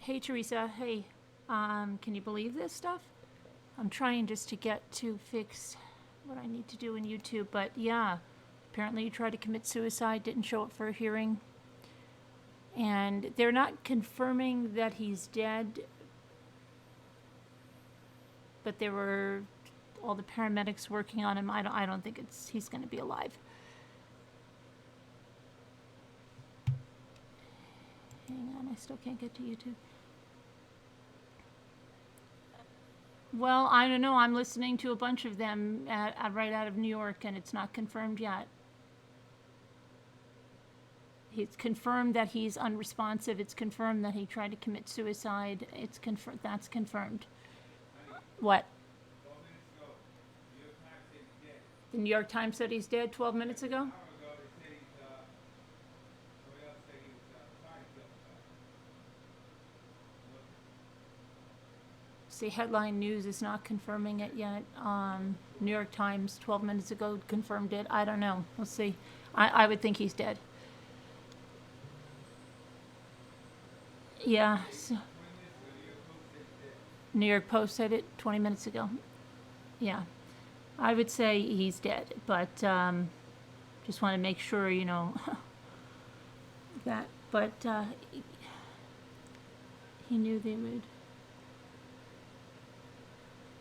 Hey Teresa, hey, can you believe this stuff? I'm trying just to get to fix what I need to do in YouTube, but yeah, apparently he tried to commit suicide, didn't show up for a hearing, and they're not confirming that he's dead, but there were all the paramedics working on him. I don't think he's going to be alive. Hang on, I still can't get to YouTube. Well, I don't know. I'm listening to a bunch of them right out of New York, and it's not confirmed yet. It's confirmed that he's unresponsive. It's confirmed that he tried to commit suicide. It's confirmed. That's confirmed. What? 12 minutes ago, New York Times said he's dead. The New York Times said he's dead 12 minutes ago? An hour ago, they said somebody else said he was trying to kill himself. See, headline news is not confirming it yet. New York Times 12 minutes ago confirmed it. I don't know. We'll see. I would think he's dead. Yeah. So, New York Post said it 20 minutes ago. Yeah. I would say he's dead, but just want to make sure, you know, that. But he knew they would.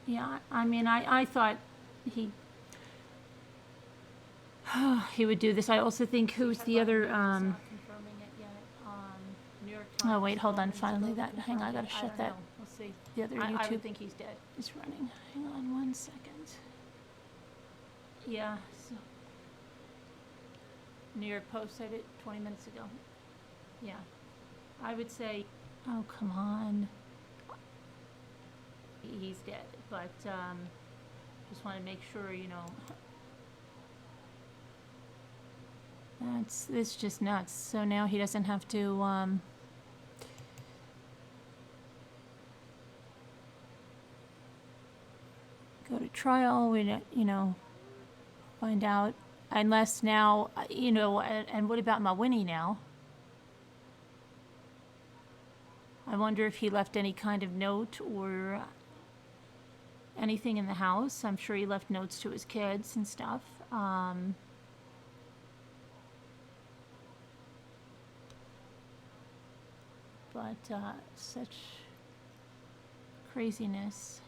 Yeah, I mean, I thought he would do this. I also think who's the other oh wait, hold on. Finally, hang on, I gotta shut that. We'll see. The other YouTube. I would think he's dead. Is running. Hang on 1 second. Yeah. So New York Post said it 20 minutes ago. Yeah, I would say. Oh come on. He's dead, but just want to make sure, you know. It's just nuts. So now he doesn't have to go to trial. We, you know, find out unless now, you know. And what about Mawini now? I wonder if he left any kind of note or anything in the house. I'm sure he left notes to his kids and stuff. But such craziness.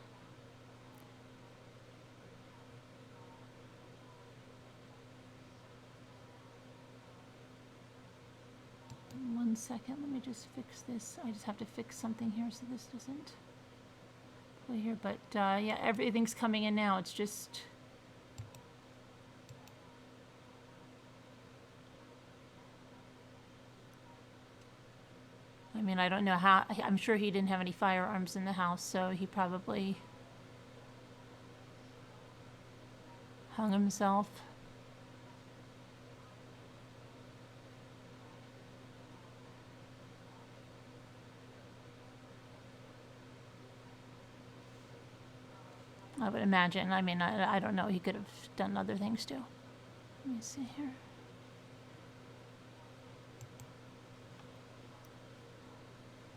One second, let me just fix this. I just have to fix something here so this doesn't play here. But yeah, everything's coming in now. It's just I mean, I don't know how. I'm sure he didn't have any firearms in the house, so he probably hung himself. I would imagine. I mean, I don't know. He could have done other things too. Let me see here.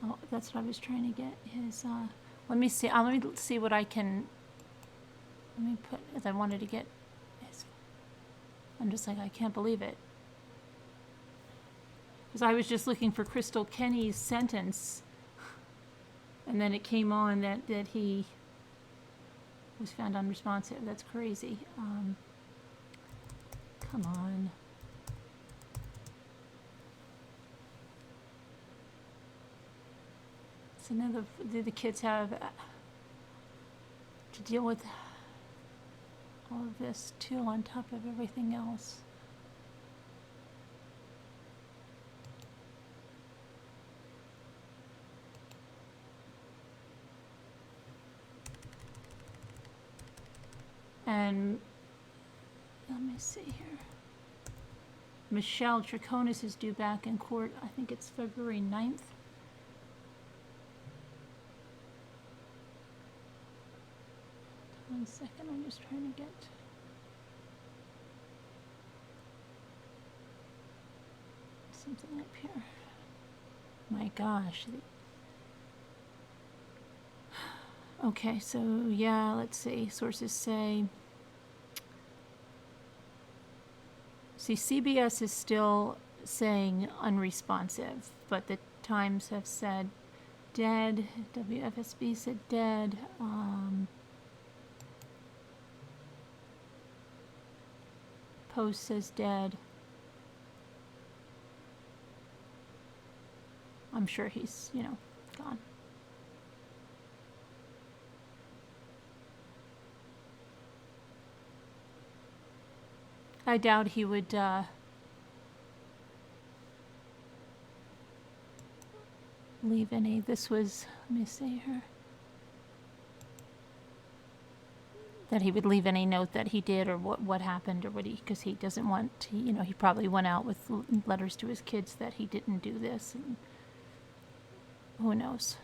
Oh, that's what I was trying to get. His. Let me see. Let me see what I can. Let me put. As I wanted to get his. I'm just like, I can't believe it. Because I was just looking for Krystal Kenney's sentence, and then it came on that he was found unresponsive. That's crazy. Come on. So now the kids have to deal with all of this too, on top of everything else. And let me see here. Michelle Triconis is due back in court. I think it's February 9th. One second, I'm just trying to get something up here. My gosh. Okay, so yeah, let's see. Sources say. See, CBS is still saying unresponsive, but the Times have said dead. WFSB said dead. Post says dead. I'm sure he's, gone. I doubt he would leave any. This was, let me see here. That he would leave any note that he did or what happened or because he doesn't want to, he probably went out with letters to his kids that he didn't do this, and who knows.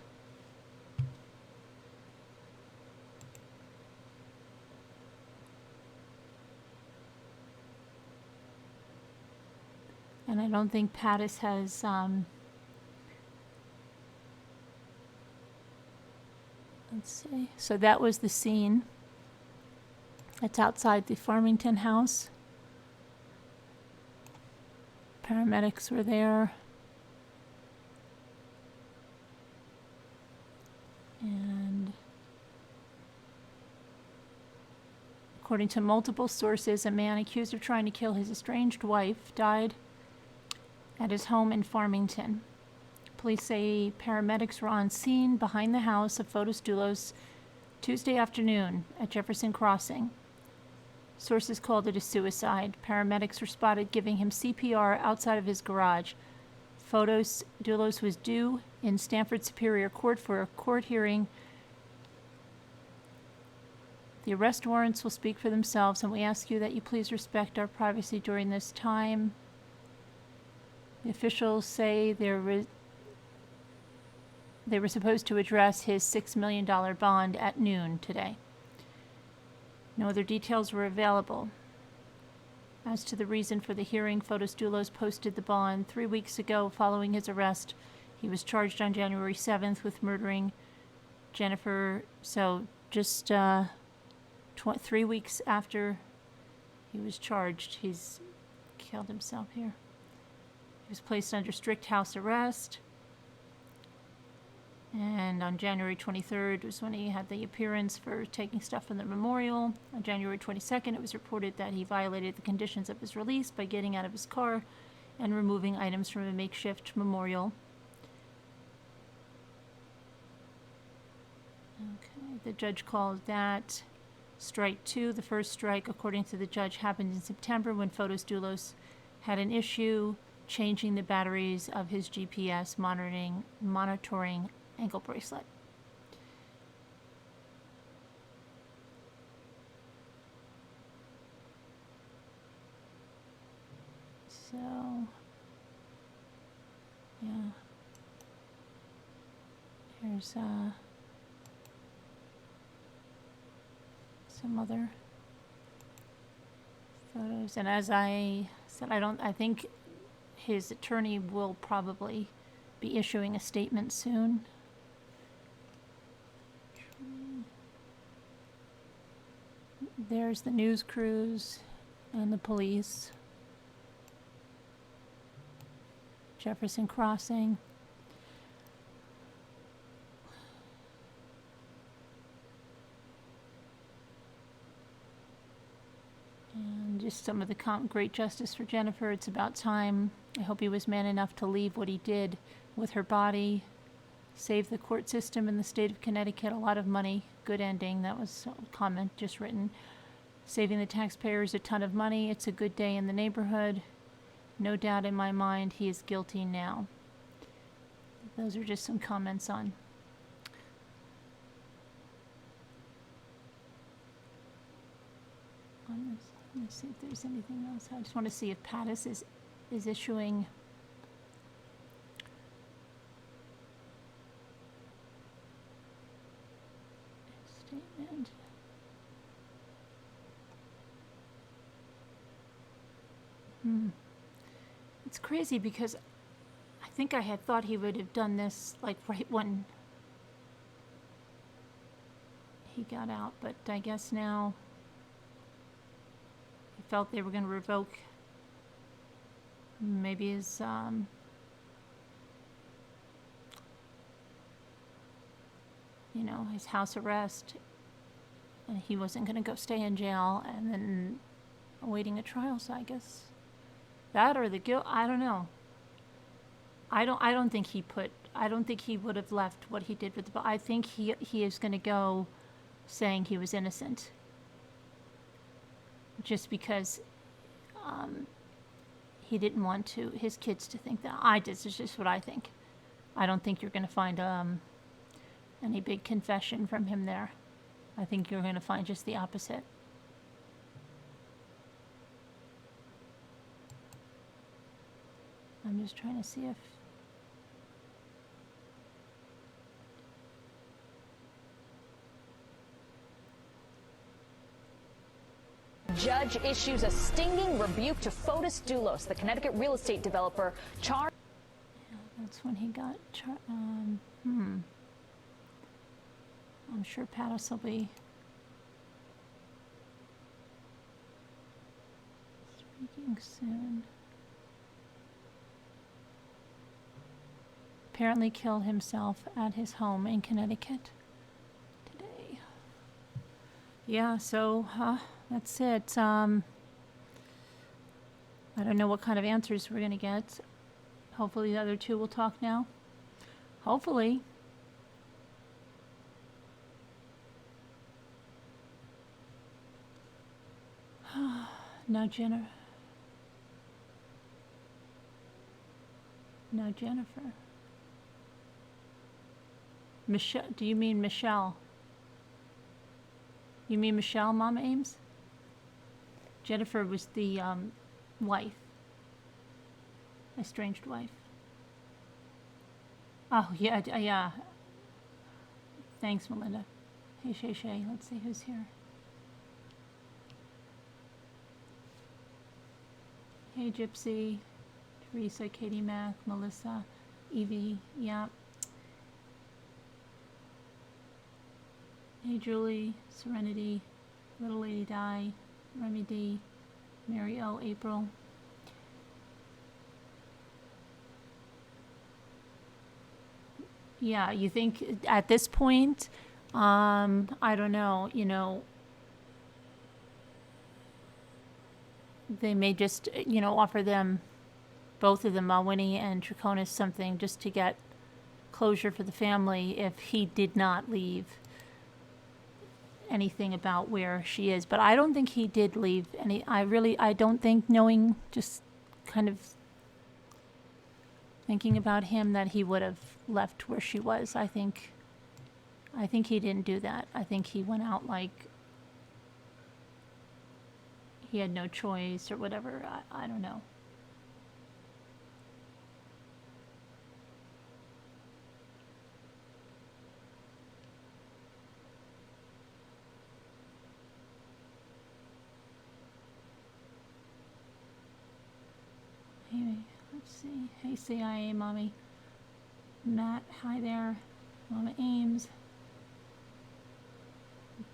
And I don't think Pattis has, let's see. So that was the scene. It's outside the Farmington house. Paramedics were there. And according to multiple sources, a man accused of trying to kill his estranged wife died at his home in Farmington. Police say paramedics were on scene behind the house of Fotis Dulos Tuesday afternoon at Jefferson Crossing. Sources called it a suicide. Paramedics were spotted giving him CPR outside of his garage. Fotis Dulos was due in Stamford Superior Court for a court hearing. The arrest warrants will speak for themselves, and we ask you that you please respect our privacy during this time. The officials say they were supposed to address his $6 million bond at noon today. No other details were available. As to the reason for the hearing, Fotis Dulos posted the bond 3 weeks ago following his arrest. He was charged on January 7th with murdering Jennifer. So just 3 weeks after he was charged, he's killed himself here. He was placed under strict house arrest. And on January 23rd was when he had the appearance for taking stuff from the memorial. On January 22nd, it was reported that he violated the conditions of his release by getting out of his car and removing items from a makeshift memorial. Okay, the judge called that strike 2. The first strike, according to the judge, happened in September when Fotis Dulos had an issue changing the batteries of his GPS monitoring ankle bracelet. So, yeah. Here's some other photos. And as I said, I think his attorney will probably be issuing a statement soon. There's the news crews and the police. Jefferson Crossing. And just some of the great justice for Jennifer. It's about time. I hope he was man enough to leave what he did with her body. Save the court system in the state of Connecticut a lot of money. Good ending. That was a comment just written. Saving the taxpayers a ton of money. It's a good day in the neighborhood. No doubt in my mind he is guilty now. Those are just some comments on this. Let me see if there's anything else. I just want to see if Pattis is issuing a statement. It's crazy because I think I had thought he would have done this like right when he got out, but I guess now he felt they were going to revoke maybe his his house arrest, and he wasn't going to go stay in jail and then awaiting a trial. So I guess that or the guilt, I don't know. I don't think he would have left what he did with the, I think he is going to go saying he was innocent. Just because he didn't want his kids to think that. This is just what I think. I don't think you're going to find any big confession from him there. I think you're going to find just the opposite. I'm just trying to see if... Judge issues a stinging rebuke to Fotis Dulos, the Connecticut real estate developer charged. Yeah, that's when he got I'm sure Pattis will be speaking soon. Apparently killed himself at his home in Connecticut today. Yeah, so that's it. I don't know what kind of answers we're going to get. Hopefully the other two will talk now. Hopefully. Now Jennifer. Michelle, do you mean Michelle? You mean Michelle, Mama Ames? Jennifer was the wife. Estranged wife. Oh, yeah. Thanks, Melinda. Hey, Shay. Let's see who's here. Hey, Gypsy, Teresa, Katie Mack, Melissa, Evie, yeah. Hey, Julie, Serenity, Little Lady Di, Remy D, Mary O, April. Yeah, you think at this point, I don't know, they may just, offer them, both of them, Malwini and Troconis, something just to get closure for the family if he did not leave anything about where she is. But I don't think he did leave any. I don't think, knowing, just kind of thinking about him, that he would have left where she was. I think he didn't do that. I think he went out like he had no choice or whatever. I don't know. Hey, let's see. Hey, CIA, Mommy. Matt, hi there. Mama Ames.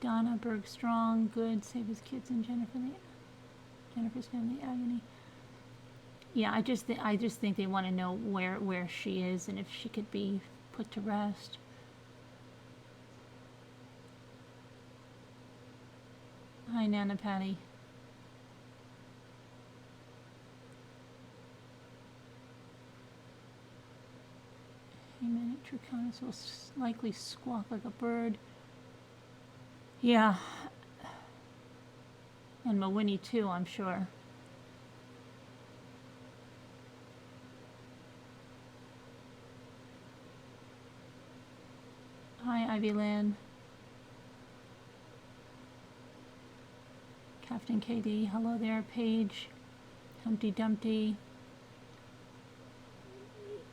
Donna Bergstrong, good. Save his kids and Jennifer's family agony. Yeah, I just think they want to know where she is and if she could be put to rest. Hi, Nana Patty. Hey, minute, Troconis will likely squawk like a bird. Yeah. And Mawinnie too, I'm sure. Hi, Ivyland. Captain KD, hello there. Paige. Humpty Dumpty.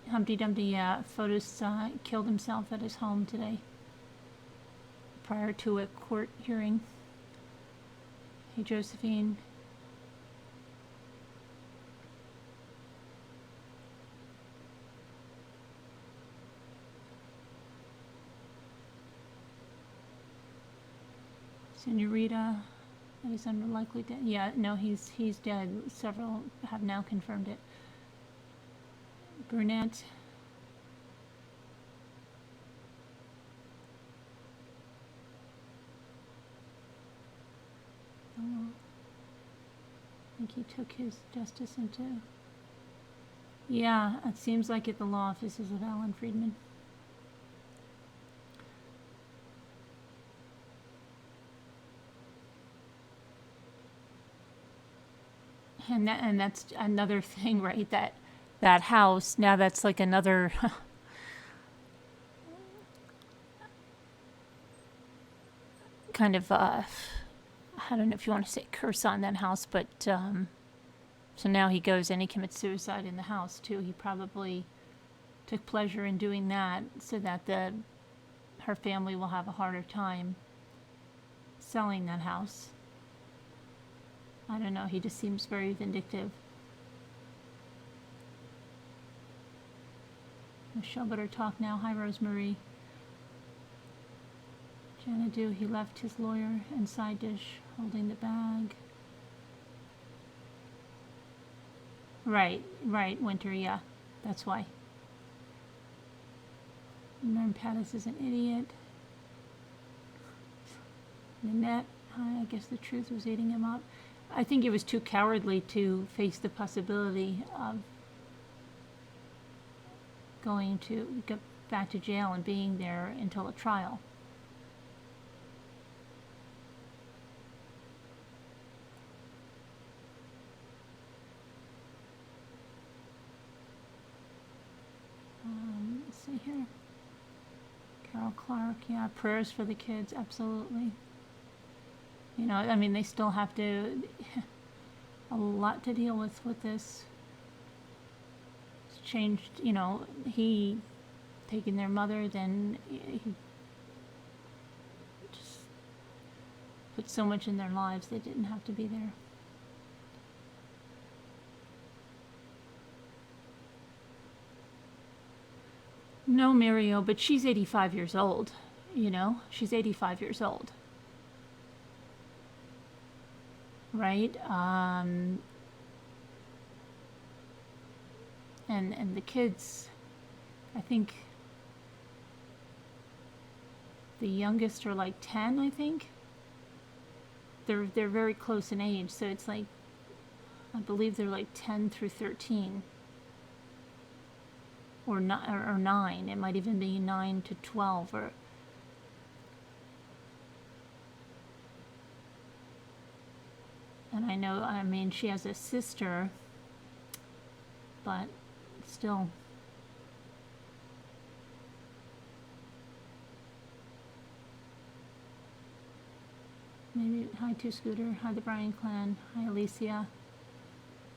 Yeah. Fotis killed himself at his home today, prior to a court hearing. Hey, Josephine. Senorita, that is unlikely dead. Yeah, no, he's dead. Several have now confirmed it. Brunette. Oh, I think he took his justice into. Yeah, it seems like at the law offices of Alan Friedman. And that's another thing, right? That house, now that's like another kind of I don't know if you want to say curse on that house, but so now he goes and he commits suicide in the house too. He probably took pleasure in doing that so that her family will have a harder time selling that house. I don't know, he just seems very vindictive. Michelle better talk now. Hi, Rosemarie. Janadu, he left his lawyer and side dish holding the bag. Right, Winter, yeah. That's why. Norm Pattis is an idiot. Nanette, I guess the truth was eating him up. I think he was too cowardly to face the possibility of going to get back to jail and being there until a trial. Let's see here. Carol Clark, yeah, prayers for the kids, absolutely. You know, I mean, they still have to, a lot to deal with this. It's changed, you know, he taking their mother, then he just put so much in their lives they didn't have to be there. No, Mario, but she's 85 years old, you know? She's 85 years old. Right? And the kids, I think the youngest are like 10, I think. They're very close in age, so it's like, I believe they're like 10 through 13. Or 9. It might even be 9 to 12 or and I know, I mean, she has a sister, but still. Maybe, hi to Scooter, hi the Bryan clan, hi Alicia.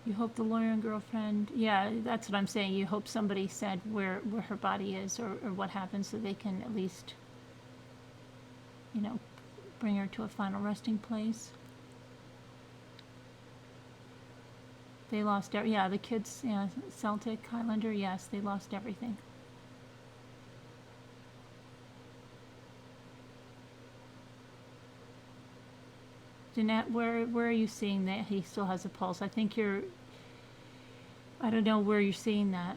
You hope the lawyer and girlfriend, yeah, that's what I'm saying. You hope somebody said where her body is or what happened so they can at least, you know, bring her to a final resting place. They lost, yeah, the kids, yeah, Celtic, Highlander, yes, they lost everything. Jeanette, where are you seeing that he still has a pulse? I think I don't know where you're seeing that.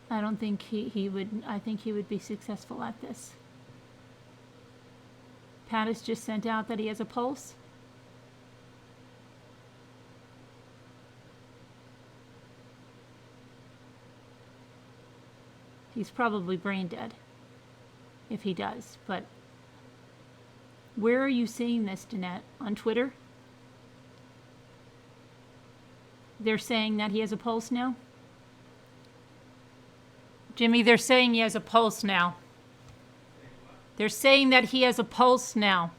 I don't think he would, I think he would be successful at this. Pattis just sent out that he has a pulse. He's probably brain dead if he does, but where are you seeing this, Danette? On Twitter? They're saying that he has a pulse now? Jimmy, they're saying he has a pulse now. They're saying that he has a pulse now.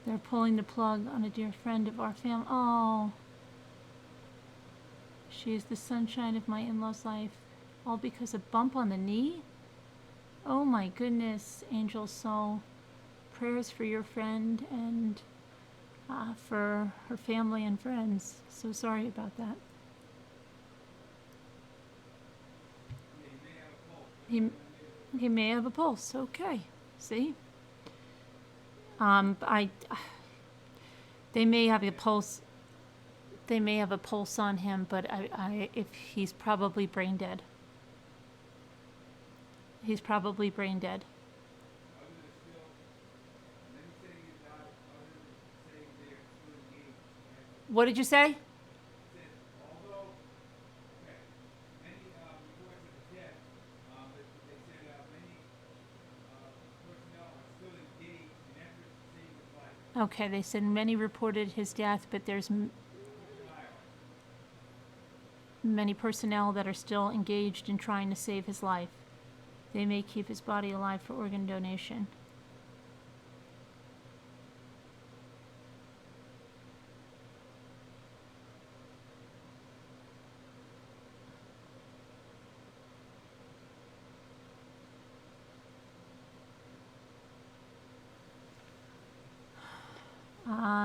They're pulling the plug on a dear friend of our family. Oh. She is the sunshine of my in-laws' life. All because of bump on the knee? Oh my goodness, angel soul. Prayers for your friend and for her family and friends. So sorry about that. He may have a pulse. Okay, see. I. They may have a pulse. They may have a pulse on him, but if he's probably brain dead. He's probably brain dead. Other than still, many saying he died, other than saying they're still engaged. And What did you say? said, although, okay, many reports of his death, but they said many personnel are still engaged in efforts to save his life. Okay, they said many reported his death, but there's Denial. many personnel that are still engaged in trying to save his life. They may keep his body alive for organ donation.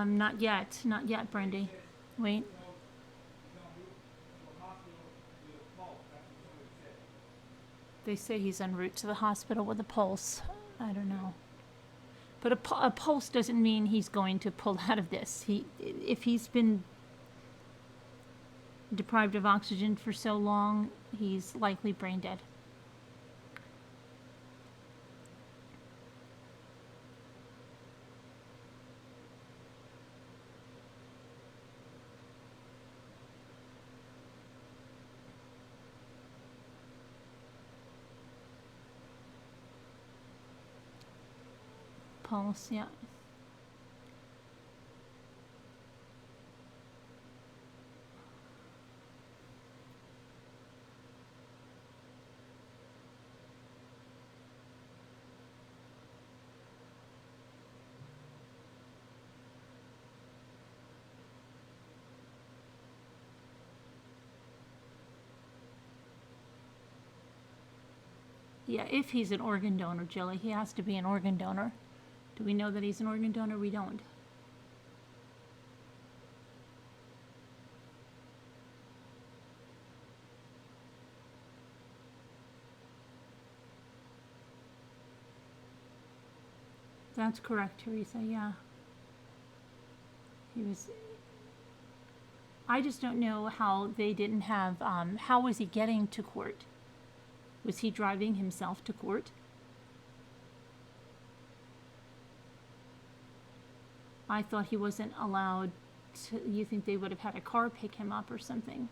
Not yet, Brendy. Wait. They say he's en route to the hospital with a pulse. I don't know. But a pulse doesn't mean he's going to pull out of this. If he's been deprived of oxygen for so long, he's likely brain dead. Pulse, yeah. Yeah, if he's an organ donor, Jilly, he has to be an organ donor. Do we know that he's an organ donor? We don't. That's correct, Teresa, yeah. He was... I just don't know how they didn't have... how was he getting to court? Was he driving himself to court? I thought he wasn't allowed to... You think they would have had a car pick him up or something?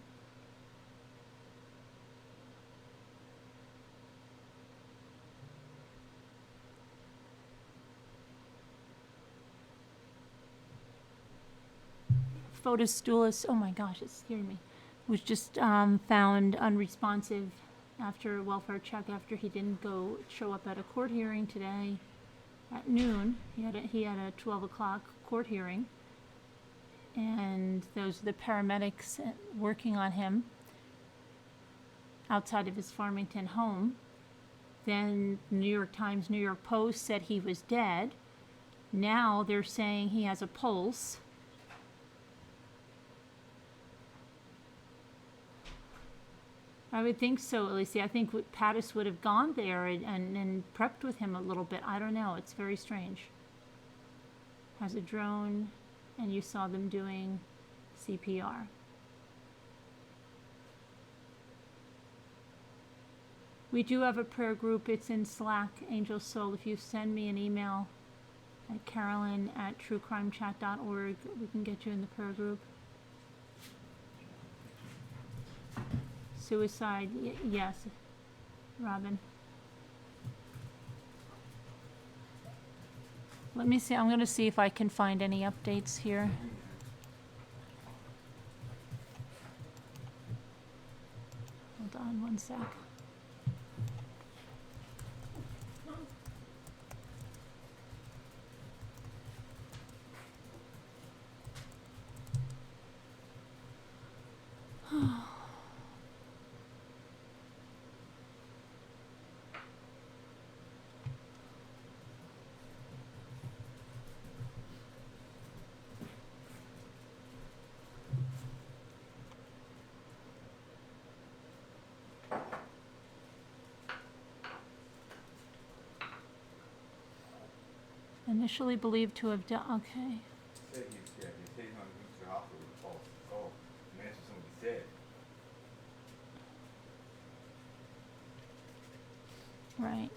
Fotis Dulos, oh my gosh, it's scaring me, was just found unresponsive after a welfare check after he didn't show up at a court hearing today at noon. He had a 12 o'clock court hearing, and those are the paramedics working on him outside of his Farmington home. Then New York Times, New York Post said he was dead. Now they're saying he has a pulse. I would think so, Alicia. I think Pattis would have gone there and prepped with him a little bit. I don't know. It's very strange. Has a drone, and you saw them doing CPR. We do have a prayer group. It's in Slack, Angel Soul. If you send me an email at carolyn@truecrimechat.org, we can get you in the prayer group. Suicide, yes, Robin. Let me see, I'm going to see if I can find any updates here. Hold on one sec. Initially believed to have died. Okay. Said he, yeah, they say he's on to the hospital with a pulse. Oh, and that's what somebody said. Right.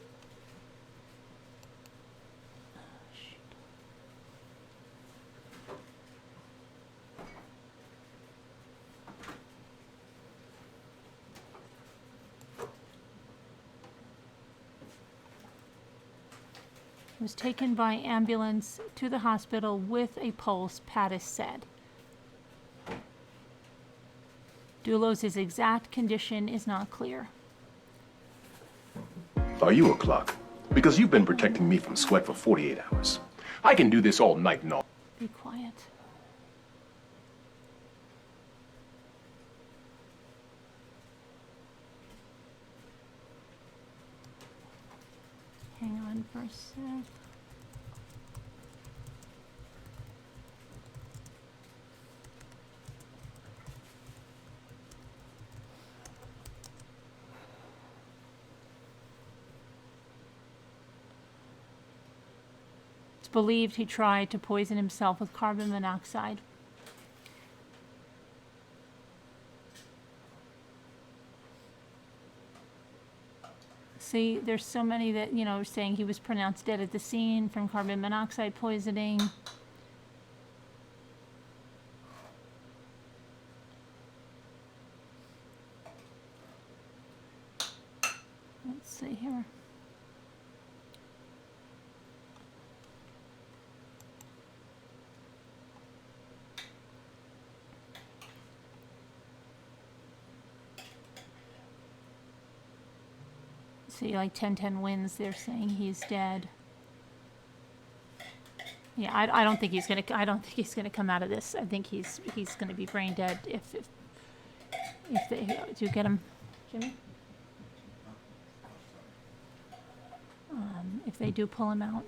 Was taken by ambulance to the hospital with a pulse, Pattis said. Dulos' exact condition is not clear. Are you a clock? Because you've been protecting me from sweat for 48 hours. I can do this all night and all. Be quiet. Hang on for a sec. It's believed he tried to poison himself with carbon monoxide. See, there's so many that, you know, are saying he was pronounced dead at the scene from carbon monoxide poisoning. Let's see here. See, like 10-10 wins, they're saying he's dead. Yeah, I don't think he's gonna come out of this. I think he's gonna be brain dead if they do get him, Jimmy. If they do pull him out,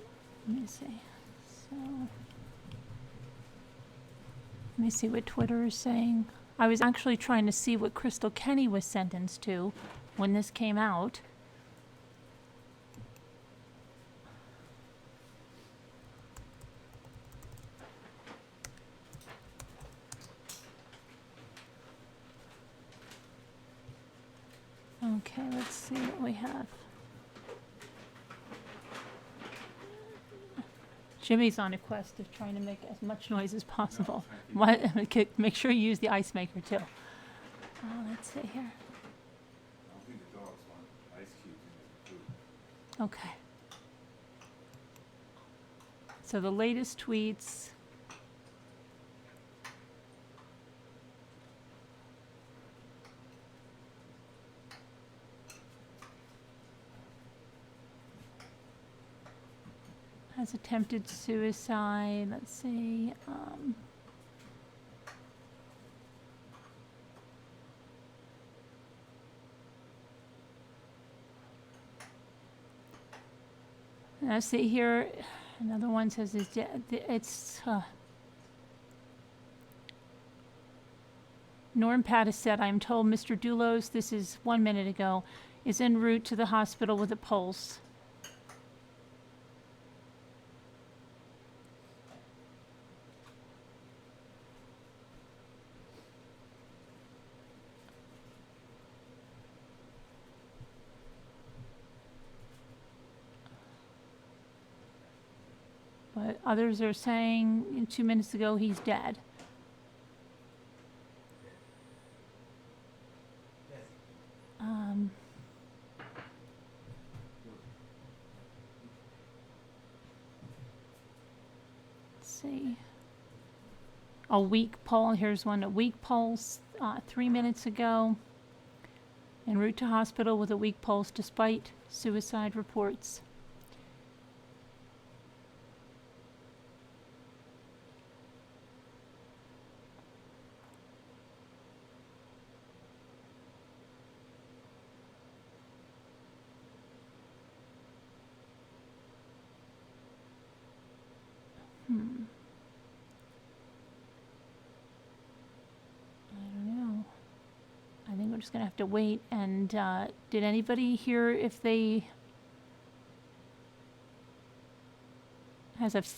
let me see. So, let me see what Twitter is saying. I was actually trying to see what Krystal Kenney was sentenced to when this came out. Okay, let's see what we have. Jimmy's on a quest of trying to make as much noise as possible. Make sure you use the ice maker too. Let's see here. I don't think the dogs want ice cubes in their food. Okay. So the latest tweets. Has attempted suicide. Let's see. Now see here, another one says it's Norm Pattis said, I am told Mr. Dulos, this is 1 minute ago, is en route to the hospital with a pulse. But others are saying 2 minutes ago he's dead. Let's see. A weak pulse. Here's one. A weak pulse 3 minutes ago. En route to hospital with a weak pulse despite suicide reports. I think we're just gonna have to wait. And did anybody hear if they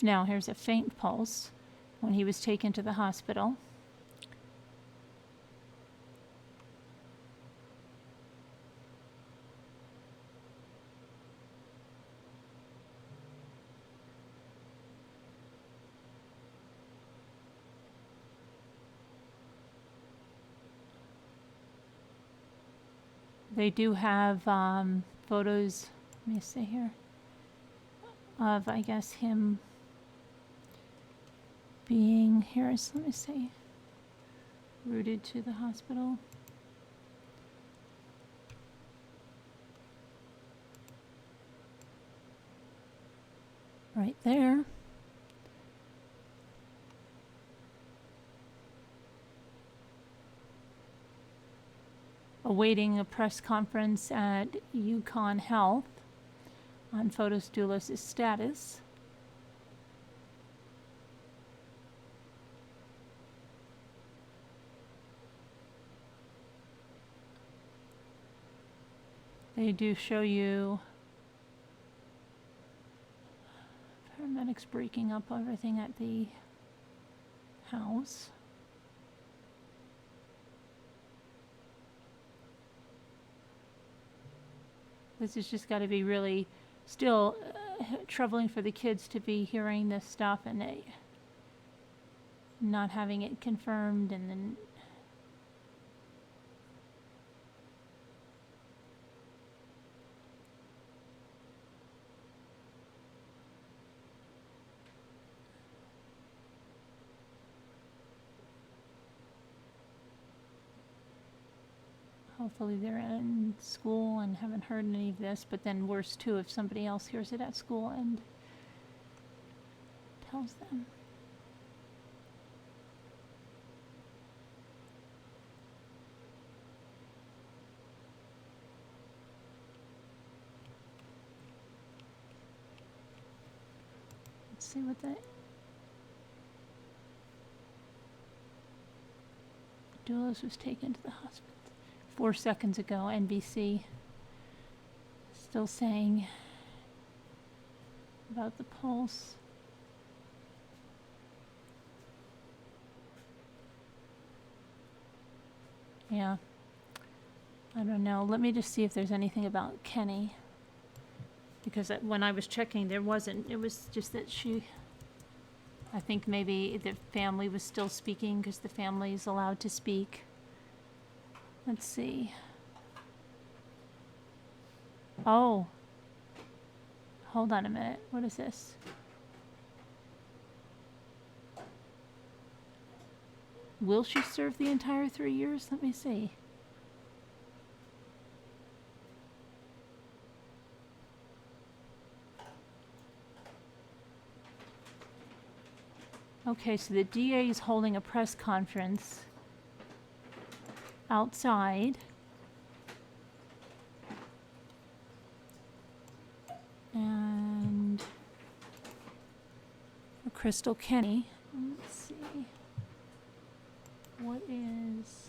now here's a faint pulse when he was taken to the hospital. They do have photos, let me see here, of, I guess, him being, here's, let me see, rooted to the hospital. Right there. Awaiting a press conference at Yukon Health on Fotis Dulos' status. They do show you paramedics breaking up everything at the house. This has just got to be really still troubling for the kids to be hearing this stuff and not having it confirmed, and then hopefully they're in school and haven't heard any of this, but then worse too if somebody else hears it at school and tells them. Let's see what the Dulos was taken to the hospital 4 seconds ago. NBC still saying about the pulse. Yeah, I don't know. Let me just see if there's anything about Kenney, because when I was checking there wasn't. It was just that I think maybe the family was still speaking because the family is allowed to speak. Let's see. Oh. Hold on a minute. What is this? Will she serve the entire 3 years? Let me see. Okay, so the DA is holding a press conference outside. And for Krystal Kenney, let's see. What is...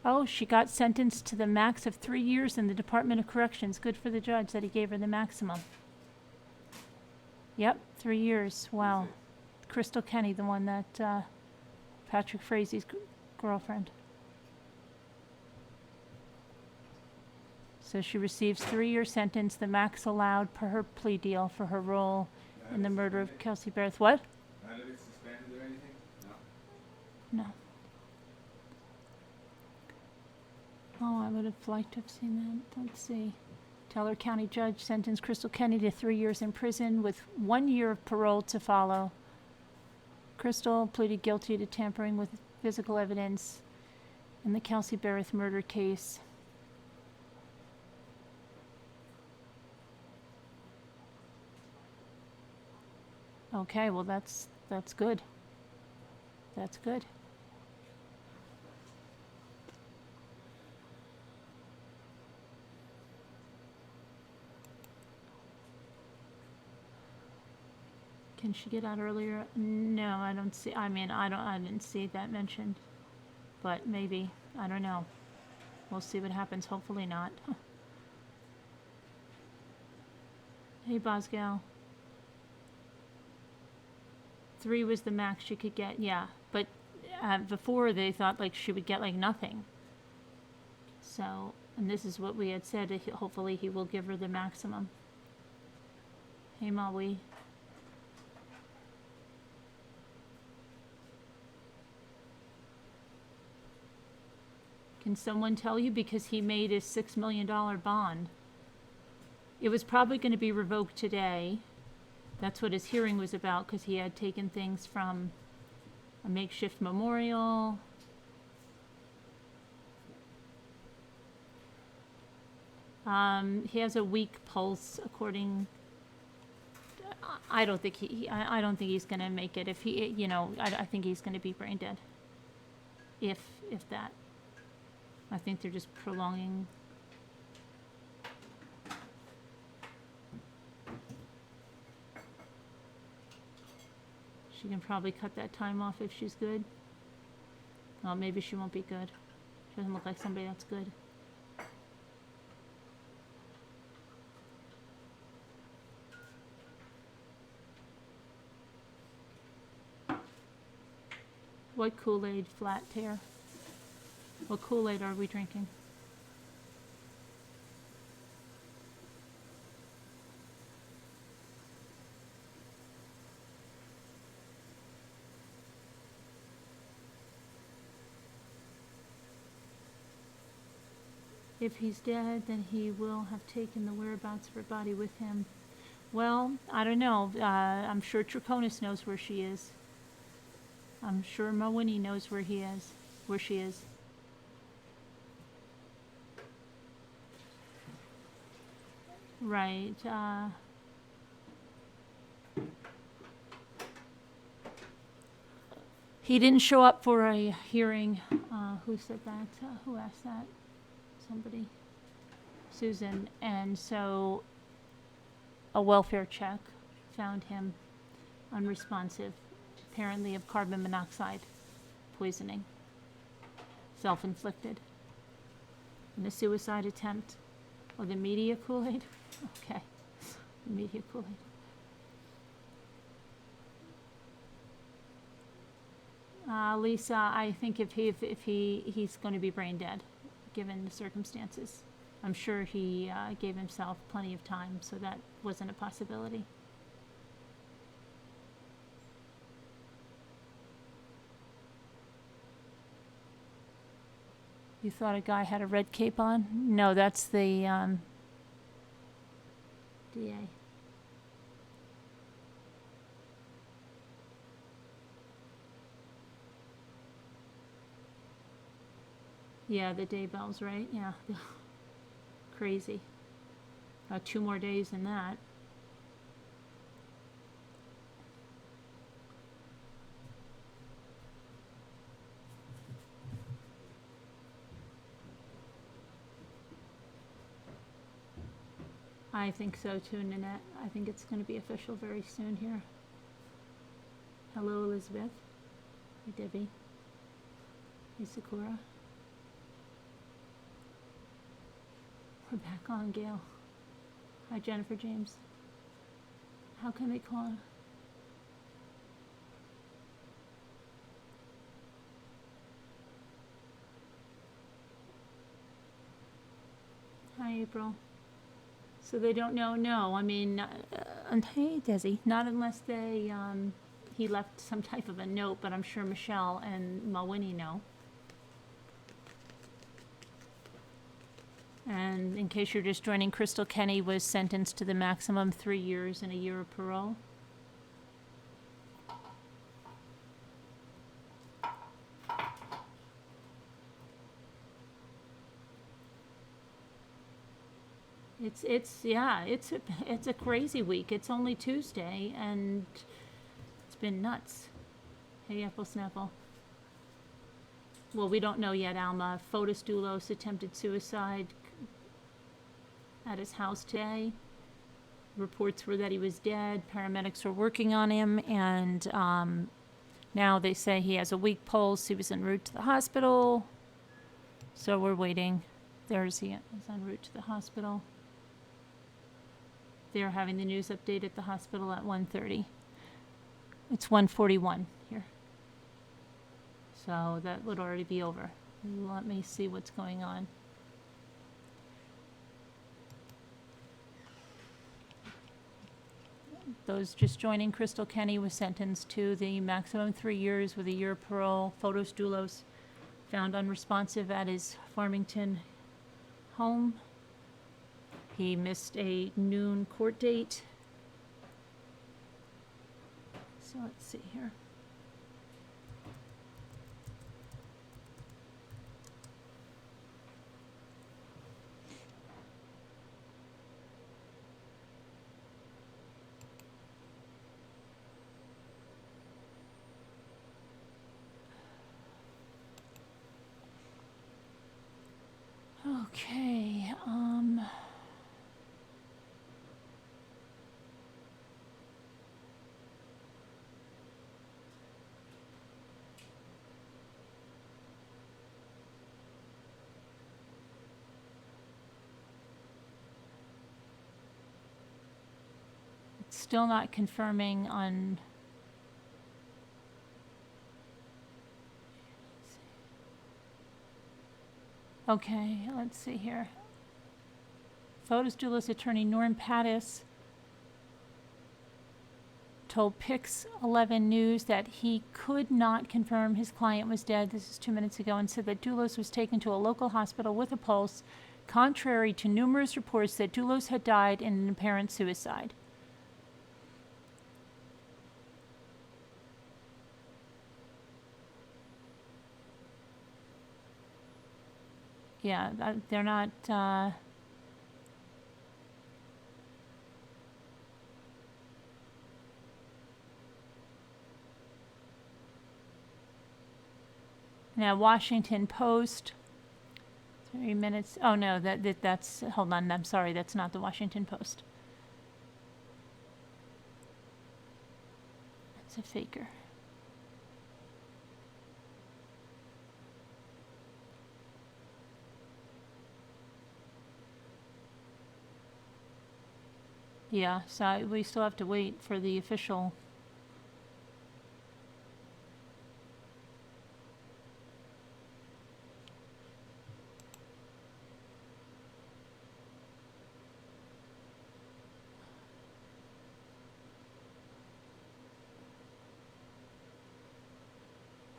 Oh, she got sentenced to the max of 3 years in the Department of Corrections. Good for the judge that he gave her the maximum. Yep, 3 years. Wow. Krystal Kenney, the one that Patrick Frazie's girlfriend. So she receives 3-year sentence, the max allowed per her plea deal for her role in the murder of Kelsey Barrett. What? None of it's suspended or anything? No. Oh, I would have liked to have seen that. Let's see. Teller County judge sentenced Krystal Kenney to 3 years in prison with 1 year of parole to follow. Krystal pleaded guilty to tampering with physical evidence in the Kelsey Barrett murder case. Okay, well that's good. That's good. Can she get out earlier? No, I don't see. I mean, I didn't see that mentioned. But maybe. I don't know. We'll see what happens. Hopefully not. Hey, Bosgal. 3 was the max she could get, yeah. But before they thought like she would get like nothing. So, and this is what we had said, that hopefully he will give her the maximum. Hey, Maui. Can someone tell you? Because he made his $6 million bond. It was probably going to be revoked today. That's what his hearing was about, because he had taken things from a makeshift memorial. He has a weak pulse, according. I don't think I don't think he's going to make it. If he, you know, I think he's going to be brain dead. If that. I think they're just prolonging. She can probably cut that time off if she's good. Well, maybe she won't be good. She doesn't look like somebody that's good. What Kool-Aid, flat tear? What Kool-Aid are we drinking? If he's dead, then he will have taken the whereabouts of her body with him. Well, I don't know. I'm sure Traconis knows where she is. I'm sure Mawini knows where he is, where she is. Right. He didn't show up for a hearing. Who said that? Who asked that? Somebody. Susan. And so a welfare check found him unresponsive, apparently of carbon monoxide poisoning, self-inflicted. And a suicide attempt. Or the media Kool-Aid? Okay. The media Kool-Aid. Lisa, I think if he's going to be brain dead, given the circumstances. I'm sure he gave himself plenty of time, so that wasn't a possibility. You thought a guy had a red cape on? No, that's the DA. Yeah, the day bells, right? Yeah. Crazy. 2 more days than that. I think so too, Nanette. I think it's going to be official very soon here. Hello, Elizabeth. Hey, Debbie. Hey, Sakura. We're back on, Gail. Hi, Jennifer James. How can they call? Hi, April. So they don't know? No, I mean, hey, Desi, not unless they, he left some type of a note, but I'm sure Michelle and Mawini know. And in case you're just joining, Krystal Kenney was sentenced to the maximum 3 years and a year of parole. It's a crazy week. It's only Tuesday and it's been nuts. Hey, Apple Snapple. Well, we don't know yet, Alma. Fotis Dulos attempted suicide at his house today. Reports were that he was dead. Paramedics were working on him, and now they say he has a weak pulse. He was en route to the hospital. So we're waiting. He's en route to the hospital. They're having the news update at the hospital at 1:30. It's 1:41 here. So that would already be over. Let me see what's going on. Those just joining, Krystal Kenney was sentenced to the maximum 3 years with a year parole. Fotis Dulos found unresponsive at his Farmington home. He missed a noon court date. So let's see here. Okay, it's still not confirming on. Okay, let's see here. Fotis Dulos attorney Norm Pattis told Pix 11 News that he could not confirm his client was dead. This is 2 minutes ago, and said that Dulos was taken to a local hospital with a pulse, contrary to numerous reports that Dulos had died in an apparent suicide. Yeah, they're not. Now, Washington Post. 3 minutes. Oh no, that's. Hold on. I'm sorry. That's not the Washington Post. That's a faker. Yeah, so we still have to wait for the official.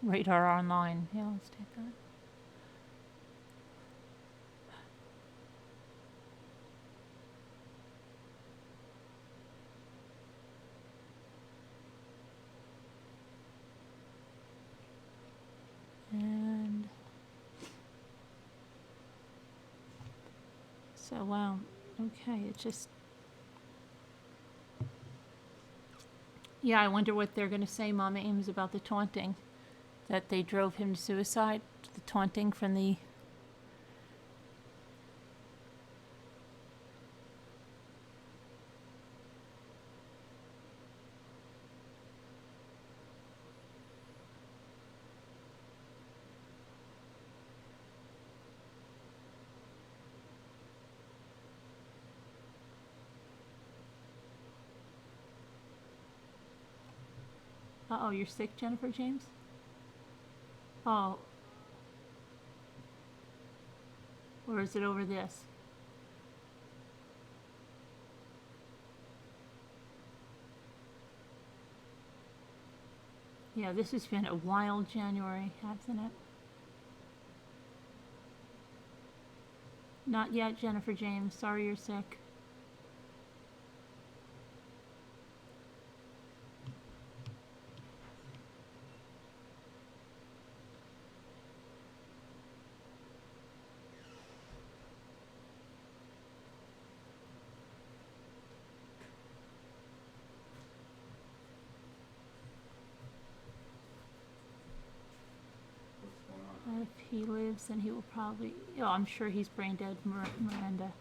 Radar Online. Yeah, let's take that. And so, wow. Okay, it just. Yeah, I wonder what they're going to say, Mama Ames, about the taunting. That they drove him to suicide. The taunting from the. Uh-oh, you're sick, Jennifer James? Oh. Or is it over this? Yeah, this has been a wild January, hasn't it? Not yet, Jennifer James. Sorry you're sick. If he lives, then he will probably. Oh, I'm sure he's brain dead, Miranda.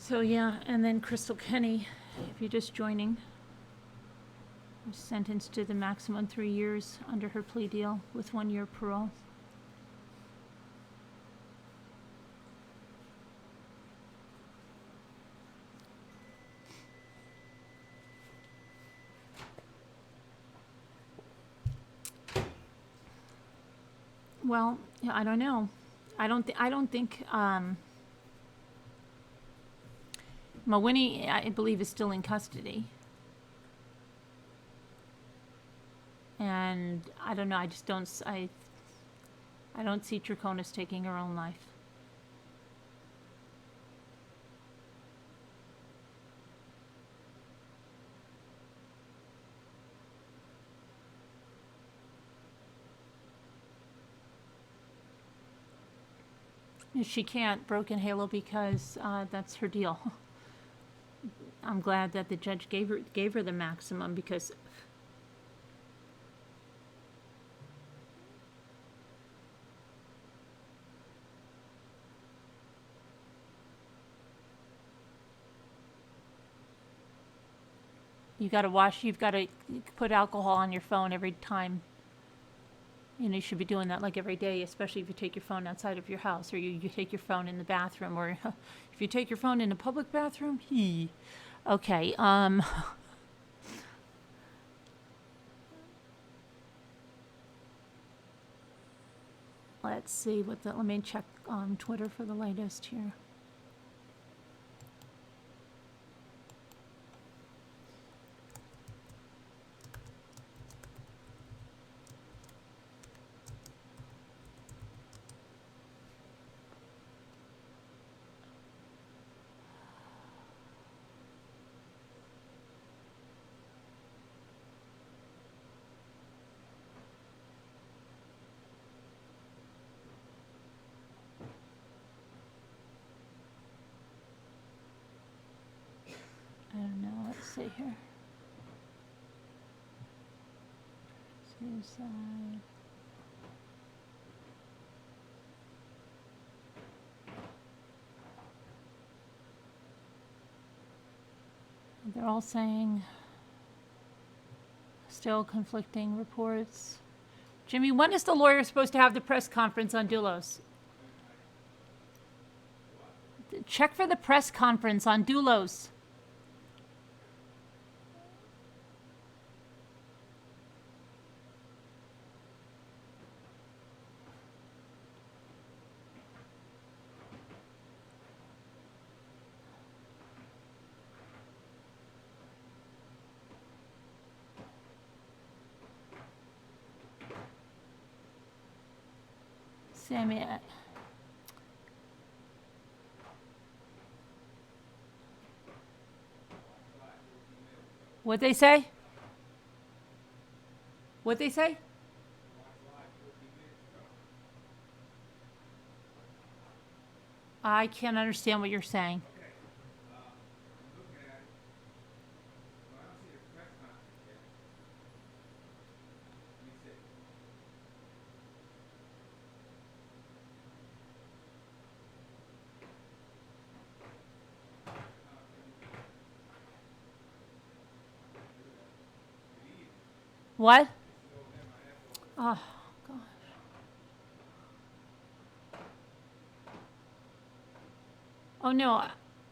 So yeah, and then Krystal Kenney, if you're just joining, was sentenced to the maximum 3 years under her plea deal with 1 year parole. Well, yeah, I don't know. I don't think Mawini, I believe, is still in custody. And I don't know, I just don't, I don't see Draconis taking her own life. She can't, broken Halo, because that's her deal. I'm glad that the judge gave her the maximum, because you've got to put alcohol on your phone every time. You know, you should be doing that like every day, especially if you take your phone outside of your house, or you take your phone in the bathroom, or if you take your phone in a public bathroom. Okay. Let's see let me check on Twitter for the latest here. I don't know, let's see here. Suicide. They're all saying still conflicting reports. Jimmy, when is the lawyer supposed to have the press conference on Dulos? Check for the press conference on Dulos. Sammy. What'd they say? What'd they say? I can't understand what you're saying. What? Oh, gosh. Oh, no.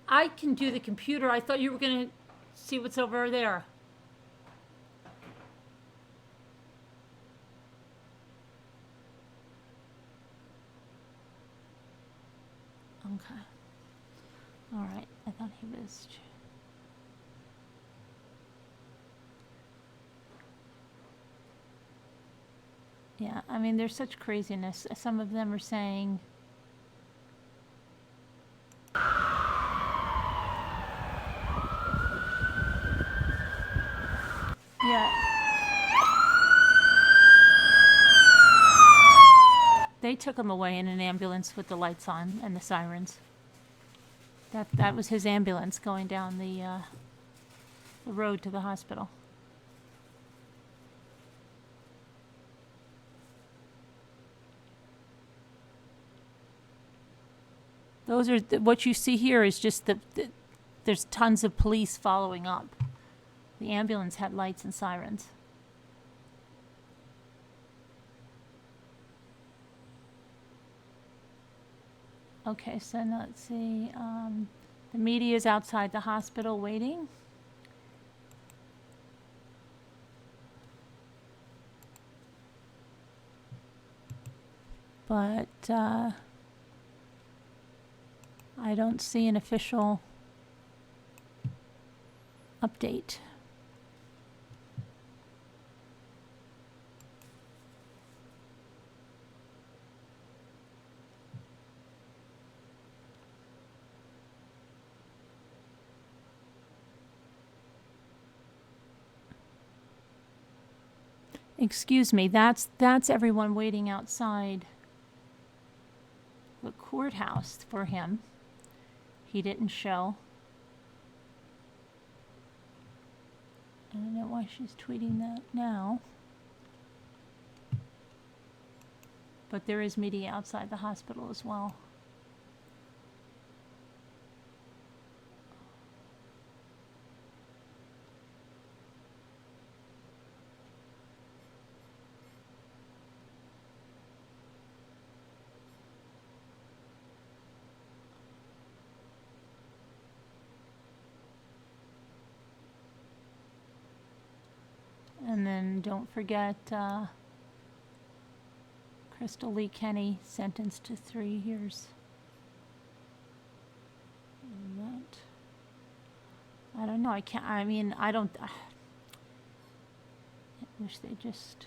I can do the computer. I thought you were going to see what's over there. Okay. All right. I thought he was... Yeah, I mean, there's such craziness. Some of them are saying... Yeah. They took him away in an ambulance with the lights on and the sirens. That was his ambulance going down the road to the hospital. Those are what you see here is just there's tons of police following up. The ambulance had lights and sirens. Okay, so now let's see. The media is outside the hospital waiting. But I don't see an official update. Excuse me, that's everyone waiting outside the courthouse for him. He didn't show. I don't know why she's tweeting that now. But there is media outside the hospital as well. And then don't forget Krystal Kenney sentenced to 3 years. And that, I don't know. I can't. I mean, I don't. I wish they just.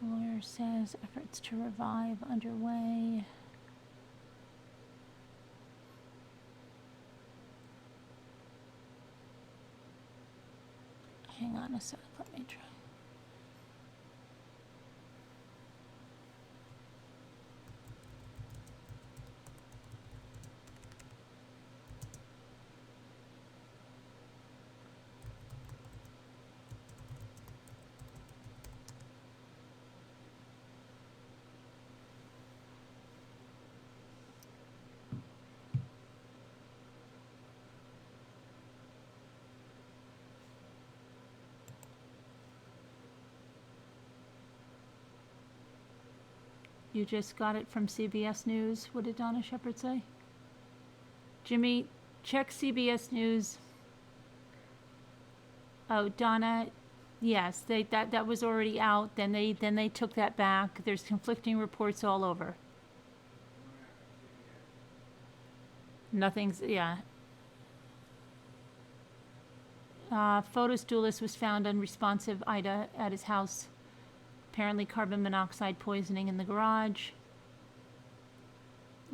Lawyer says efforts to revive underway. Hang on a sec, let me try. You just got it from CBS News. What did Donna Shepard say? Jimmy, check CBS News. Oh, Donna, yes, that was already out. Then they took that back. There's conflicting reports all over. Nothing's, yeah. Fotis Dulos was found unresponsive Ida at his house. Apparently carbon monoxide poisoning in the garage.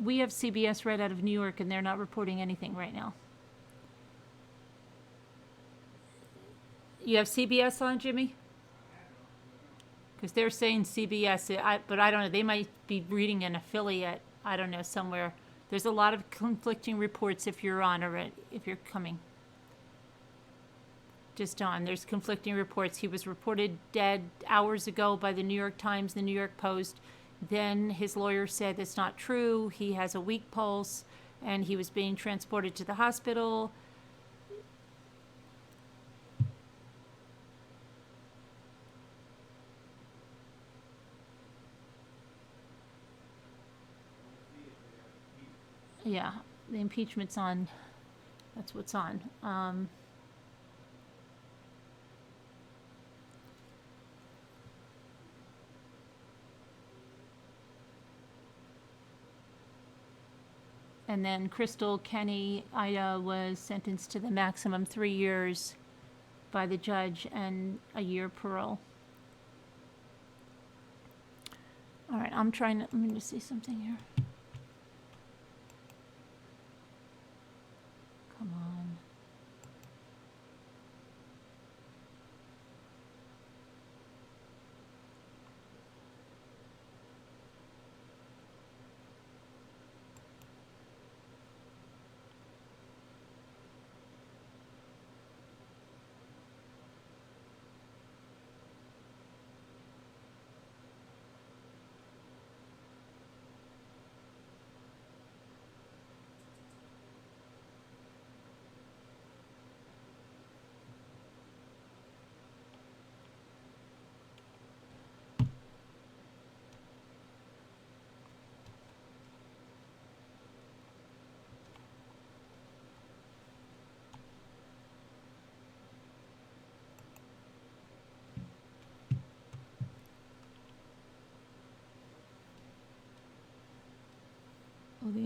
We have CBS right out of New York, and they're not reporting anything right now. You have CBS on, Jimmy? Because they're saying CBS, but I don't know. They might be reading an affiliate, I don't know, somewhere. There's a lot of conflicting reports if you're on or if you're coming. Just on. There's conflicting reports. He was reported dead hours ago by the New York Times, the New York Post. Then his lawyer said that's not true. He has a weak pulse, and he was being transported to the hospital. Yeah, the impeachment's on. That's what's on. And then Krystal Kenney, Ida, was sentenced to the maximum 3 years by the judge and a year parole. All right, I'm trying to, let me just see something here. Come on.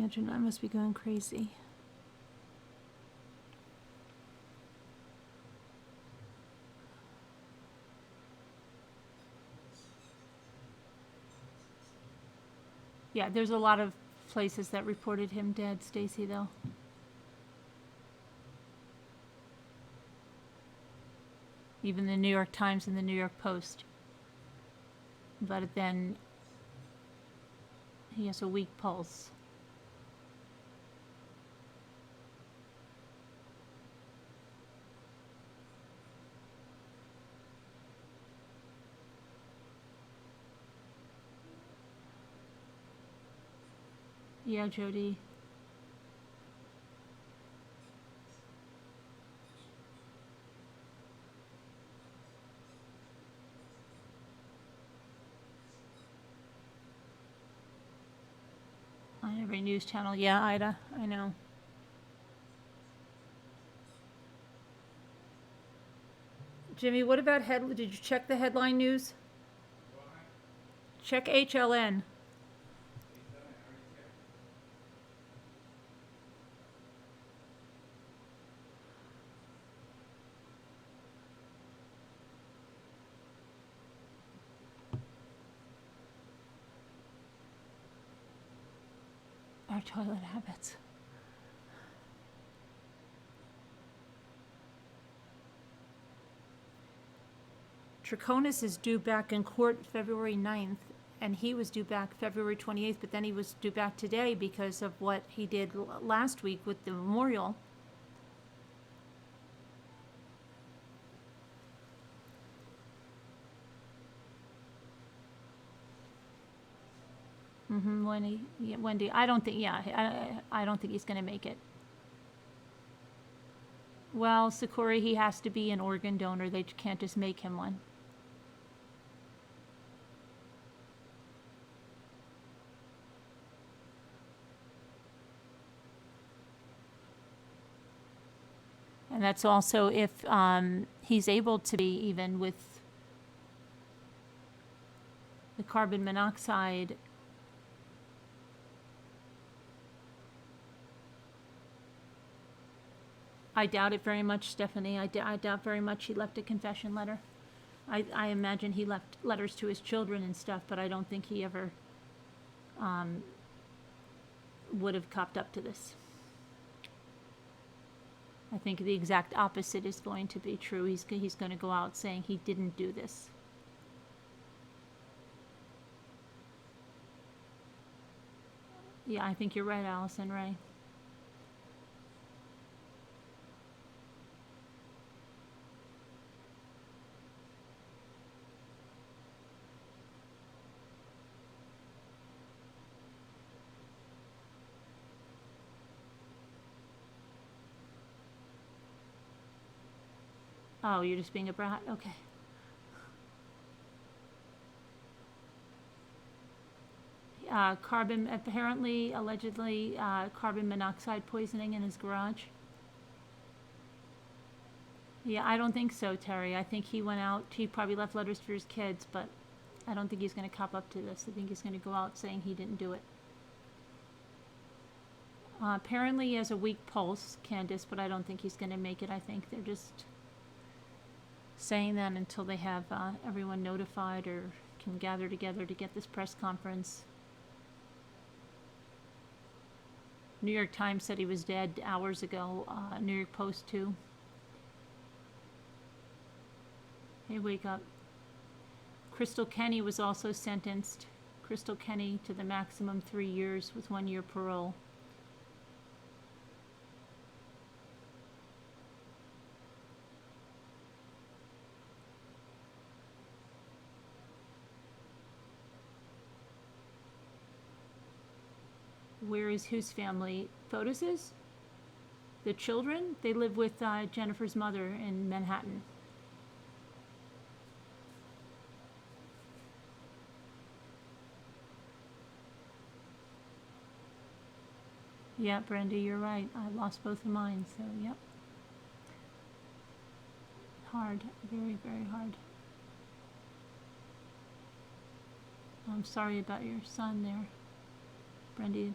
imagine I must be going crazy. Yeah, there's a lot of places that reported him dead, Stacy, though. Even the New York Times and the New York Post. But then he has a weak pulse. Yeah, Jody. On every news channel. Yeah, Ida, I know. Jimmy, what about did you check the headline news? Check HLN. Our toilet habits. Troconis is due back in court February 9th, and he was due back February 28th, but then he was due back today because of what he did last week with the memorial. Wendy, I don't think, I don't think he's going to make it. Well, Sakura, he has to be an organ donor. They can't just make him one. And that's also if he's able to be, even with the carbon monoxide. I doubt it very much, Stephanie. I doubt very much he left a confession letter. I imagine he left letters to his children and stuff, but I don't think he ever would have copped up to this. I think the exact opposite is going to be true. He's going to go out saying he didn't do this. Yeah, I think you're right, Allison Ray. Oh, you're just being a brat? Okay. Allegedly, carbon monoxide poisoning in his garage. Yeah, I don't think so, Terry. I think he went out, he probably left letters for his kids, but I don't think he's going to cop up to this. I think he's going to go out saying he didn't do it. Apparently he has a weak pulse, Candace, but I don't think he's going to make it. I think they're just saying that until they have everyone notified or can gather together to get this press conference. New York Times said he was dead hours ago. New York Post too. Hey, wake up. Krystal Kenney was also sentenced. Krystal Kenney to the maximum 3 years with 1 year parole. Where is whose family? Fotis's? The children? They live with Jennifer's mother in Manhattan. Yeah, Brenda, you're right. I lost both of mine, so yep. Hard. Very, very hard. I'm sorry about your son there. Brenda,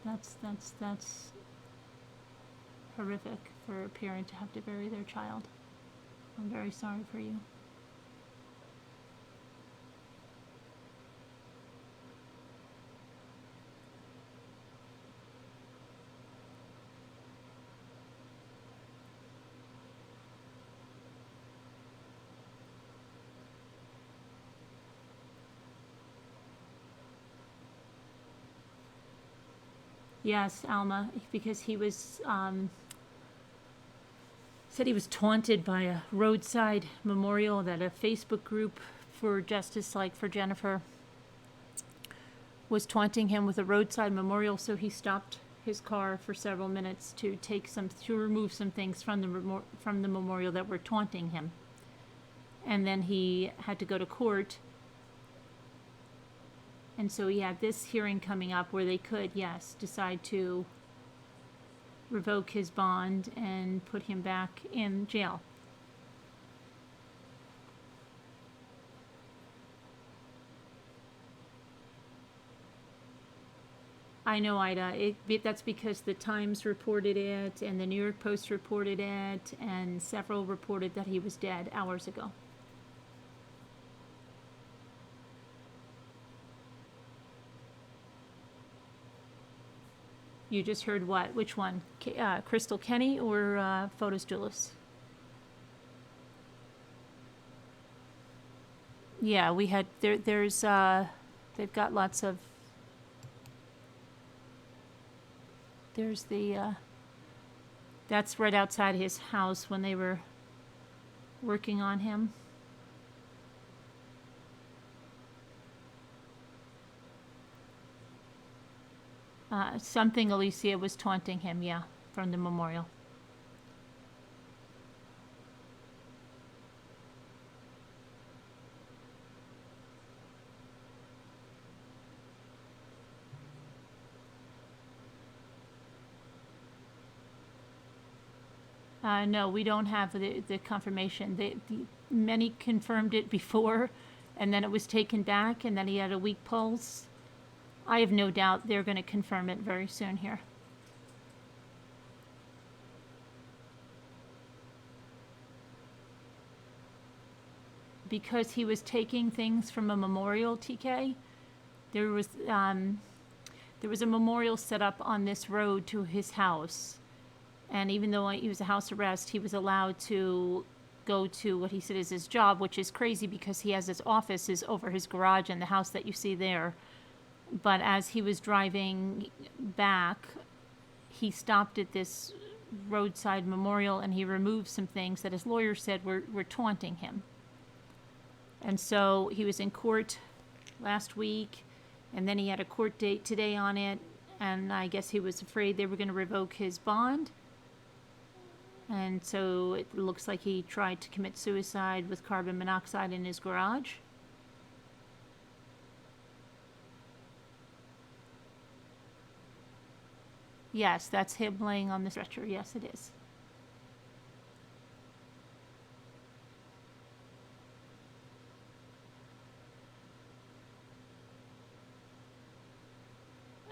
That's horrific for a parent to have to bury their child. I'm very sorry for you. Yes, Alma, because he was, said he was taunted by a roadside memorial that a Facebook group for justice, like for Jennifer, was taunting him with a roadside memorial, so he stopped his car for several minutes to remove some things from the memorial that were taunting him. And then he had to go to court. And so he had this hearing coming up where they could, yes, decide to revoke his bond and put him back in jail. I know, Ida. That's because the Times reported it, and the New York Post reported it, and several reported that he was dead hours ago. You just heard what? Which one? Krystal Kenney or Fotis Dulos? Yeah, we had there's they've got lots of. There's the that's right outside his house when they were working on him. Something Alicia was taunting him, yeah, from the memorial. No, we don't have the confirmation. Many confirmed it before, and then it was taken back, and then he had a weak pulse. I have no doubt they're going to confirm it very soon here. Because he was taking things from a memorial, TK, there was a memorial set up on this road to his house. And even though he was a house arrest, he was allowed to go to what he said is his job, which is crazy because he has his office is over his garage and the house that you see there. But as he was driving back, he stopped at this roadside memorial and he removed some things that his lawyer said were taunting him. And so he was in court last week, and then he had a court date today on it, and I guess he was afraid they were going to revoke his bond. And so it looks like he tried to commit suicide with carbon monoxide in his garage. Yes, that's him laying on the stretcher. Yes, it is.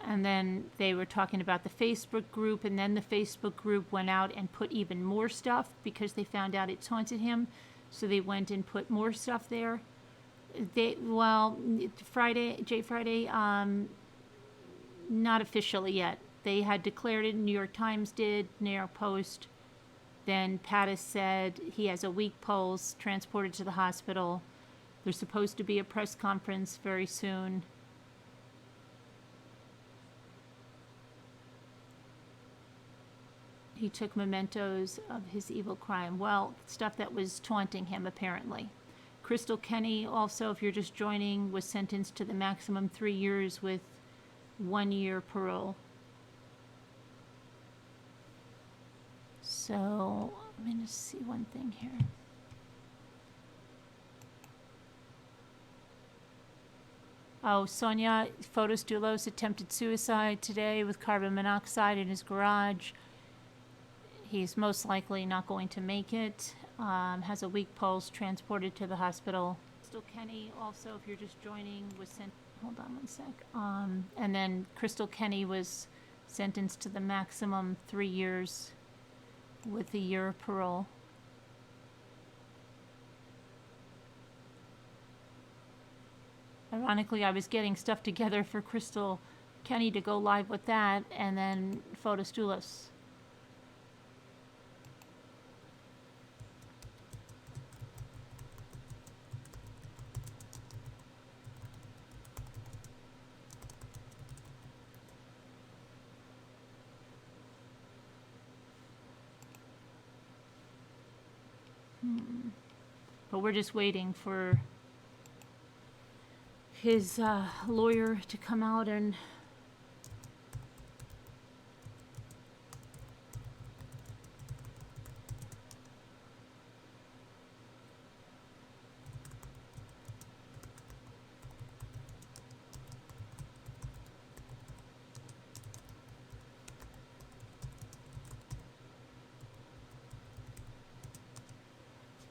And then they were talking about the Facebook group, and then the Facebook group went out and put even more stuff because they found out it taunted him. So they went and put more stuff there. Friday, not officially yet. They had declared it, New York Times did, New York Post. Then Pattis said he has a weak pulse, transported to the hospital. There's supposed to be a press conference very soon. He took mementos of his evil crime. Well, stuff that was taunting him, apparently. Krystal Kenney, also, if you're just joining, was sentenced to the maximum 3 years with 1 year parole. So, I'm going to see one thing here. Oh, Sonia, Fotis Dulos attempted suicide today with carbon monoxide in his garage. He's most likely not going to make it. Has a weak pulse, transported to the hospital. Krystal Kenney, also, if you're just joining, was sent. Hold on one sec. And then Krystal Kenney was sentenced to the maximum 3 years with a year of parole. Ironically, I was getting stuff together for Krystal Kenney to go live with that, and then Fotis Dulos. But we're just waiting for his lawyer to come out and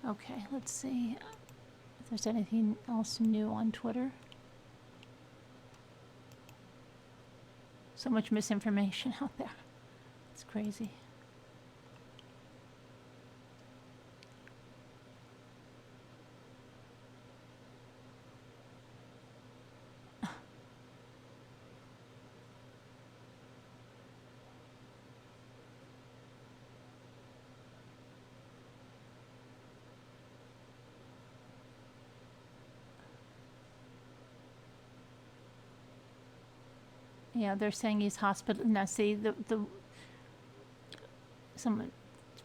okay, let's see if there's anything else new on Twitter. So much misinformation out there. It's crazy. Yeah, they're saying he's hospital. Now, see, someone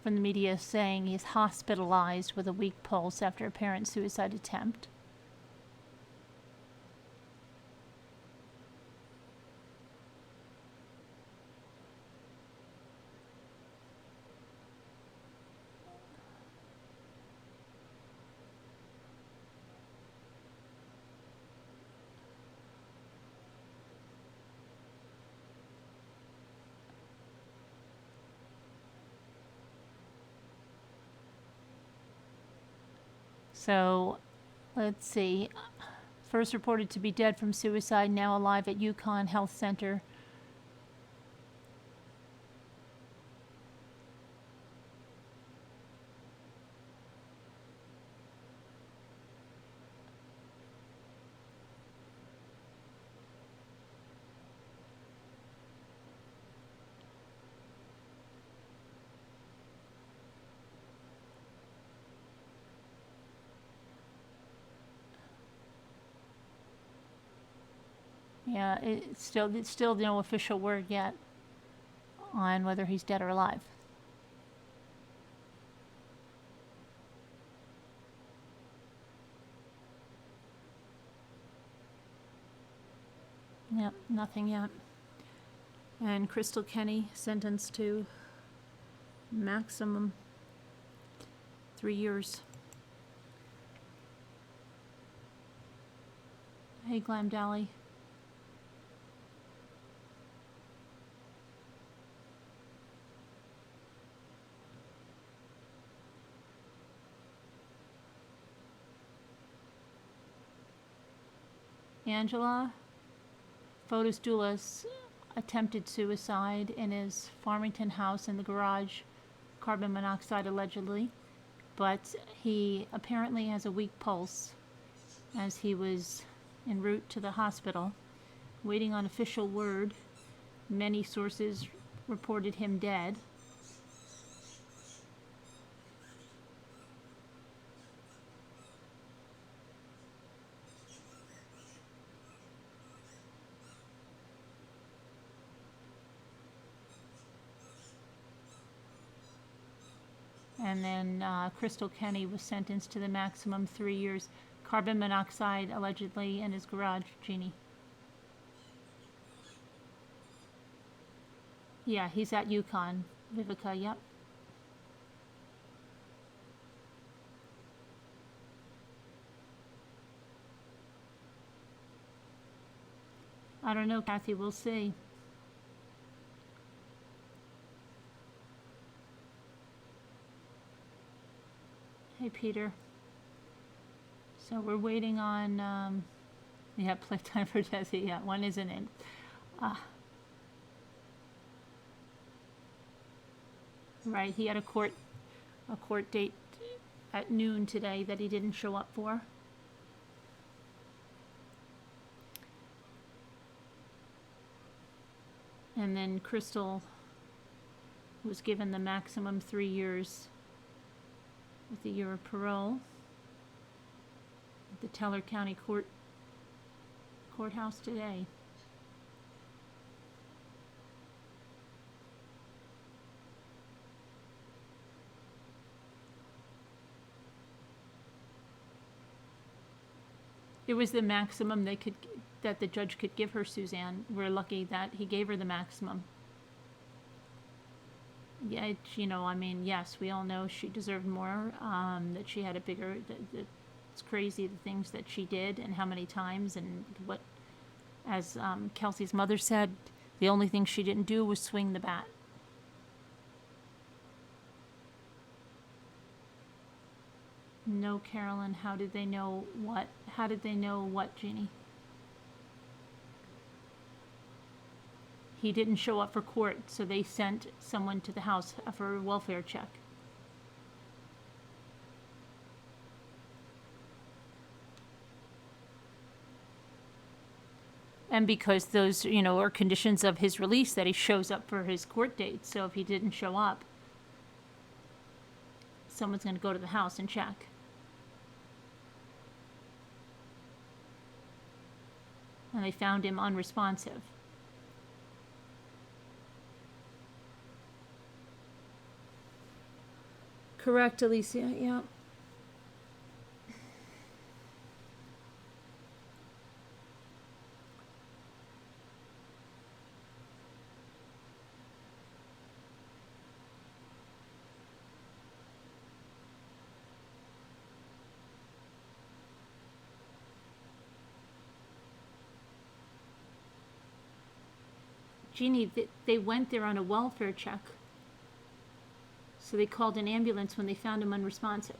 from the media is saying he's hospitalized with a weak pulse after apparent suicide attempt. So, let's see. First reported to be dead from suicide, now alive at Yukon Health Center. Yeah, it's still no official word yet on whether he's dead or alive. Yep, nothing yet. And Krystal Kenney sentenced to maximum 3 years. Hey, Glam Dally. Angela, Fotis Dulos attempted suicide in his Farmington house in the garage, carbon monoxide allegedly, but he apparently has a weak pulse as he was en route to the hospital, waiting on official word. Many sources reported him dead. And then Krystal Kenney was sentenced to the maximum 3 years. Carbon monoxide allegedly in his garage, Jeannie. Yeah, he's at Yukon. Vivica, yep. I don't know, Kathy, we'll see. Hey, Peter. So we're waiting on, yeah, playtime for Desi. Yeah, one isn't in. Right, he had a court date at noon today that he didn't show up for. And then Krystal was given the maximum 3 years with a year of parole at the Teller County courthouse today. It was the maximum that the judge could give her, Suzanne. We're lucky that he gave her the maximum. Yeah, I mean, yes, we all know she deserved more, that she had a bigger, it's crazy the things that she did and how many times and what, as Kelsey's mother said, the only thing she didn't do was swing the bat. No, Carolyn, how did they know what? How did they know what, Jeannie? He didn't show up for court, so they sent someone to the house for a welfare check. And because those, are conditions of his release that he shows up for his court date. So if he didn't show up, someone's going to go to the house and check. And they found him unresponsive. Correct, Alicia, yeah. Jeannie, they went there on a welfare check. So they called an ambulance when they found him unresponsive.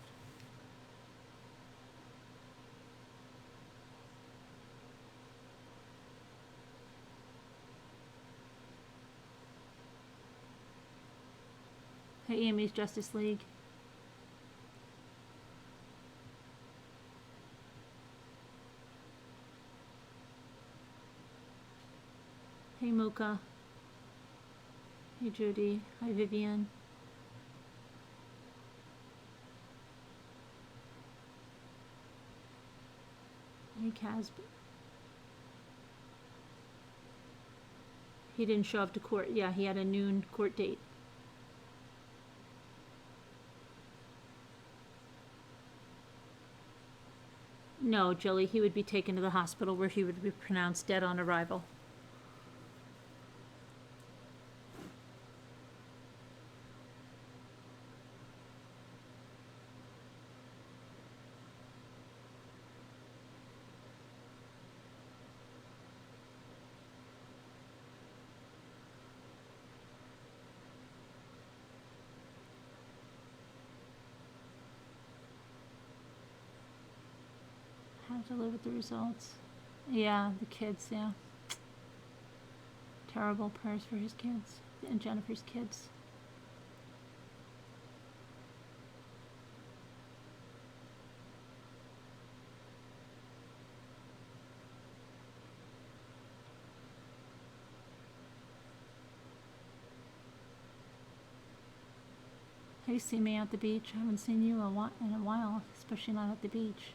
Hey, Amy's Justice League. Hey, Mocha. Hey, Judy. Hi, Vivian. Hey, Casby. He didn't show up to court. Yeah, he had a noon court date. No, Jilly, he would be taken to the hospital where he would be pronounced dead on arrival. Have to live with the results. Yeah, the kids, yeah. Terrible prayers for his kids and Jennifer's kids. Hey, see me at the beach. I haven't seen you in a while, especially not at the beach.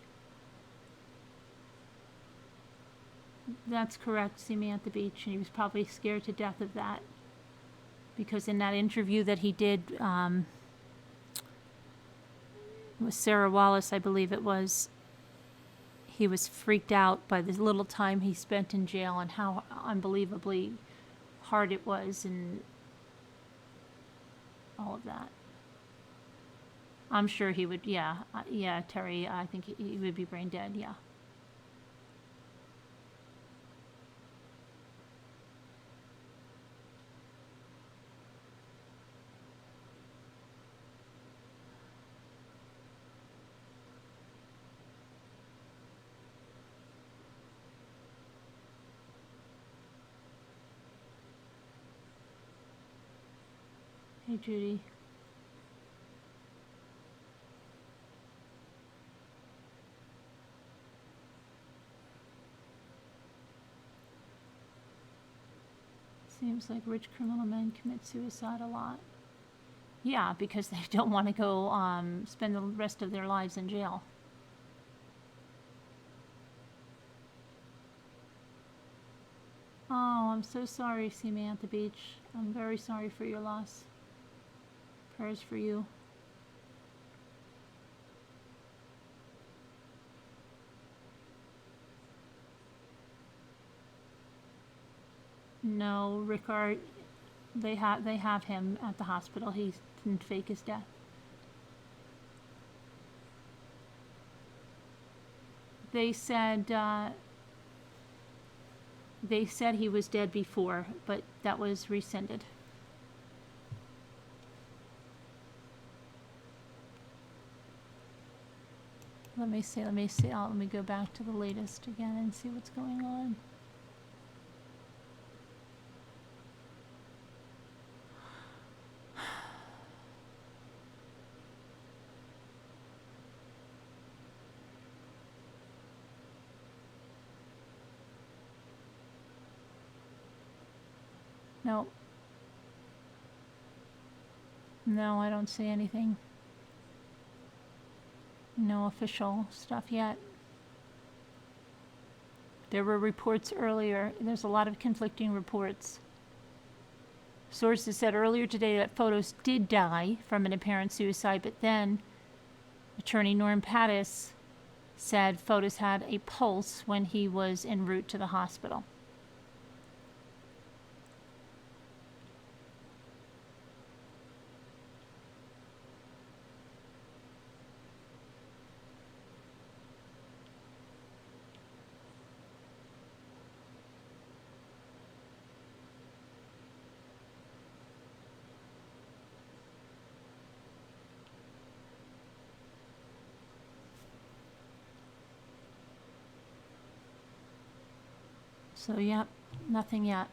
That's correct, see me at the beach, and he was probably scared to death of that. Because in that interview that he did with Sarah Wallace, I believe it was, he was freaked out by the little time he spent in jail and how unbelievably hard it was and all of that. I'm sure he would, yeah, Terry, I think he would be brain dead, yeah. Hey, Judy. Seems like rich criminal men commit suicide a lot. Yeah, because they don't want to go spend the rest of their lives in jail. Oh, I'm so sorry, Samantha Beach. I'm very sorry for your loss. Prayers for you. No, Rickard, they have him at the hospital. He didn't fake his death. They said he was dead before, but that was rescinded. Let me see. Let me go back to the latest again and see what's going on. No. No, I don't see anything. No official stuff yet. There were reports earlier. There's a lot of conflicting reports. Sources said earlier today that Fotis did die from an apparent suicide, but then attorney Norm Pattis said Fotis had a pulse when he was en route to the hospital. So, yep, nothing yet.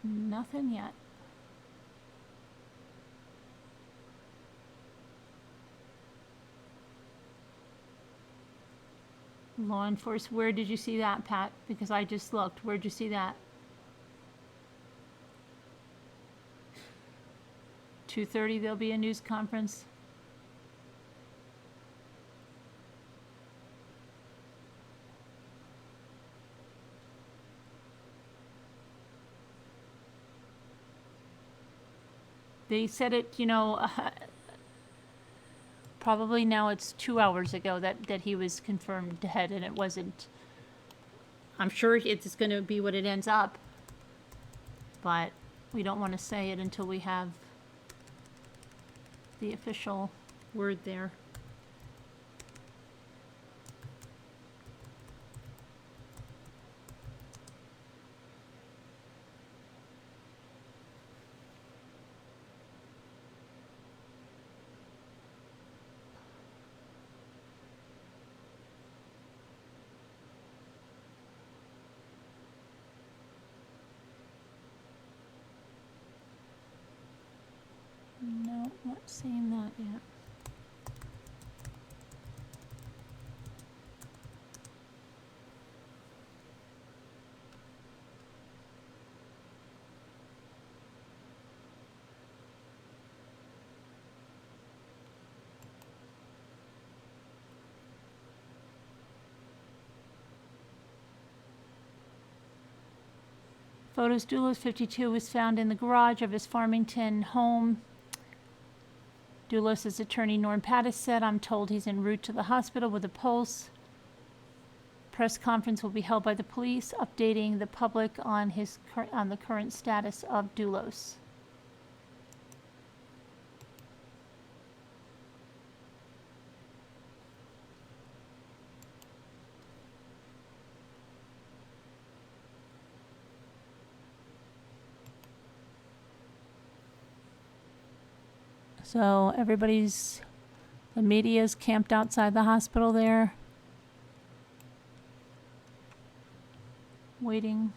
Nothing yet. Law enforcement, where did you see that, Pat? Because I just looked. Where'd you see that? 2:30 there'll be a news conference. They said it, probably now it's 2 hours ago that he was confirmed dead, and it wasn't. I'm sure it's going to be what it ends up, but we don't want to say it until we have the official word there. No, not seeing that yet. Fotis Dulos, 52, was found in the garage of his Farmington home. Dulos' attorney Norm Pattis said, "I'm told he's en route to the hospital with a pulse." Press conference will be held by the police, updating the public on the current status of Dulos. So the media's camped outside the hospital there, waiting.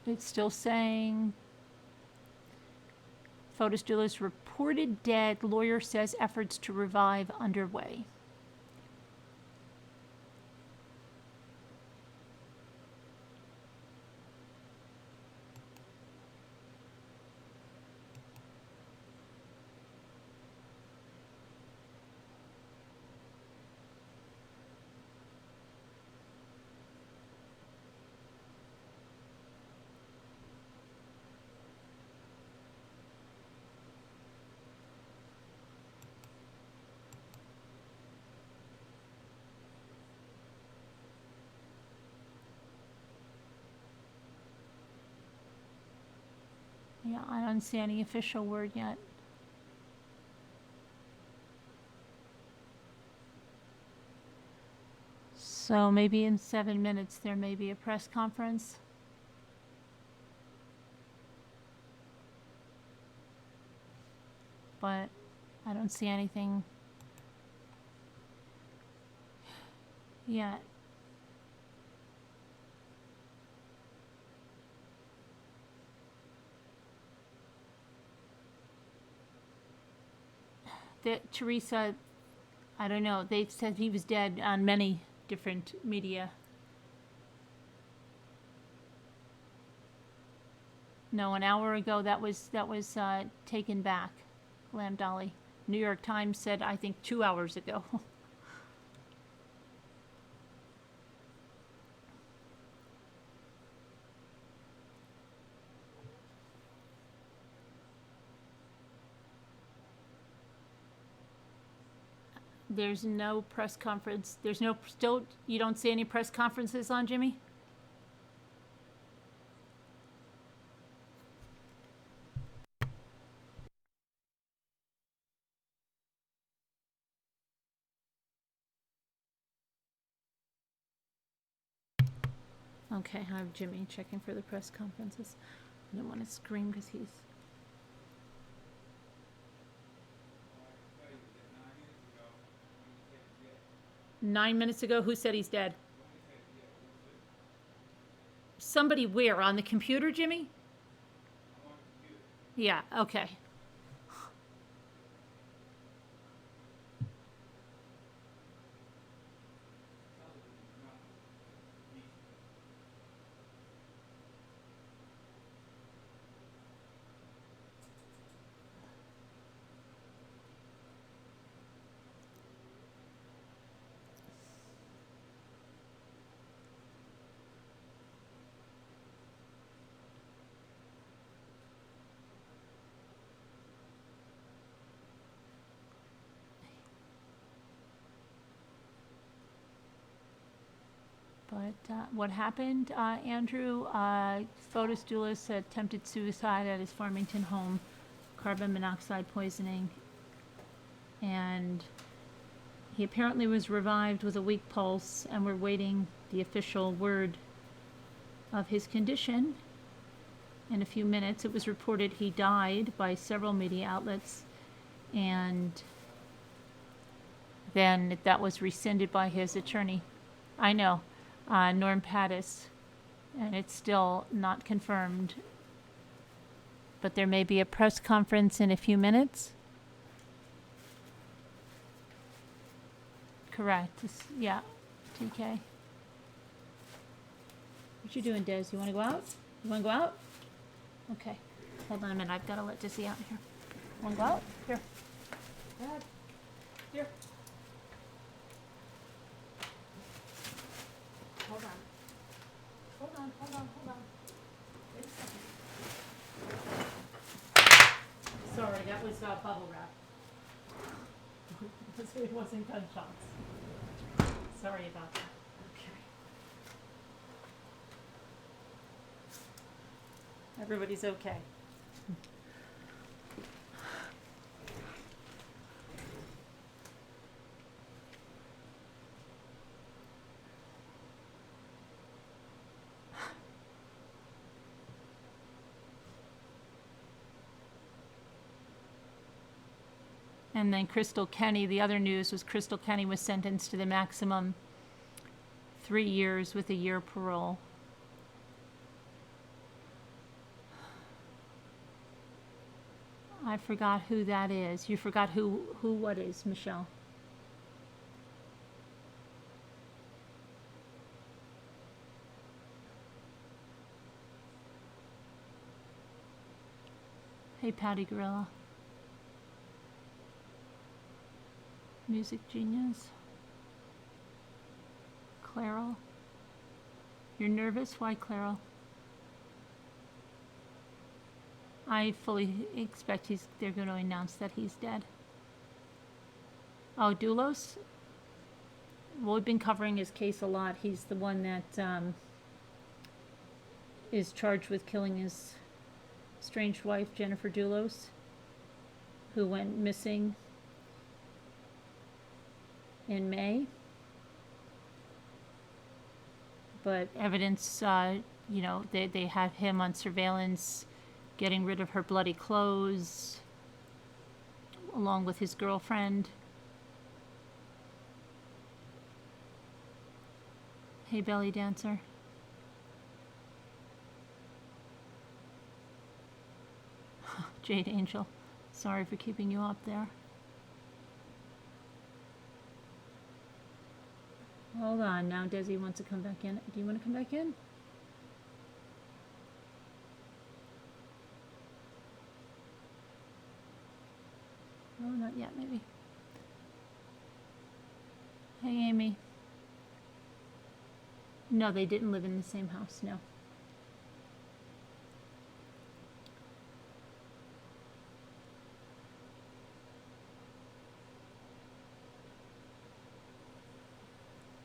it's still saying Fotis Dulos reported dead. Lawyer says efforts to revive underway. Yeah, I don't see any official word yet. So maybe in 7 minutes there may be a press conference. But I don't see anything yet. Teresa, I don't know, they've said he was dead on many different media. No, an hour ago that was taken back. Lamb Dolly. New York Times said, I think 2 hours ago. There's no press conference. There's no, still, you don't see any press conferences on, Jimmy? Okay, I have Jimmy checking for the press conferences. I don't want to scream because he's... I can tell you that 9 minutes ago, when he said he's dead. 9 minutes ago, who said he's dead? When he said he's dead, who said? Somebody where? On the computer, Jimmy? I'm on the computer. Yeah, okay. Television is not decent. But what happened, Andrew? Fotis Dulos attempted suicide at his Farmington home, carbon monoxide poisoning, and he apparently was revived with a weak pulse, and we're waiting the official word of his condition. In a few minutes, it was reported he died by several media outlets, and then that was rescinded by his attorney. I know. Norm Pattis, and it's still not confirmed. But there may be a press conference in a few minutes. Correct. Yeah, TK. What you doing, Des? You want to go out? You want to go out? Okay. Hold on a minute. I've got to let Dizzy out here. Want to go out? Here. Dad. Here. Hold on. Hold on, hold on, hold on. Wait a second. Sorry, that was bubble wrap. It wasn't gunshots. Sorry about that. Okay. Everybody's okay. And then Krystal Kenney, the other news was Krystal Kenney was sentenced to the maximum 3 years with a year parole. I forgot who that is. You forgot who what is, Michelle? Hey, Patty Gorilla. Music Genius. Claral. You're nervous? Why, Claral? I fully expect they're going to announce that he's dead. Oh, Dulos? Well, we've been covering his case a lot. He's the one that is charged with killing his estranged wife, Jennifer Dulos, who went missing in May. But evidence, you know, they had him on surveillance getting rid of her bloody clothes along with his girlfriend. Hey, belly dancer. Jade Angel, sorry for keeping you up there. Hold on, now Desi wants to come back in. Do you want to come back in? Oh, not yet, maybe. Hey, Amy. No, they didn't live in the same house, no.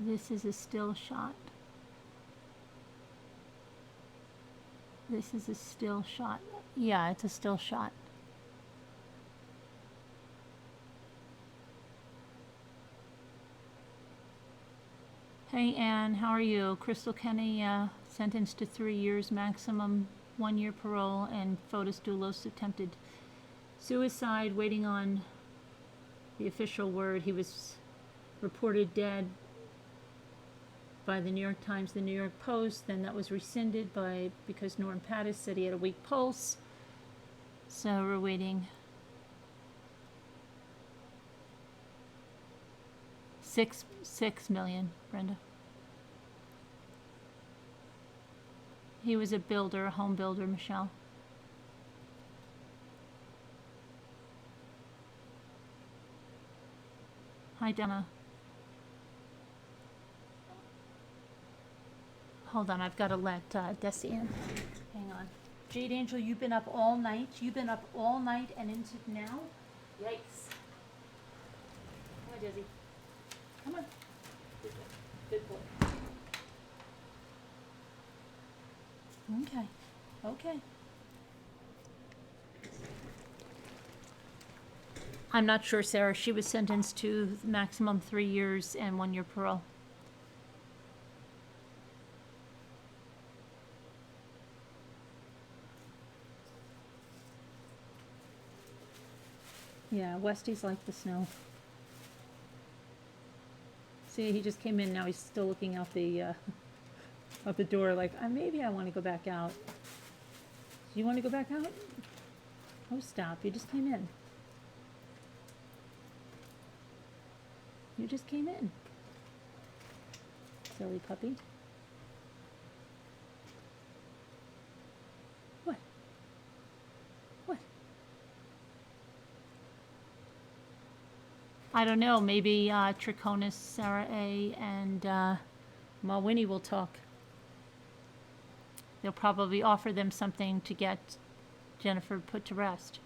This is a still shot. This is a still shot. Yeah, it's a still shot. Hey, Anne, how are you? Krystal Kenney, sentenced to 3 years maximum, 1 year parole, and Fotis Dulos attempted suicide, waiting on the official word. He was reported dead by the New York Times, the New York Post, then that was rescinded because Norm Pattis said he had a weak pulse. So we're waiting. 6 million, Brenda. He was a builder, a home builder, Michelle. Hi, Donna. Hold on, I've got to let Desi in. Hang on. Jade Angel, you've been up all night. You've been up all night and into now? Yikes. Come on, Desi. Come on. Good boy. Okay. Okay. I'm not sure, Sarah. She was sentenced to maximum 3 years and 1 year parole. Yeah, Westy's like the snow. See, he just came in. Now he's still looking out the out the door like, maybe I want to go back out. Do you want to go back out? Oh, stop. You just came in. You just came in. Silly puppy. What? What? I don't know. Maybe Trichonis, Sarah A, and Malwini will talk. They'll probably offer them something to get Jennifer put to rest.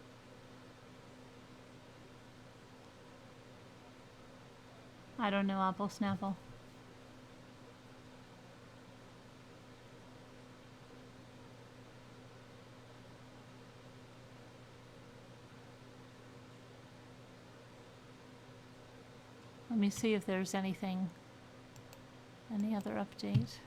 I don't know, Apple Snapple. Let me see if there's anything, any other update.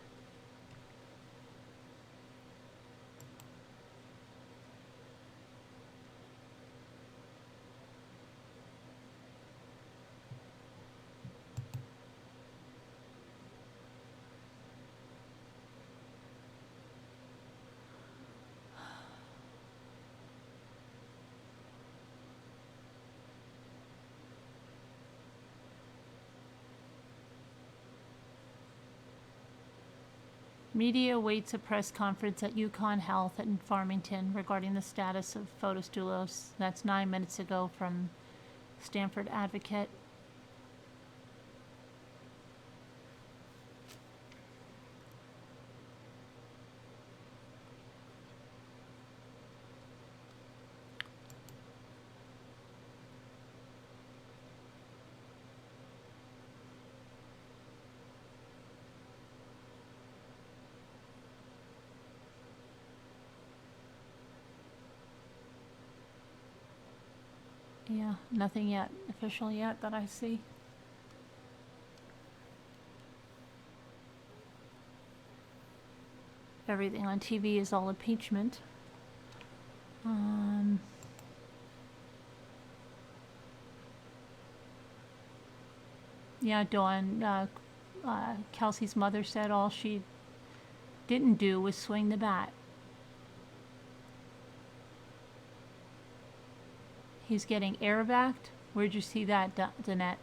Media awaits a press conference at Yukon Health in Farmington regarding the status of Fotis Dulos. That's 9 minutes ago from Stanford Advocate. Yeah, nothing yet, official yet that I see. Everything on TV is all impeachment. Yeah, Dawn, Kelsey's mother said all she didn't do was swing the bat. He's getting air-vacked? Where'd you see that, Danette?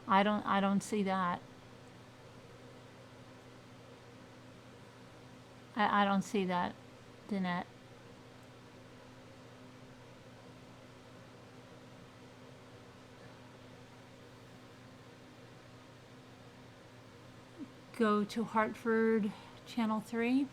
I don't see that. I don't see that, Danette. Go to Hartford, Channel 3.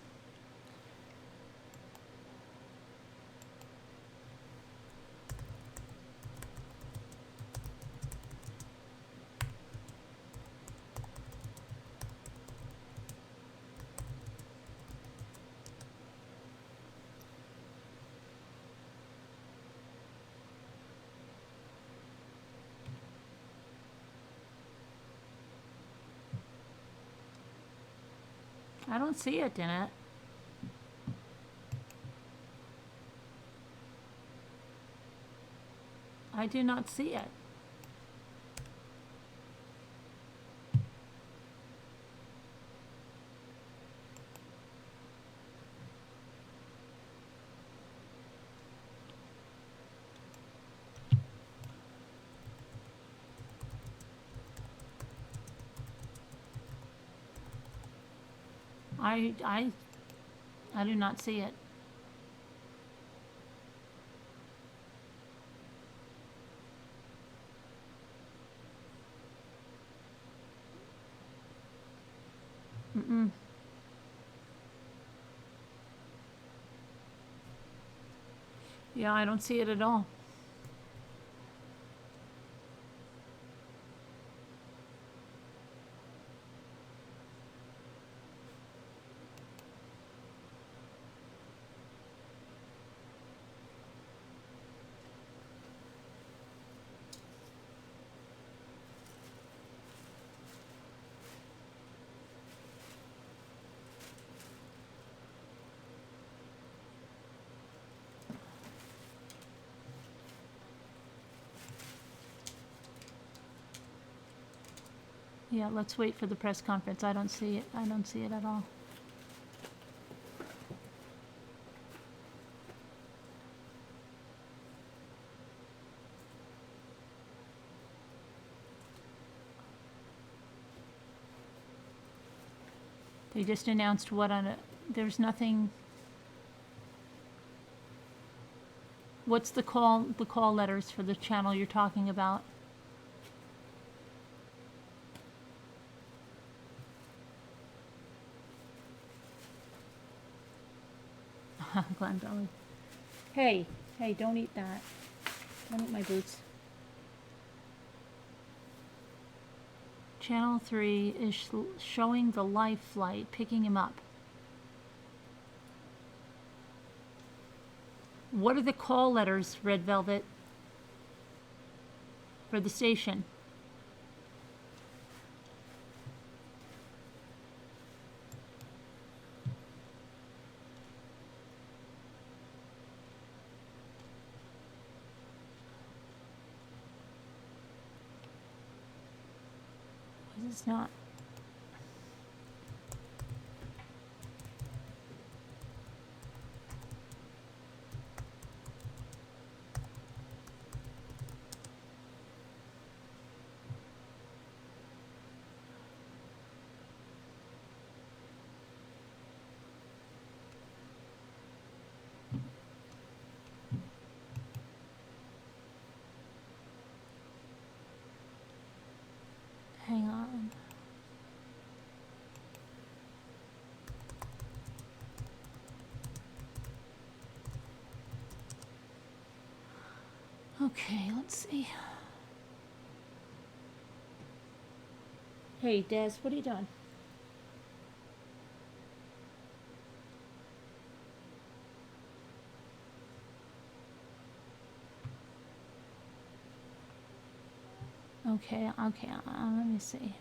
I don't see it, Danette. I do not see it. I do not see it. Mm-mm. Yeah, I don't see it at all. Yeah, let's wait for the press conference. I don't see it. I don't see it at all. They just announced what on it. There's nothing. What's the call letters for the channel you're talking about? Glen Belly. Hey, don't eat that. Don't eat my boots. Channel 3 is showing the life flight, picking him up. What are the call letters, Red Velvet, for the station? It's not. Okay, let's see. Hey, Des, what are you doing? Okay, let me see.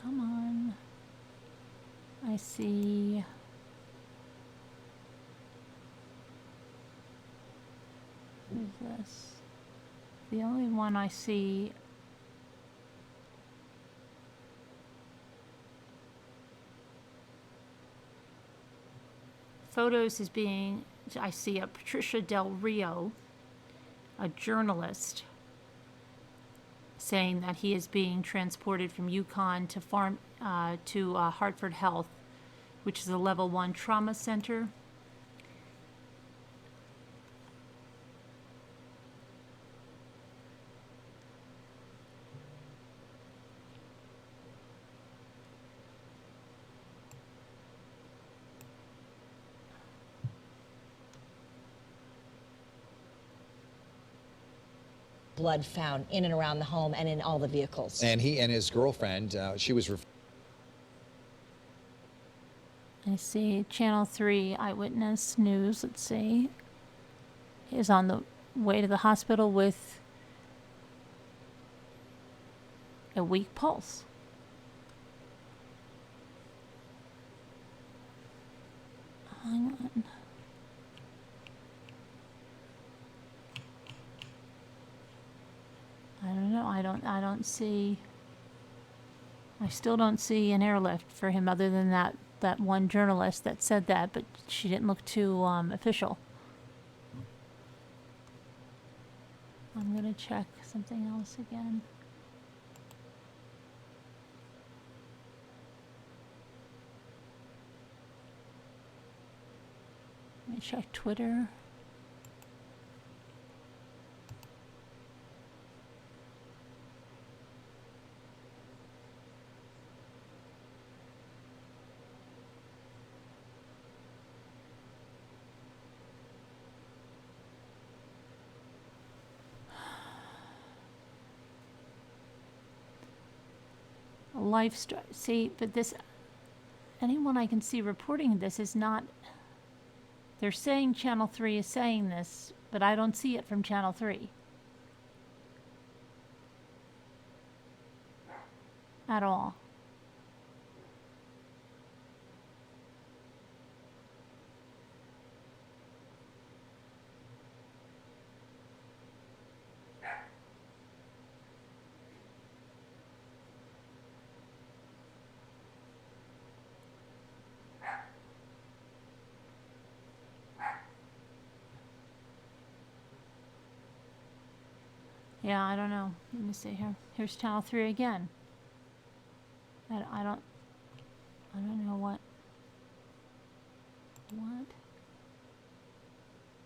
Come on. I see. Who's this? The only one I see. Photos is being, I see a Patricia Del Rio, a journalist, saying that he is being transported from Yukon to Hartford Health, which is a level 1 trauma center. Blood found in and around the home and in all the vehicles. And he and his girlfriend, she was. I see Channel 3 Eyewitness News, let's see, is on the way to the hospital with a weak pulse. Hang on. I don't know. I don't see. I still don't see an airlift for him other than that one journalist that said that, but she didn't look too official. I'm gonna check something else again. Let me check Twitter. Lifestyle. See, but this, anyone I can see reporting this is not. They're saying Channel 3 is saying this, but I don't see it from Channel 3 at all. Yeah, I don't know. Let me see here. Here's Channel 3 again. I don't know what.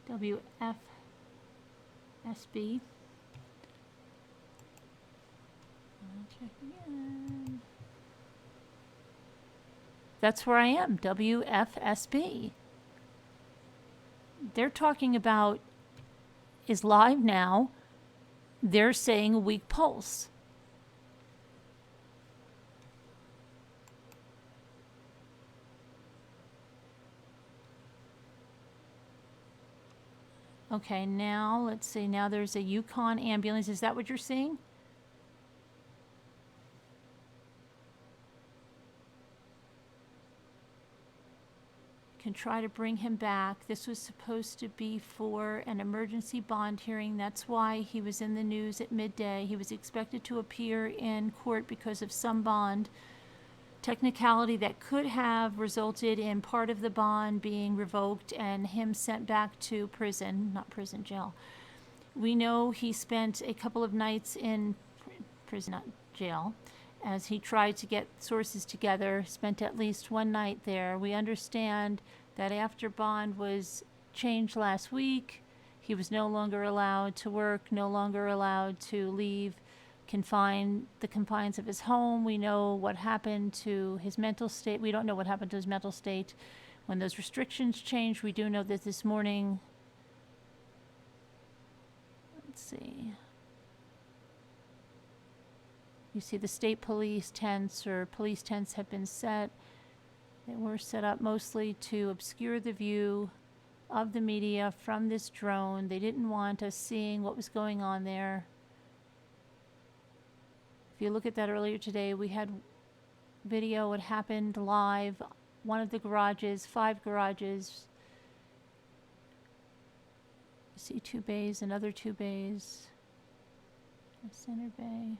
WFSB. I'll check again. That's where I am. WFSB. They're talking about is live now. They're saying a weak pulse. Okay, now let's see. Now there's a Yukon ambulance. Is that what you're seeing? Can try to bring him back. This was supposed to be for an emergency bond hearing. That's why he was in the news at midday. He was expected to appear in court because of some bond technicality that could have resulted in part of the bond being revoked and him sent back to prison, not prison, jail. We know he spent a couple of nights in prison, not jail, as he tried to get sources together, spent at least one night there. We understand that after bond was changed last week, he was no longer allowed to work, no longer allowed to leave the confines of his home. We know what happened to his mental state. We don't know what happened to his mental state. when those restrictions changed. We do know that this morning, let's see, you see the state police tents or police tents have been set. They were set up mostly to obscure the view of the media from this drone. They didn't want us seeing what was going on there. If you look at that earlier today, we had video. What happened live. One of the garages, 5 garages. You see 2 bays, another 2 bays. A center bay.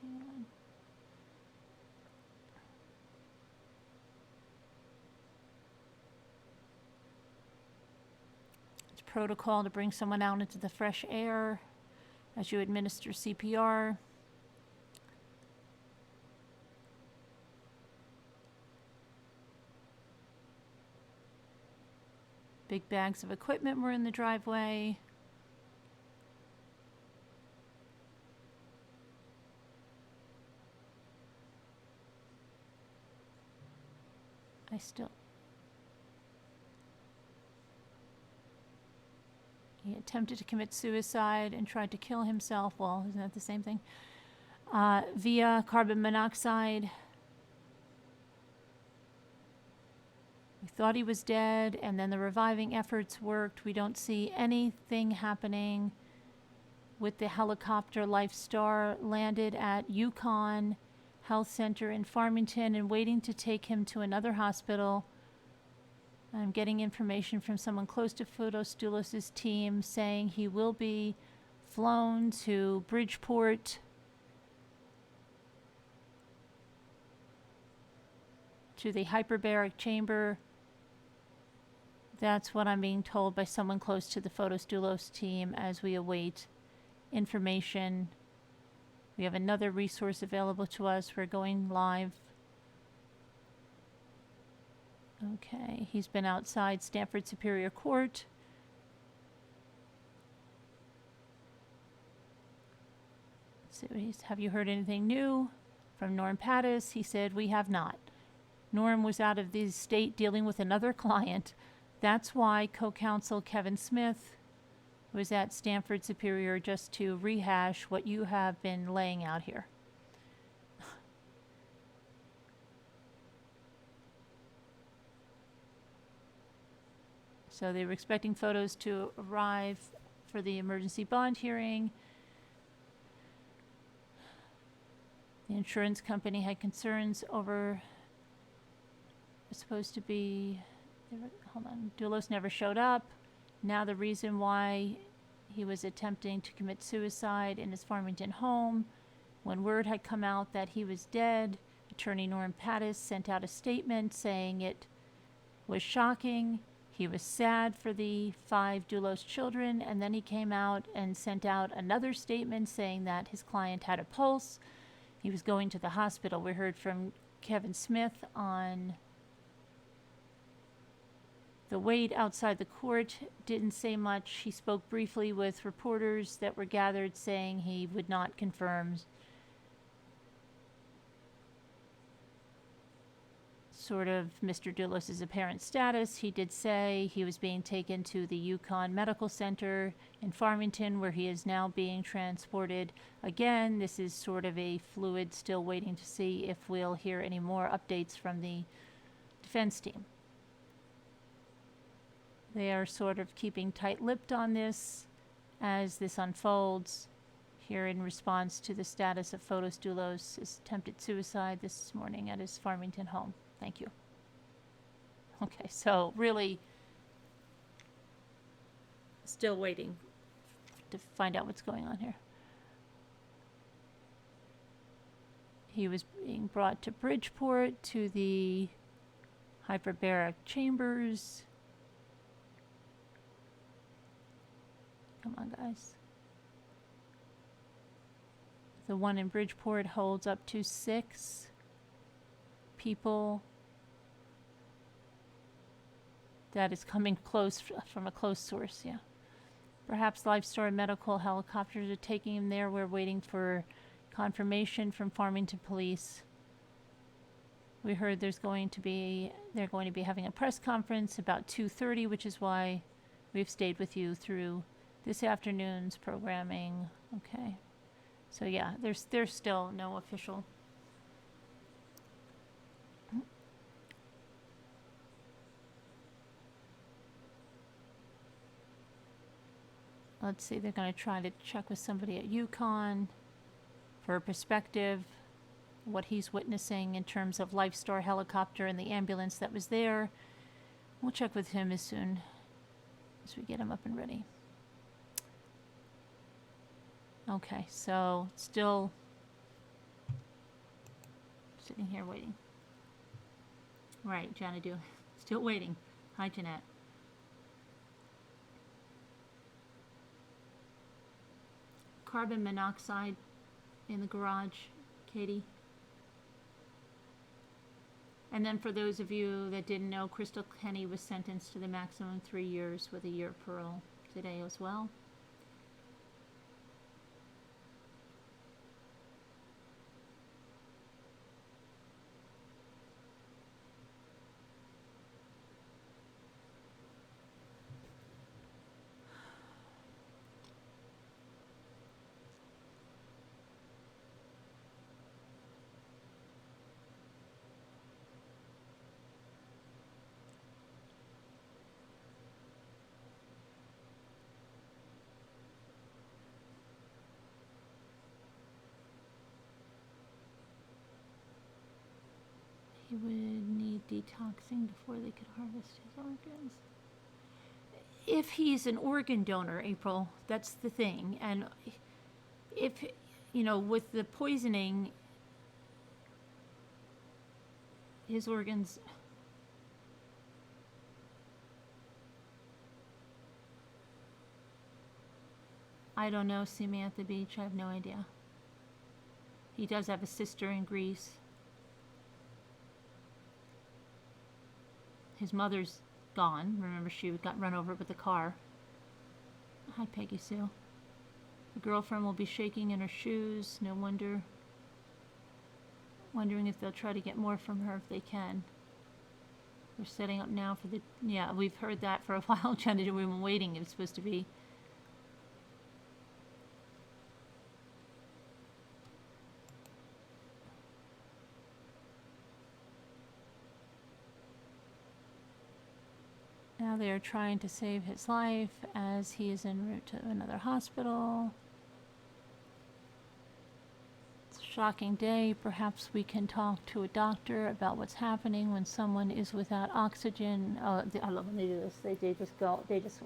Hang on. It's protocol to bring someone out into the fresh air as you administer CPR. Big bags of equipment were in the driveway. He attempted to commit suicide and tried to kill himself. Well, isn't that the same thing? Via carbon monoxide. We thought he was dead, and then the reviving efforts worked. We don't see anything happening with the helicopter. Lifestar landed at Yukon Health Center in Farmington and waiting to take him to another hospital. I'm getting information from someone close to Fotis Dulos' team saying he will be flown to Bridgeport to the hyperbaric chamber. That's what I'm being told by someone close to the Fotis Dulos team as we await information. We have another resource available to us. We're going live. Okay, he's been outside Stanford Superior Court. Let's see what he's, have you heard anything new from Norm Pattis? He said, we have not. Norm was out of the state dealing with another client. That's why co-counsel Kevin Smith was at Stanford Superior, just to rehash what you have been laying out here. So they were expecting photos to arrive for the emergency bond hearing. The insurance company had concerns over, it was supposed to be, hold on, Dulos never showed up. Now the reason why he was attempting to commit suicide in his Farmington home. When word had come out that he was dead, attorney Norm Pattis sent out a statement saying it was shocking. He was sad for the 5 Dulos children, and then he came out and sent out another statement saying that his client had a pulse. He was going to the hospital. We heard from Kevin Smith on the wait outside the court. Didn't say much. He spoke briefly with reporters that were gathered, saying he would not confirm sort of Mr. Dulos' apparent status. He did say he was being taken to the Yukon Medical Center in Farmington, where he is now being transported. Again, this is sort of a fluid, still waiting to see if we'll hear any more updates from the defense team. They are sort of keeping tight-lipped on this as this unfolds here in response to the status of Fotis Dulos' attempted suicide this morning at his Farmington home. Thank you. Okay, so really still waiting to find out what's going on here. He was being brought to Bridgeport to the hyperbaric chambers. Come on, guys. The one in Bridgeport holds up to 6 people. That is coming close from a close source, yeah. Perhaps Lifestar Medical helicopters are taking him there. We're waiting for confirmation from Farmington Police. We heard they're going to be having a press conference about 2:30, which is why we've stayed with you through this afternoon's programming. Okay. So yeah, there's still no official. Let's see, they're going to try to check with somebody at UConn for a perspective, what he's witnessing in terms of Lifestar helicopter and the ambulance that was there. We'll check with him as soon as we get him up and ready. Okay, so still sitting here waiting. Right, Janadu, still waiting. Hi, Jeanette. Carbon monoxide in the garage, Katie. And then for those of you that didn't know, Krystal Kenney was sentenced to the maximum 3 years with a year parole today as well. He would need detoxing before they could harvest his organs. If he's an organ donor, April, that's the thing. And if, you know, with the poisoning, his organs... I don't know, see me at the beach, I have no idea. He does have a sister in Greece. His mother's gone. Remember, she got run over with a car. Hi, Peggy Sue. The girlfriend will be shaking in her shoes. No wonder. Wondering if they'll try to get more from her if they can. We're setting up now for the... Yeah, we've heard that for a while. We've been waiting. It's supposed to be... Now they are trying to save his life as he is en route to another hospital. It's a shocking day. Perhaps we can talk to a doctor about what's happening when someone is without oxygen. Oh, I love when they do this. They just go, they just...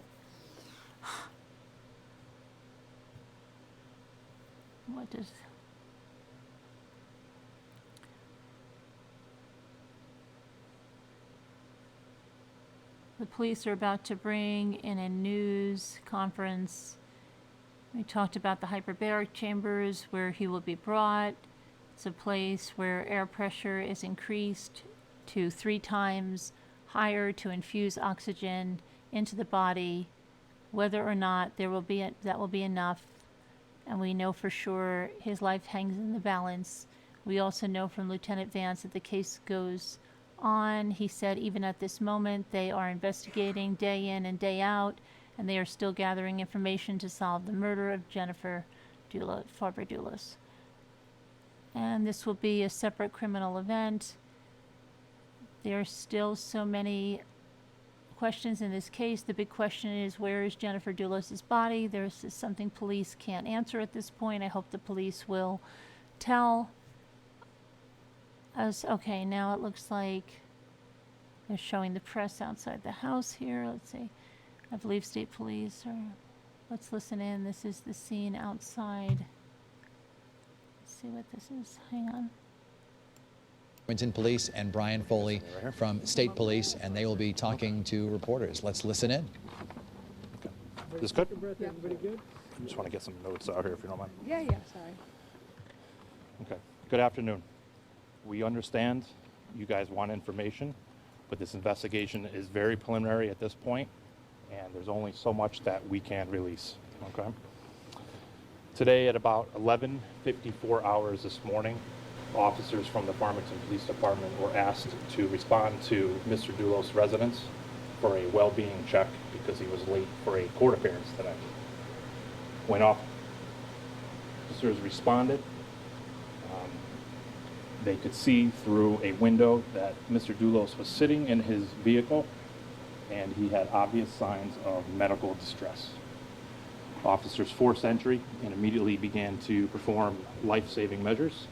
What does... The police are about to bring in a news conference. We talked about the hyperbaric chambers where he will be brought. It's a place where air pressure is increased to 3 times higher to infuse oxygen into the body. Whether or not that will be enough, and we know for sure his life hangs in the balance. We also know from Lieutenant Vance that the case goes on. He said even at this moment they are investigating day in and day out, and they are still gathering information to solve the murder of Jennifer Dulos. And this will be a separate criminal event. There are still so many questions in this case. The big question is, where is Jennifer Dulos' body? There's something police can't answer at this point. I hope the police will tell us. Okay, now it looks like they're showing the press outside the house here. Let's see. I believe state police are... Let's listen in. This is the scene outside. Let's see what this is. Hang on. Winton Police and Brian Foley from State Police, and they will be talking to reporters. Let's listen in. Okay. This good? Yeah. Everybody good? I just want to get some notes out here if you don't mind. Yeah, sorry. Okay. Good afternoon. We understand you guys want information, but this investigation is very preliminary at this point, and there's only so much that we can release. Okay. Today at about 11:54 hours this morning, officers from the Farmington Police Department were asked to respond to Mr. Dulos' residence for a well-being check because he was late for a court appearance today. When officers responded, they could see through a window that Mr. Dulos was sitting in his vehicle and he had obvious signs of medical distress. Officers forced entry and immediately began to perform life-saving measures.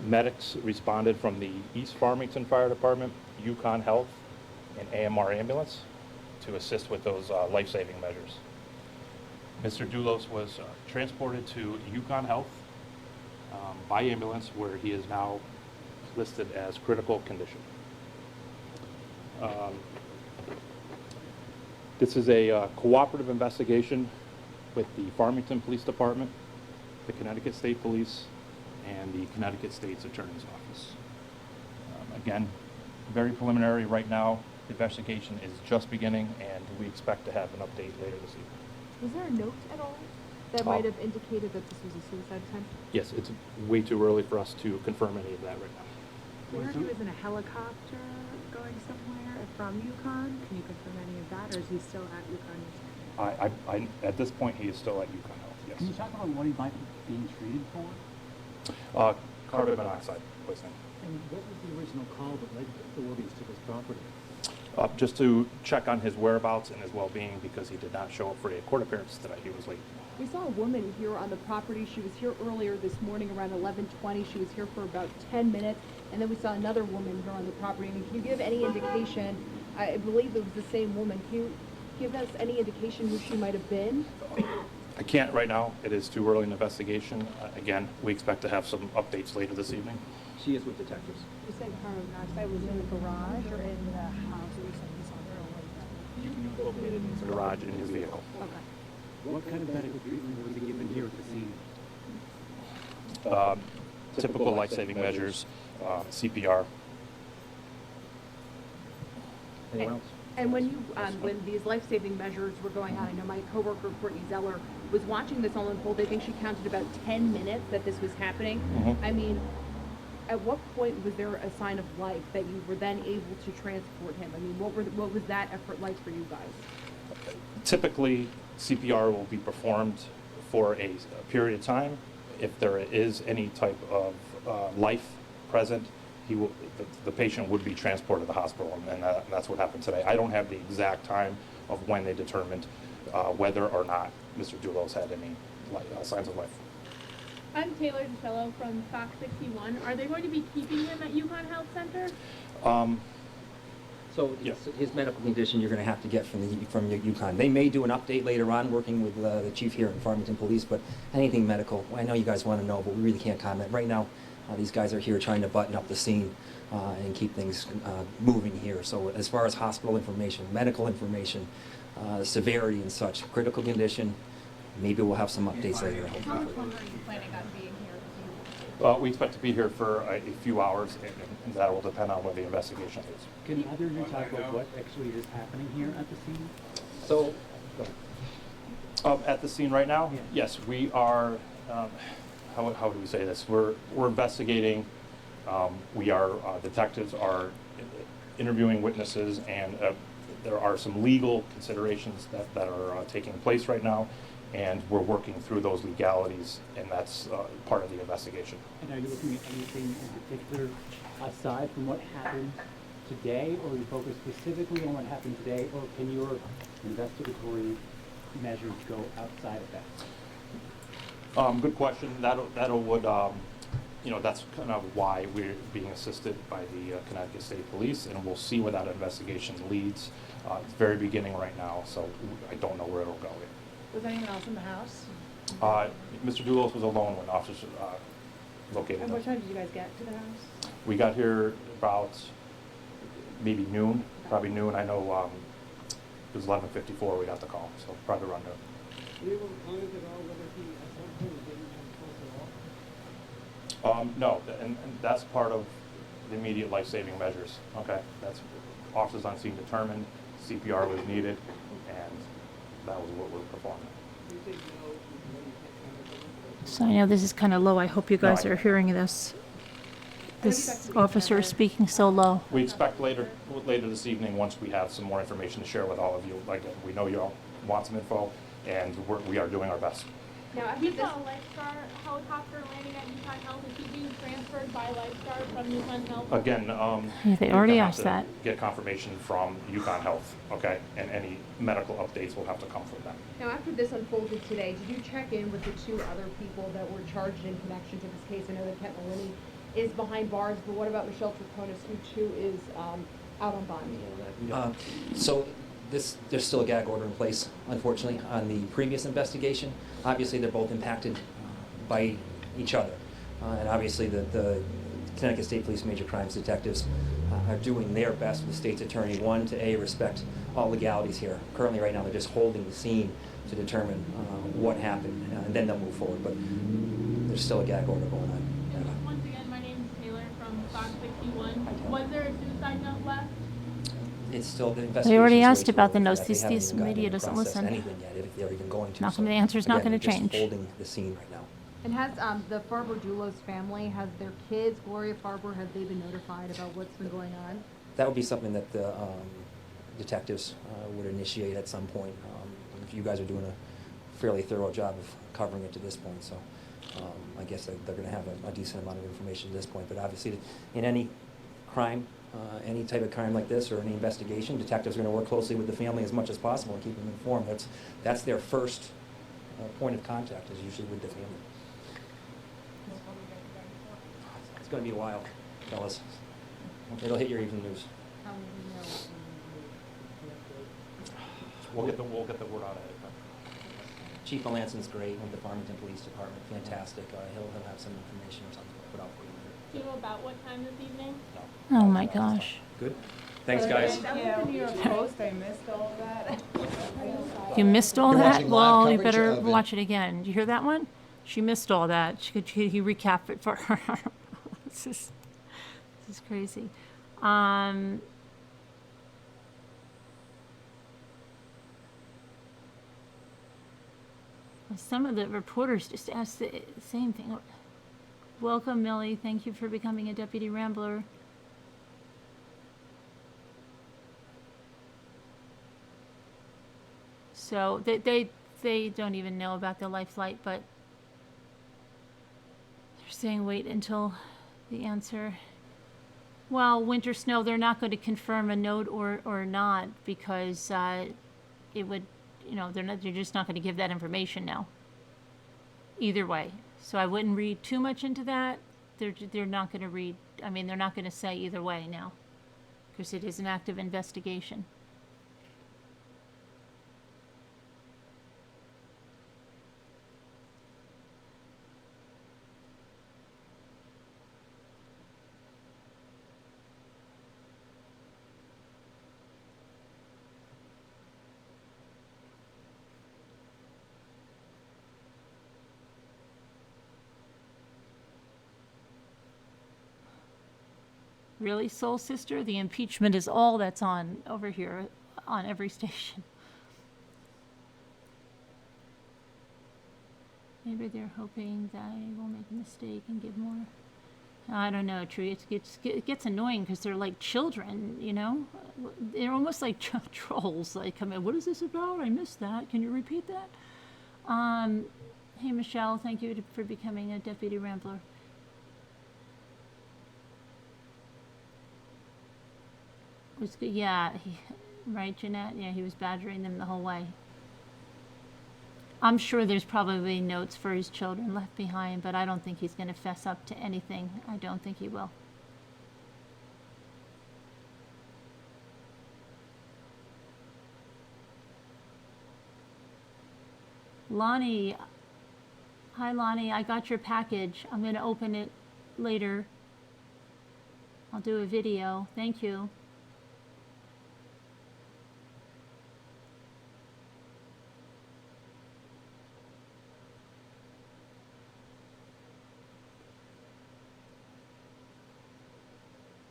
Medics responded from the East Farmington Fire Department, Yukon Health, and AMR ambulance to assist with those life-saving measures. Mr. Dulos was transported to Yukon Health by ambulance, where he is now listed as critical condition. This is a cooperative investigation with the Farmington Police Department, the Connecticut State Police, and the Connecticut State's Attorney's Office. Again, very preliminary right now. The investigation is just beginning, and we expect to have an update later this evening. Was there a note at all that might have indicated that this was a suicide attempt? Yes, it's way too early for us to confirm any of that right now. We heard he was in a helicopter going somewhere from Yukon. Can you confirm any of that, or is he still at Yukon? At this point, he is still at Yukon Health, yes. Can you talk about what he might be being treated for? Carbon monoxide poisoning. And what was the original call that led the Williams to this property? Just to check on his whereabouts and his well-being because he did not show up for a court appearance today. He was late. We saw a woman here on the property. She was here earlier this morning around 11:20. She was here for about 10 minutes, and then we saw another woman here on the property. I mean, can you give any indication? I believe it was the same woman. Can you give us any indication who she might have been? I can't right now. It is too early in the investigation. Again, we expect to have some updates later this evening. She is with detectives. You said carbon monoxide was in the garage or in the house? Located in his garage in his vehicle. Okay. What kind of medical treatment was he given here at the scene? Typical life-saving measures, CPR. Anyone else? And when you, when these life-saving measures were going on, I know my coworker Courtney Zeller was watching this all unfold. I think she counted about 10 minutes that this was happening. Mm-hmm. I mean, at what point was there a sign of life that you were then able to transport him? I mean, what was that effort like for you guys? Typically, CPR will be performed for a period of time. If there is any type of life present, the patient would be transported to the hospital, and that's what happened today. I don't have the exact time of when they determined whether or not Mr. Dulos had any signs of life. I'm Taylor DeFellow from Fox 61. Are they going to be keeping him at Yukon Health Center? So yeah. his medical condition you're going to have to get from Yukon. They may do an update later on working with the chief here in Farmington Police, but anything medical, I know you guys want to know, but we really can't comment. Right now, these guys are here trying to button up the scene and keep things moving here. So as far as hospital information, medical information, severity and such, critical condition, maybe we'll have some updates later. How much longer are you planning on being here? We expect to be here for a few hours, and that will depend on what the investigation is. Can either of you talk about what actually is happening here at the scene? So, at the scene right now, yeah. Yes, we are. How do we say this? We're investigating. Detectives are interviewing witnesses, and there are some legal considerations that are taking place right now, and we're working through those legalities, and that's part of the investigation. And are you looking at anything in particular aside from what happened today, or are you focused specifically on what happened today, or can your investigatory measures go outside of that? Good question. That's kind of why we're being assisted by the Connecticut State Police, and we'll see where that investigation leads. It's very beginning right now, so I don't know where it'll go yet. Was anyone else in the house? Mr. Dulos was alone when officers located And him. what time did you guys get to the house? We got here about maybe noon, probably noon. I know it was 11:54 we got the call, so probably around noon. Were you able to comment at all whether he at some point was getting close at all? No, and that's part of the immediate life-saving measures. Okay, that's officers on scene determined, CPR was needed, and that was what we're performing. So I know this is kind of low. I hope you guys No, I- are hearing this. This officer is speaking so low. We expect later this evening, once we have some more information to share with all of you. Like, we know you all want some info, and we are doing our best. Now, after this Lifestar helicopter landing at Yukon Health, is he being transferred by Lifestar from Yukon Health? Again, Yeah, they we're already gonna have asked to that. get confirmation from Yukon Health, okay? And any medical updates will have to come from them. Now, after this unfolded today, did you check in with the two other people that were charged in connection to this case? I know that Kent Maloney is behind bars, but what about Michelle Troconis, who too is out on bond? So there's still a gag order in place, unfortunately, on the previous investigation. Obviously, they're both impacted by each other. And obviously, the Connecticut State Police Major Crimes Detectives are doing their best with the state's attorney, one, to respect all legalities here. Currently, right now, they're just holding the scene to determine what happened, and then they'll move forward. But there's still a gag order going on. Once again, my name is Taylor from Fox 61. Was there a suicide note left? It's still the investigation. They already is asked way too about the early for notes. that. They haven't This even gotten media to doesn't process listen. anything yet, if they're even going to. Not So, gonna- the answer's not again, gonna they're just change. holding the scene right now. And has the Farber Dulos family, has their kids, Gloria Farber, have they been notified about what's been going on? That would be something that the detectives would initiate at some point. You guys are doing a fairly thorough job of covering it to this point, so I guess they're going to have a decent amount of information at this point. But obviously, in any crime, any type of crime like this or any investigation, detectives are going to work closely with the family as much as possible and keep them informed. That's their first point of contact, is usually with the family. It's going to be a while, fellas. It'll hit your evening news. We'll get the word out of it. Chief Melanson's great with the Farmington Police Department, fantastic. He'll have some information or something to put out for you. Do you know about what time this evening? No. Oh my gosh. Good. Thanks, guys. That was the New York Post. I missed all of that. You missed all You're that? watching live Well, you coverage better of it. watch it again. Did you hear that one? She missed all that. He recapped it for her. This is crazy. Some of the reporters just asked the same thing. Welcome, Millie. Thank you for becoming a deputy rambler. So they don't even know about the life flight, but they're saying wait until the answer. Well, winter snow, they're not going to confirm a note or not, because it would, they're just not going to give that information now. Either way. So I wouldn't read too much into that. They're not going to read, they're not going to say either way now, because it is an active investigation. Really, Soul Sister? The impeachment is all that's on over here on every station. Maybe they're hoping that I will make a mistake and give more. I don't know, Tree. It gets annoying because they're like children, They're almost like trolls. Like, what is this about? I missed that. Can you repeat that? Hey, Michelle, thank you for becoming a deputy rambler. Was good. Yeah, right, Jeanette? Yeah, he was badgering them the whole way. I'm sure there's probably notes for his children left behind, but I don't think he's going to fess up to anything. I don't think he will. Lonnie. Hi, Lonnie. I got your package. I'm going to open it later. I'll do a video. Thank you.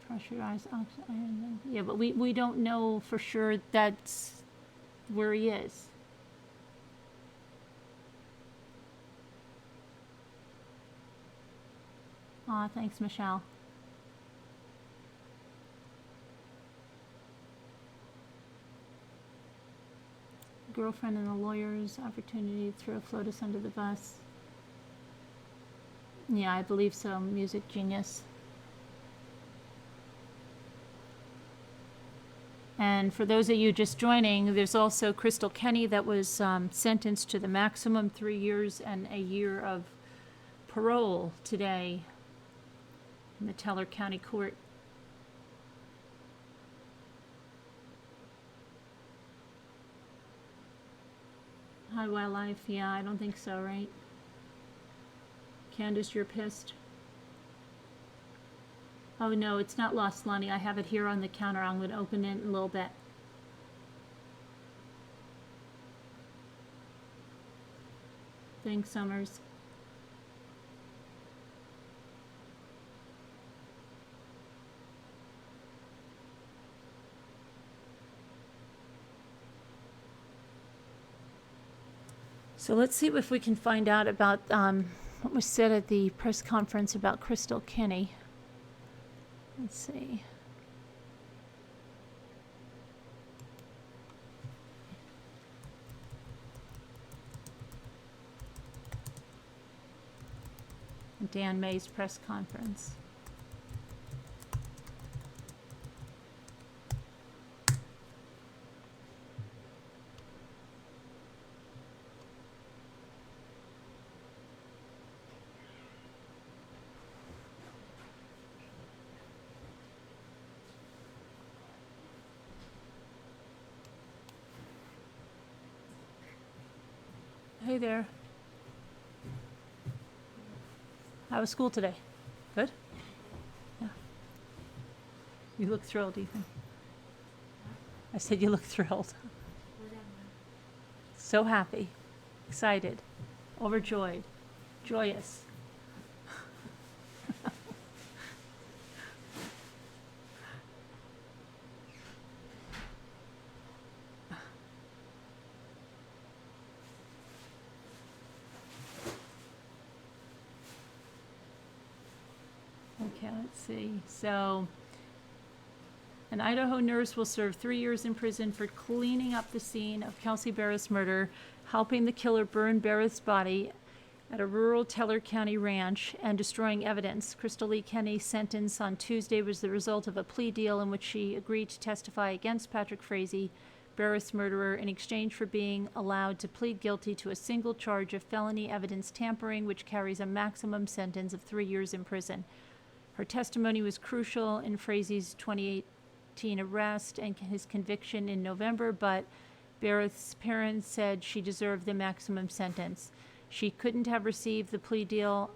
Pressurized oxygen. Yeah, but we don't know for sure that's where he is. Aw, thanks, Michelle. girlfriend and the lawyer's opportunity to throw Fotis under the bus. Yeah, I believe so. Music genius. And for those of you just joining, there's also Krystal Kenney that was sentenced to the maximum 3 years and a year of parole today in the Teller County Court. Hi, Wildlife. Yeah, I don't think so, right? Candace, you're pissed. Oh no, it's not lost, Lonnie. I have it here on the counter. I'm going to open it in a little bit. Thanks, Summers. So let's see if we can find out about what was said at the press conference about Krystal Kenney. Let's see. Dan May's press conference. Hey there. How was school today? Good? Yeah. You look thrilled, Ethan. I said you look thrilled. So happy, excited, overjoyed, joyous. Okay, let's see. So, an Idaho nurse will serve 3 years in prison for cleaning up the scene of Kelsey Barrett's murder, helping the killer burn Barrett's body at a rural Teller County ranch, and destroying evidence. Krystal Lee Kenney's sentence on Tuesday was the result of a plea deal in which she agreed to testify against Patrick Frazee, Barrett's murderer, in exchange for being allowed to plead guilty to a single charge of felony evidence tampering, which carries a maximum sentence of 3 years in prison. Her testimony was crucial in Frazee's 2018 arrest and his conviction in November, but Barrett's parents said she deserved the maximum sentence. She shouldn't have received the plea deal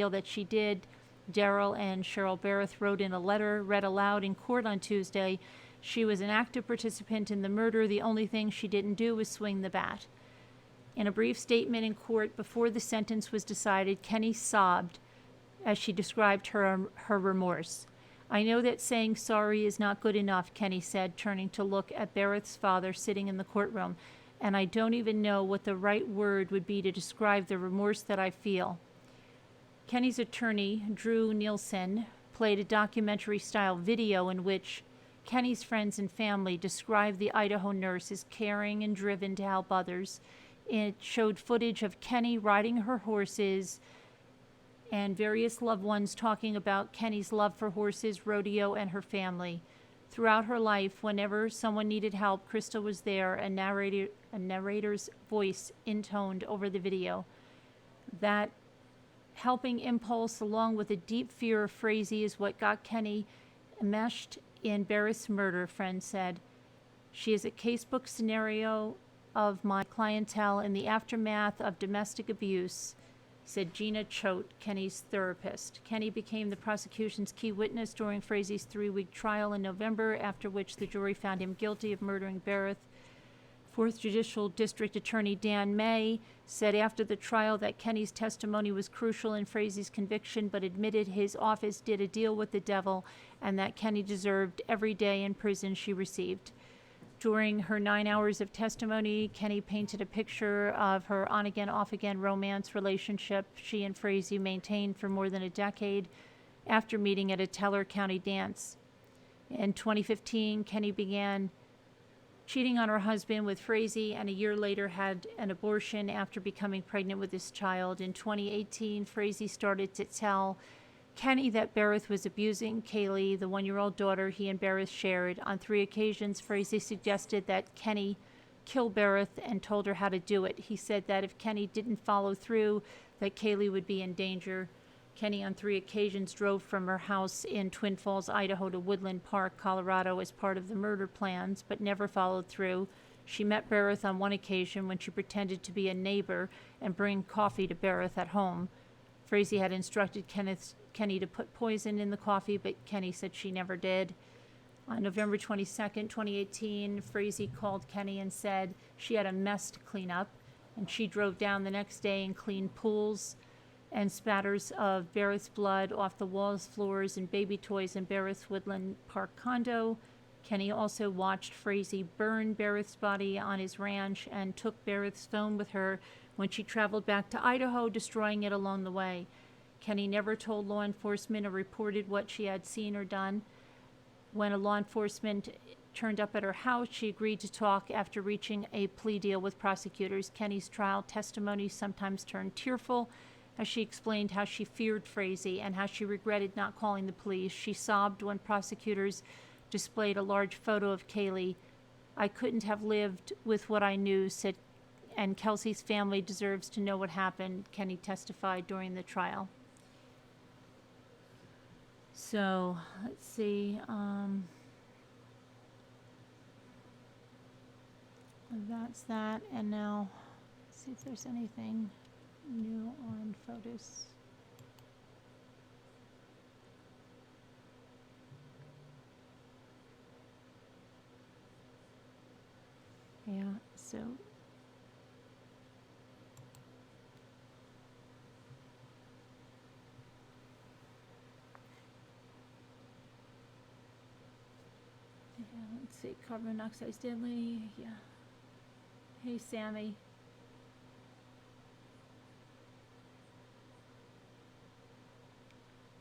that she did. Daryl and Cheryl Barrett wrote in a letter read aloud in court on Tuesday. She was an active participant in the murder. The only thing she didn't do was swing the bat. In a brief statement in court before the sentence was decided, Kenney sobbed as she described her remorse. "I know that saying sorry is not good enough," Kenney said, turning to look at Barrett's father sitting in the courtroom, "and I don't even know what the right word would be to describe the remorse that I feel." Kenney's attorney, Drew Nielsen, played a documentary-style video in which Kenney's friends and family described the Idaho nurse as caring and driven to help others. It showed footage of Kenney riding her horses and various loved ones talking about Kenney's love for horses, rodeo, and her family. Throughout her life, whenever someone needed help, Krystal was there, a narrator's voice intoned over the video. That helping impulse, along with a deep fear of Frazee, is what got Kenney enmeshed in Barrett's murder, friends said. "She is a casebook scenario of my clientele in the aftermath of domestic abuse," said Gina Todt, Kenney's therapist. Kenney became the prosecution's key witness during Frazee's 3-week trial in November, after which the jury found him guilty of murdering Barrett. 4th Judicial District Attorney Dan May said after the trial that Kenney's testimony was crucial in Frazee's conviction, but admitted his office did a deal with the devil and that Kenney deserved every day in prison she received. During her 9 hours of testimony, Kenney painted a picture of her on-again, off-again romance relationship she and Frazee maintained for more than a decade after meeting at a Teller County dance. In 2015, Kenney began cheating on her husband with Frazee, and a year later had an abortion after becoming pregnant with his child. In 2018, Frazee started to tell Kenney that Bereth was abusing Kaylee, the 1-year-old daughter he and Bereth shared. On 3 occasions, Frazee suggested that Kenney kill Bereth and told her how to do it. He said that if Kenney didn't follow through, that Kaylee would be in danger. Kenney on 3 occasions drove from her house in Twin Falls, Idaho to Woodland Park, Colorado as part of the murder plans, but never followed through. She met Bereth on one occasion when she pretended to be a neighbor and bring coffee to Bereth at home. Frazee had instructed Kenney to put poison in the coffee, but Kenney said she never did. On November 22nd, 2018, Frazee called Kenney and said she had a mess to clean up, and she drove down the next day and cleaned pools and spatters of Bereth's blood off the walls, floors, and baby toys in Bereth's Woodland Park condo. Kenney also watched Frazee burn Bereth's body on his ranch and took Bereth's phone with her when she traveled back to Idaho, destroying it along the way. Kenney never told law enforcement or reported what she had seen or done. When a law enforcement turned up at her house, she agreed to talk after reaching a plea deal with prosecutors. Kenney's trial testimony sometimes turned tearful as she explained how she feared Frazee and how she regretted not calling the police. She sobbed when prosecutors displayed a large photo of Kaylee. "I couldn't have lived with what I knew," said, "and Kelsey's family deserves to know what happened," Kenney testified during the trial. So, let's see. That's that. And now, let's see if there's anything new on Fotis. Yeah, so let's see, carbon monoxide is deadly. Yeah. Hey, Sammy.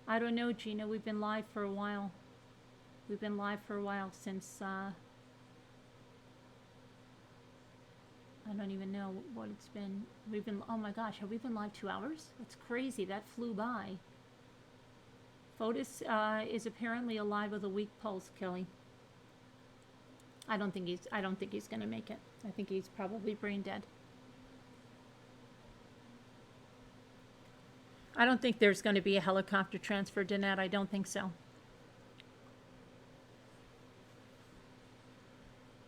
I don't know, Gina. We've been live for a while. We've been live for a while since, I don't even know what it's been. We've been, oh my gosh, have we been live 2 hours? That's crazy. That flew by. Fotis is apparently alive with a weak pulse, Kelly. I don't think he's gonna make it. I think he's probably brain dead. I don't think there's going to be a helicopter transfer, Danette. I don't think so.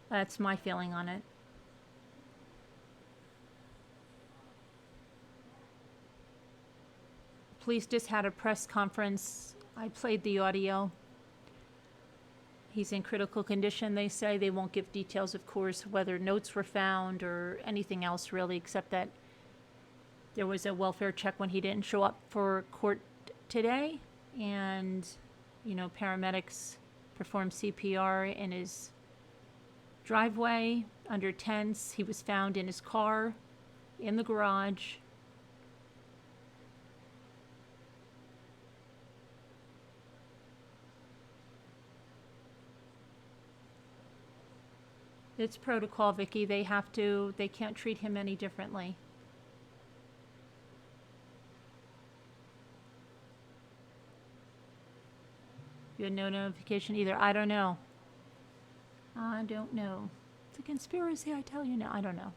That's my feeling on it. Police just had a press conference. I played the audio. He's in critical condition, they say. They won't give details, of course, whether notes were found or anything else really, except that there was a welfare check when he didn't show up for court today. And, you know, paramedics performed CPR in his driveway under tents. He was found in his car in the garage. It's protocol, Vicky. They can't treat him any differently. You had no notification either. I don't know. I don't know. It's a conspiracy, I tell you now. I don't know.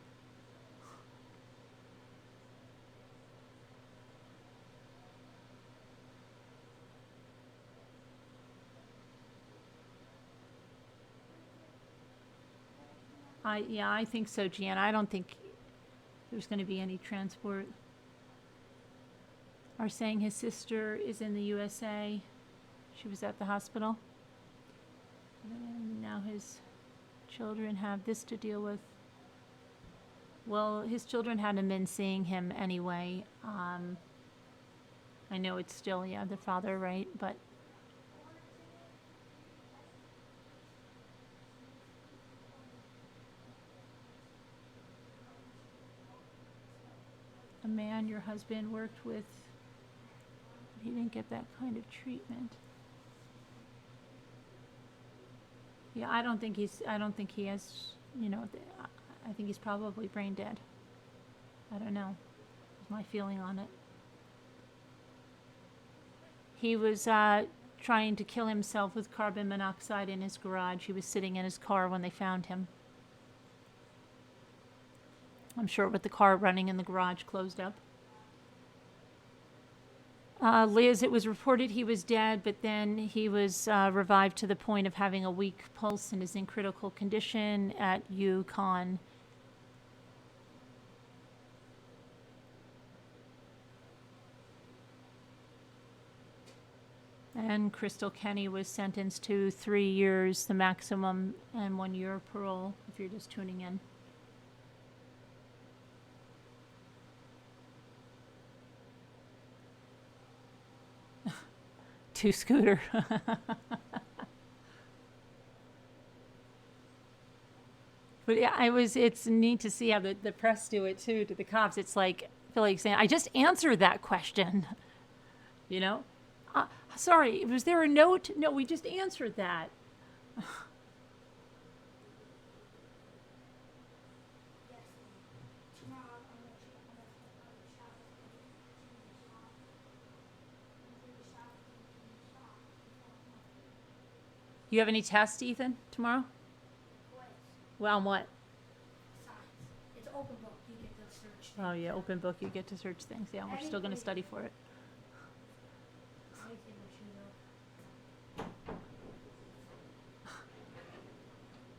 I think so, Jan. I don't think there's going to be any transport. Are saying his sister is in the USA. She was at the hospital. And now his children have this to deal with. Well, his children hadn't been seeing him anyway. I know it's still, the father, right? But a man your husband worked with, he didn't get that kind of treatment. Yeah, I don't think he has you know, I think he's probably brain dead. I don't know. That's my feeling on it. He was trying to kill himself with carbon monoxide in his garage. He was sitting in his car when they found him. I'm sure with the car running in the garage closed up. Liz, it was reported he was dead, but then he was revived to the point of having a weak pulse and is in critical condition at UConn. And Krystal Kenney was sentenced to 3 years, the maximum, and 1 year parole, if you're just tuning in. Two-scooter. But yeah, it's neat to see how the press do it too, to the cops. It's like, I feel like saying, I just answered that question, you know? Sorry, was there a note? No, we just answered that. You have any tests, Ethan, tomorrow? Well, on what? It's open book. You get to search. Oh yeah, open book, you get to search things. Yeah, we're still going to study for it.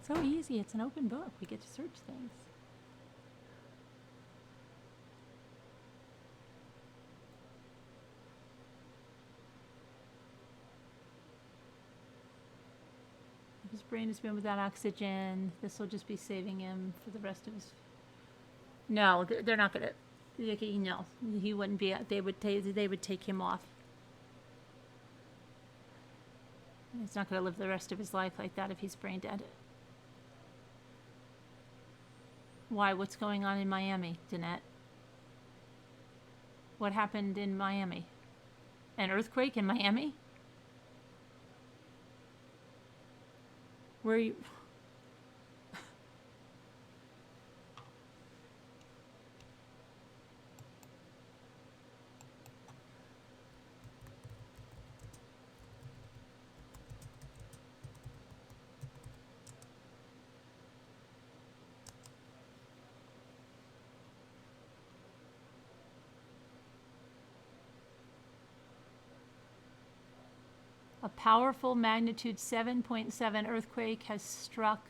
So easy, it's an open book. We get to search things. His brain has been without oxygen. This will just be saving him for the rest of his... No, they're not going to... No, he wouldn't be... They would take him off. He's not going to live the rest of his life like that if he's brain dead. Why? What's going on in Miami, Danette? What happened in Miami? An earthquake in Miami? Where are you? A powerful magnitude 7.7 earthquake has struck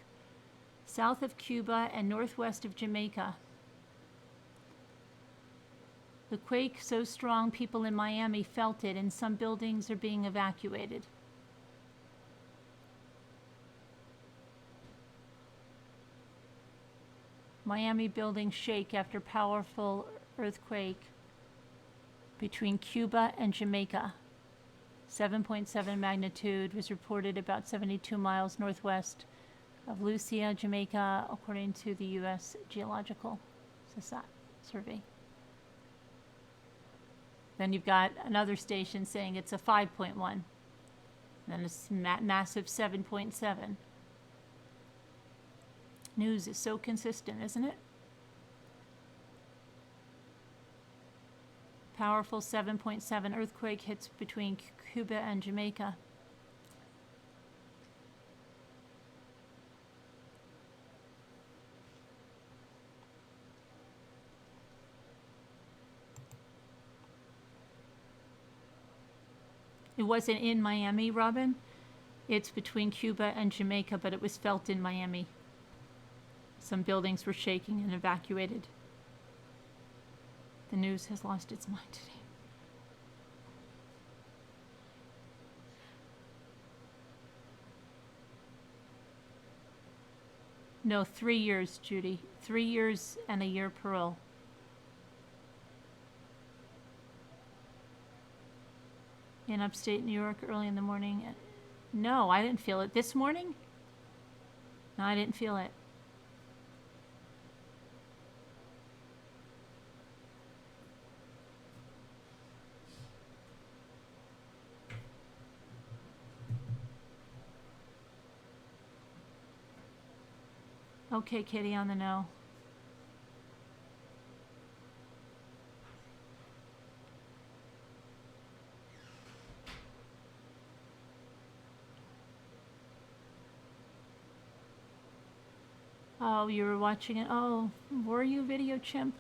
south of Cuba and northwest of Jamaica. The quake so strong people in Miami felt it, and some buildings are being evacuated. Miami buildings shake after powerful earthquake between Cuba and Jamaica. 7.7 magnitude was reported about 72 miles northwest of Lucia, Jamaica, according to the U.S. Geological Survey. Then you've got another station saying it's a 5.1. Then a massive 7.7. News is so consistent, isn't it? Powerful 7.7 earthquake hits between Cuba and Jamaica. It wasn't in Miami, Robin. It's between Cuba and Jamaica, but it was felt in Miami. Some buildings were shaking and evacuated. The news has lost its mind today. No, 3 years, Judy. 3 years and a year parole. In upstate New York early in the morning. No, I didn't feel it. This morning? No, I didn't feel it. Okay, Kitty, on the know. Oh, you were watching it. Oh, were you, Video Chimp?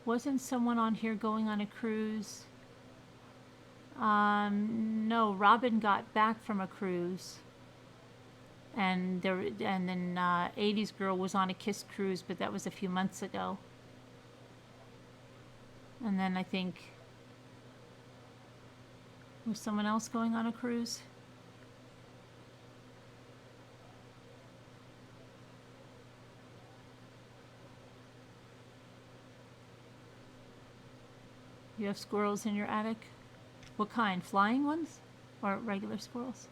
Wasn't someone on here going on a cruise? No, Robin got back from a cruise. And then 80s Girl was on a Kiss cruise, but that was a few months ago. And then I think, was someone else going on a cruise? You have squirrels in your attic? What kind? Flying ones? Or regular squirrels?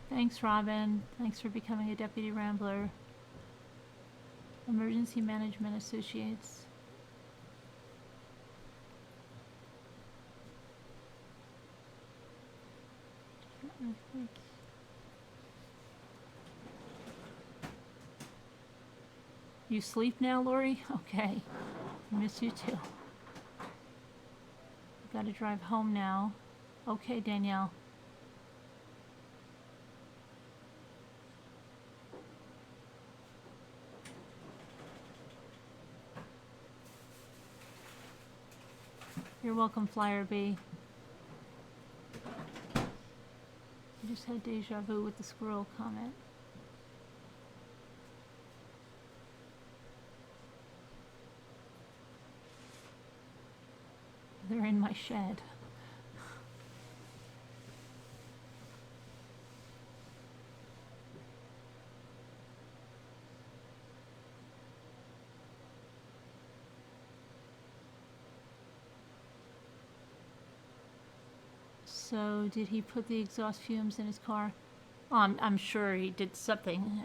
Thanks, Robin. Thanks for becoming a Deputy Rambler. Emergency Management Associates. You sleep now, Lori? Okay. I miss you too. Gotta drive home now. Okay, Danielle. You're welcome, Flyer B. I just had deja vu with the squirrel comment. They're in my shed. So, did he put the exhaust fumes in his car? I'm sure he did something.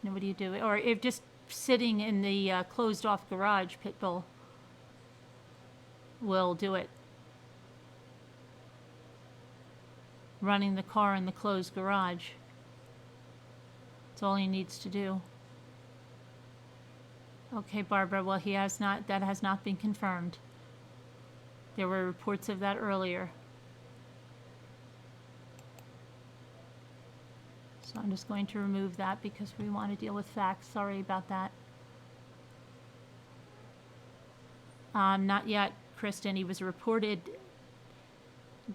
Nobody would do it. Or if just sitting in the closed-off garage, Pitbull will do it. Running the car in the closed garage. That's all he needs to do. Okay, Barbara, well, that has not been confirmed. There were reports of that earlier. So I'm just going to remove that because we want to deal with facts. Sorry about that. Not yet, Kristen. He was reported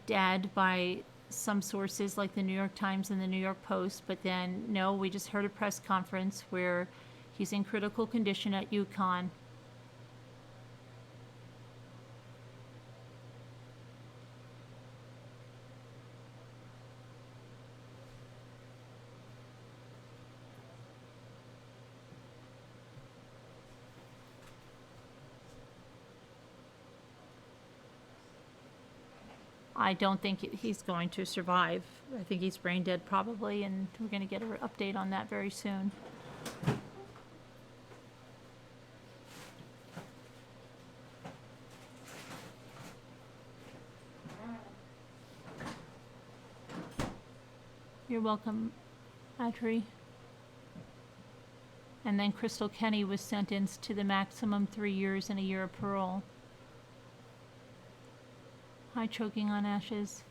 dead by some sources like the New York Times and the New York Post, but then, no, we just heard a press conference where he's in critical condition at UConn. I don't think he's going to survive. I think he's brain dead probably, and we're going to get an update on that very soon. You're welcome, Audrey. And then Krystal Kenney was sentenced to the maximum 3 years and a year of parole. Hi, Choking on Ashes.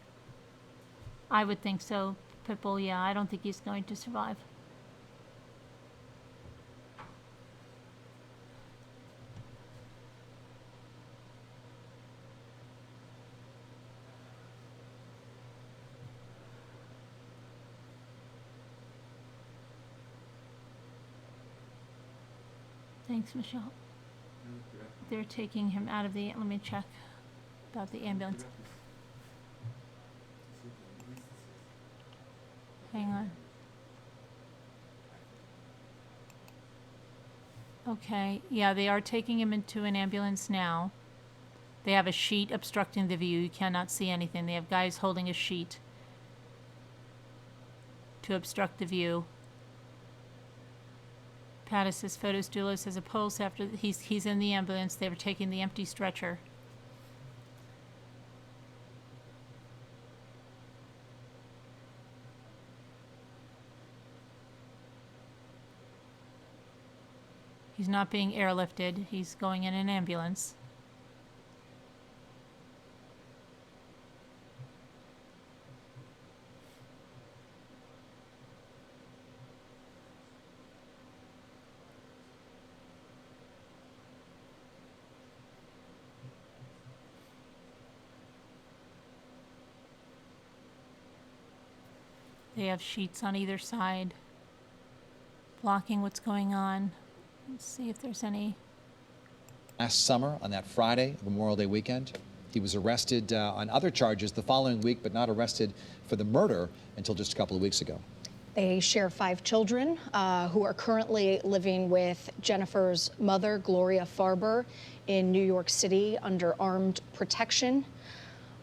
I would think so, Pitbull. Yeah, I don't think he's going to survive. Thanks, Michelle. They're taking him out of the, let me check about the ambulance. Hang on. Okay, yeah, they are taking him into an ambulance now. They have a sheet obstructing the view. You cannot see anything. They have guys holding a sheet to obstruct the view. Pattis says Fotis Dulos has a pulse after he's in the ambulance. They were taking the empty stretcher. He's not being airlifted. He's going in an ambulance. They have sheets on either side, blocking what's going on. Let's see if there's any. Last summer, on that Friday, Memorial Day weekend, he was arrested on other charges the following week, but not arrested for the murder until just a couple of weeks ago. They share 5 children who are currently living with Jennifer's mother, Gloria Farber, in New York City under armed protection.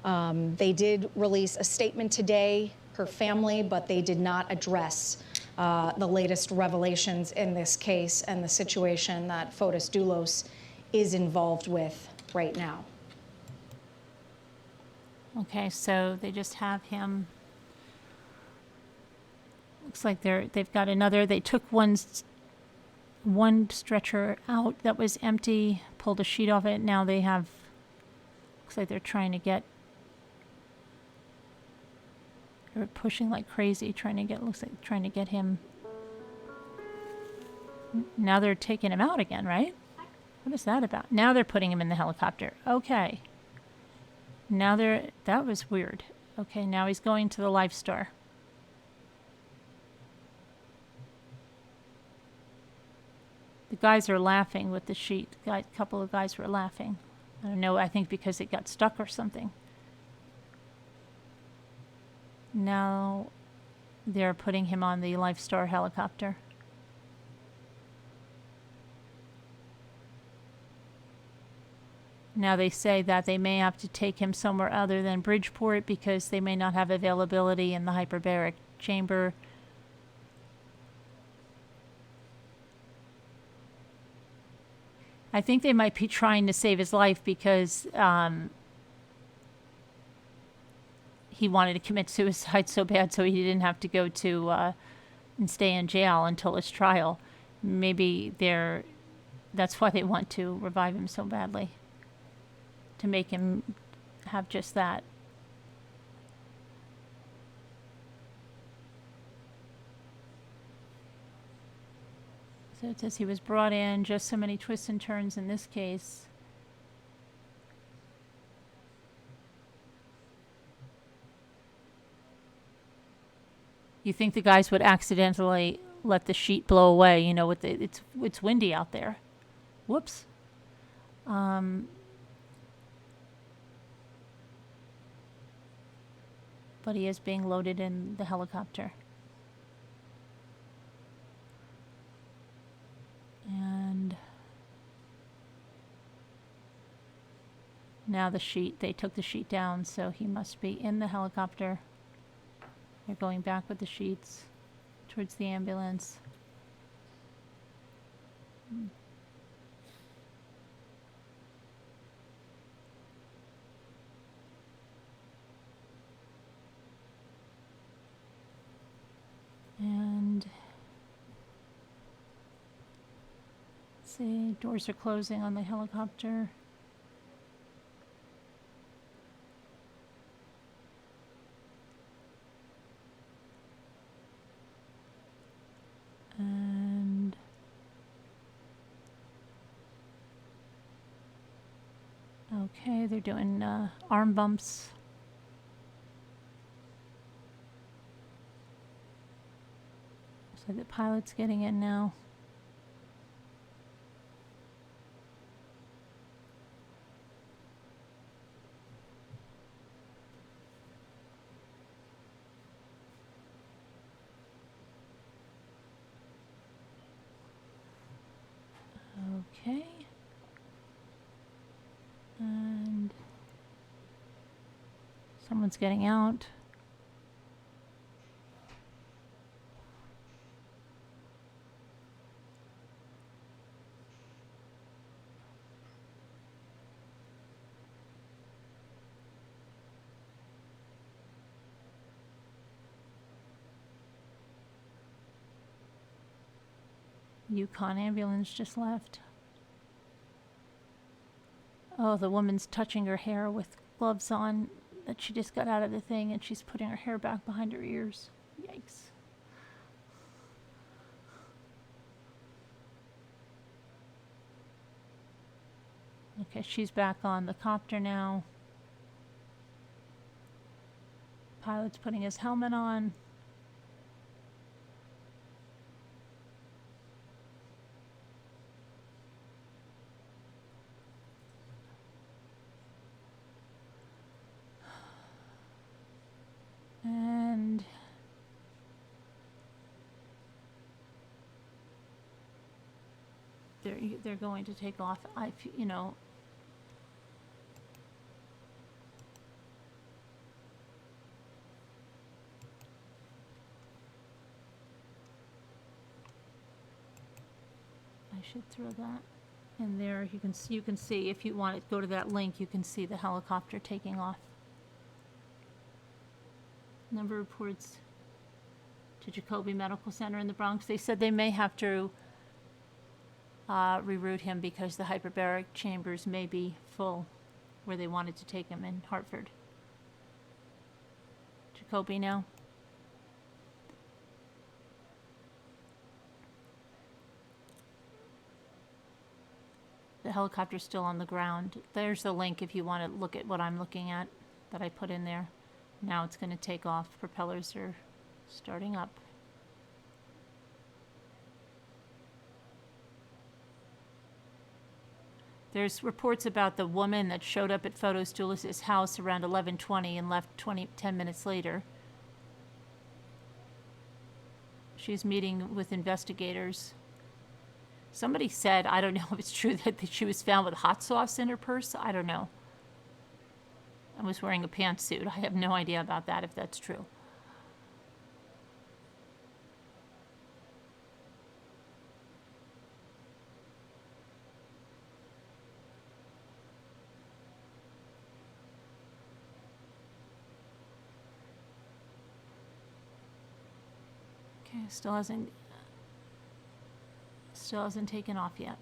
They did release a statement today, her family, but they did not address the latest revelations in this case and the situation that Fotis Dulos is involved with right now. Okay, so they just have him. Looks like they've got another. They took one stretcher out that was empty, pulled a sheet off it. Now they have. Looks like they're trying to get. They're pushing like crazy, looks like trying to get him. Now they're taking him out again, right? What is that about? Now they're putting him in the helicopter. Okay. Now that was weird. Okay, now he's going to the LifeStar. The guys are laughing with the sheet. A couple of guys were laughing. I don't know, I think because it got stuck or something. Now they're putting him on the LifeStar helicopter. Now they say that they may have to take him somewhere other than Bridgeport because they may not have availability in the hyperbaric chamber. I think they might be trying to save his life because he wanted to commit suicide so bad so he didn't have to go to and stay in jail until his trial. Maybe that's why they want to revive him so badly, to make him have just that. So it says he was brought in, just so many twists and turns in this case. You think the guys would accidentally let the sheet blow away, you know, with it's windy out there. Whoops. But he is being loaded in the helicopter. And now they took the sheet down, so he must be in the helicopter. They're going back with the sheets towards the ambulance. And let's see, doors are closing on the helicopter. And okay, they're doing arm bumps. So the pilot's getting in now. Okay. And someone's getting out. Yukon ambulance just left. Oh, the woman's touching her hair with gloves on that she just got out of the thing, and she's putting her hair back behind her ears. Yikes. Okay, she's back on the copter now. Pilot's putting his helmet on. And they're going to take off. You know, I should throw that in there. You can see if you want to go to that link, you can see the helicopter taking off. Number of reports to Jacoby Medical Center in the Bronx. They said they may have to reroute him because the hyperbaric chambers may be full where they wanted to take him in Hartford. Jacoby now. The helicopter's still on the ground. There's the link if you want to look at what I'm looking at that I put in there. Now it's going to take off. Propellers are starting up. There's reports about the woman that showed up at Fotis Dulos' house around 11:20 and left 10 minutes later. She's meeting with investigators. Somebody said, I don't know if it's true, that she was found with hot sauce in her purse. I don't know. I was wearing a pantsuit. I have no idea about that, if that's true. Okay, still hasn't taken off yet.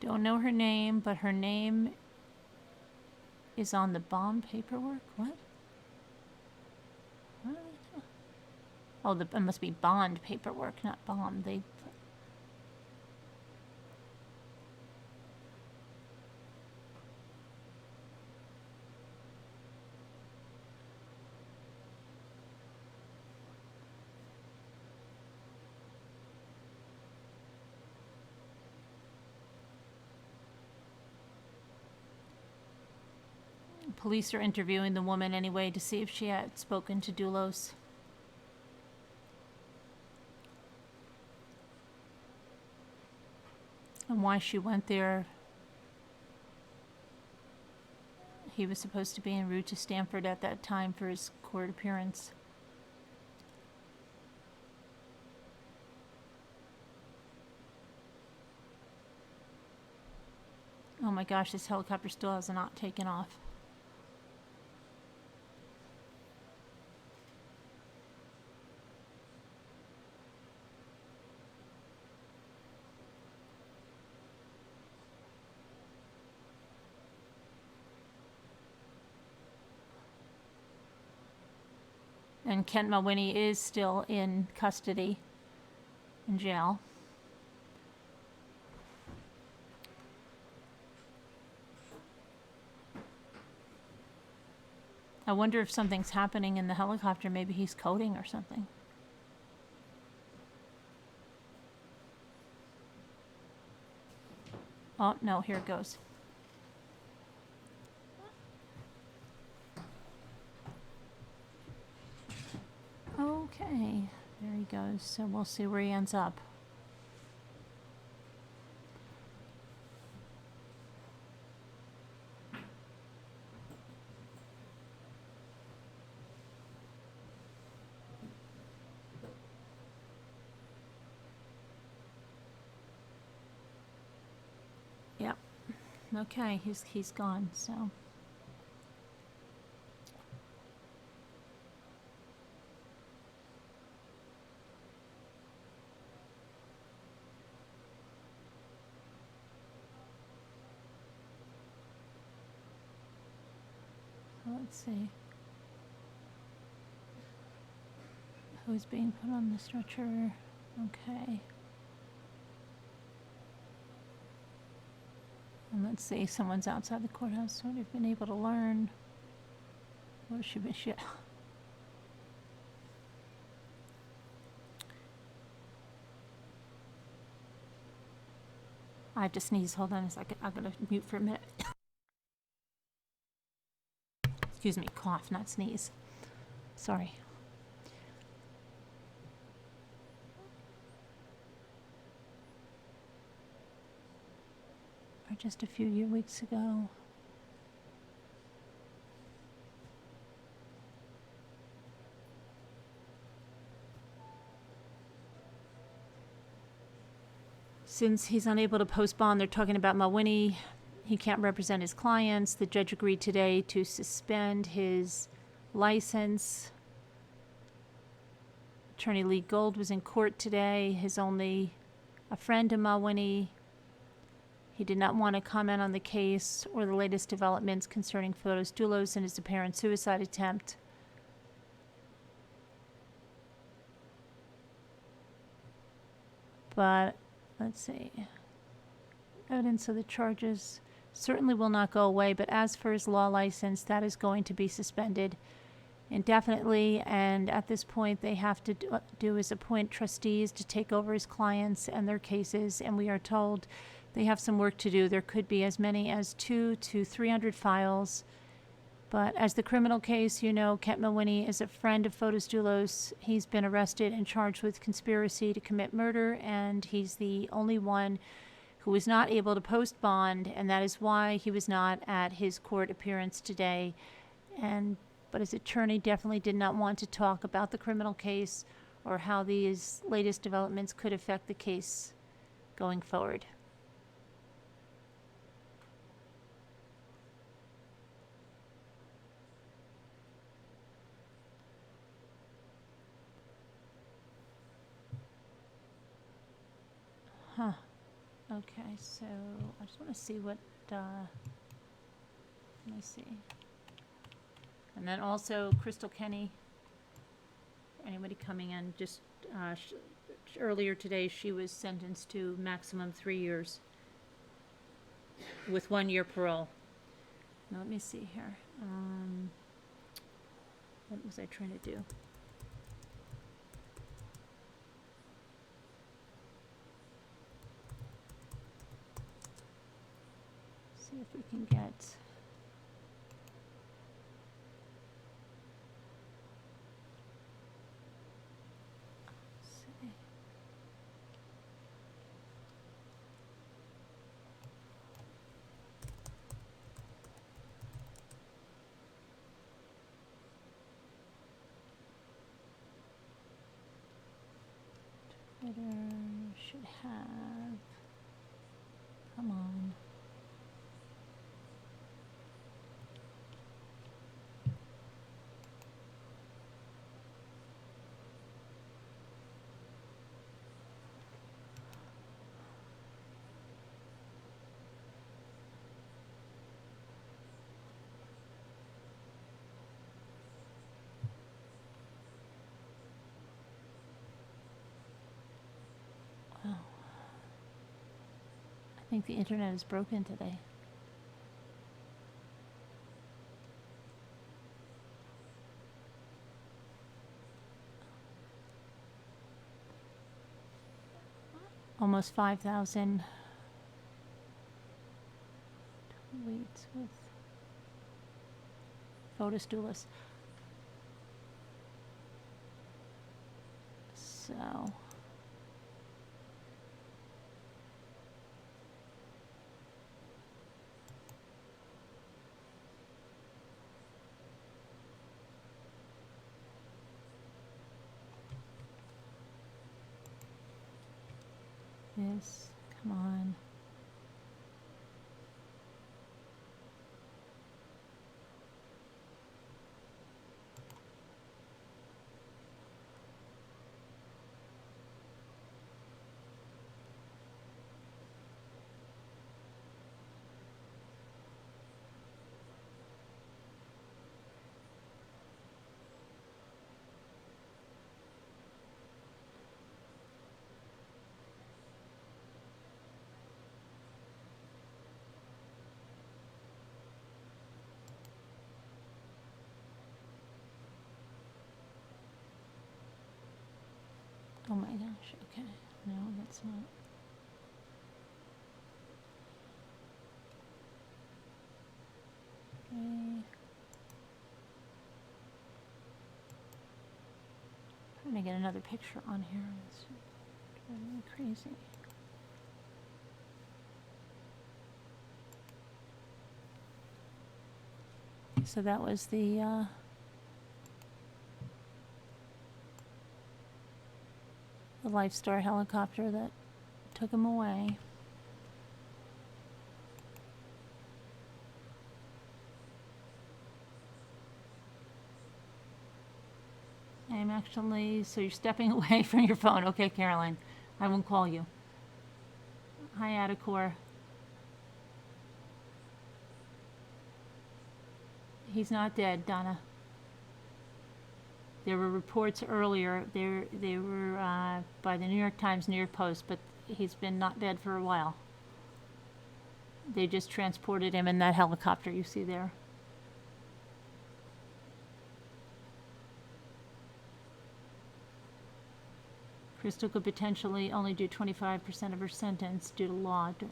Don't know her name, but her name is on the bond paperwork. What? What? Oh, it must be bond paperwork, not bomb. Police are interviewing the woman anyway to see if she had spoken to Dulos. And why she went there. He was supposed to be en route to Stanford at that time for his court appearance. Oh my gosh, this helicopter still has not taken off. And Kent Mulwiney is still in custody in jail. I wonder if something's happening in the helicopter. Maybe he's coding or something. Oh, no, here it goes. Okay, there he goes. So we'll see where he ends up. Yep. Okay, he's gone, so. Let's see. Who's being put on the stretcher? Okay. And let's see, someone's outside the courthouse. What have been able to learn? What should be shit? I have to sneeze. Hold on a second. I'm gonna mute for a minute. Excuse me, cough, not sneeze. Sorry. Or just a few weeks ago. Since he's unable to post bond, they're talking about Mawhinney. He can't represent his clients. The judge agreed today to suspend his license. Attorney Lee Gold was in court today. His only a friend of Mawhinney. He did not want to comment on the case or the latest developments concerning Fotis Dulos and his apparent suicide attempt. But let's see. Evidence of the charges certainly will not go away, but as for his law license, that is going to be suspended indefinitely, and at this point they have to do is appoint trustees to take over his clients and their cases, and we are told they have some work to do. There could be as many as 200 to 300 files. But as the criminal case, you know, Kent Mawhinney is a friend of Fotis Dulos. He's been arrested and charged with conspiracy to commit murder, and he's the only one who was not able to post bond, and that is why he was not at his court appearance today. But his attorney definitely did not want to talk about the criminal case or how these latest developments could affect the case going forward. Huh. Okay, so I just want to see what, let me see. And then also Krystal Kenney, anybody coming in, just earlier today she was sentenced to maximum 3 years with 1 year parole. Now let me see here. What was I trying to do? See if we can get Twitter should have, come on. I think the internet is broken today. almost 5,000. Weeks with Fotis Dulos. So. This, come on. Oh my gosh, okay. No, that's not. Okay. Trying to get another picture on here. It's driving me crazy. So that was the Lifestar helicopter that took him away. I'm actually, so you're stepping away from your phone. Okay, Caroline, I won't call you. Hi, Adacor. He's not dead, Donna. There were reports earlier, they were by the New York Times, New York Post, but he's been not dead for a while. They just transported him in that helicopter you see there. Krystal could potentially only do 25% of her sentence due to law. Okay.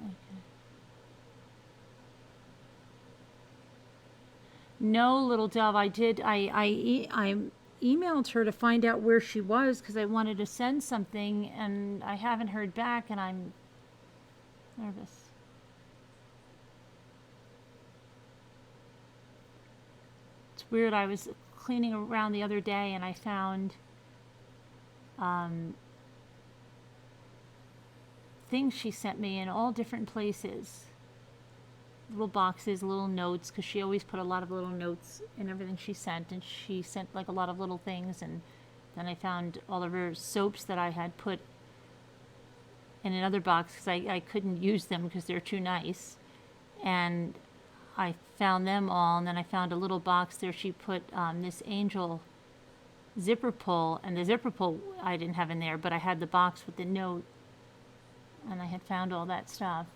No, little dove, I did. I emailed her to find out where she was because I wanted to send something, and I haven't heard back, and I'm nervous. It's weird. I was cleaning around the other day, and I found things she sent me in all different places. Little boxes, little notes, because she always put a lot of little notes in everything she sent, and she sent like a lot of little things. And then I found all of her soaps that I had put in another box because I couldn't use them because they're too nice, and I found them all. And then I found a little box there. She put this Angel zipper pull, and the zipper pull I didn't have in there, but I had the box with the note, and I had found all that stuff.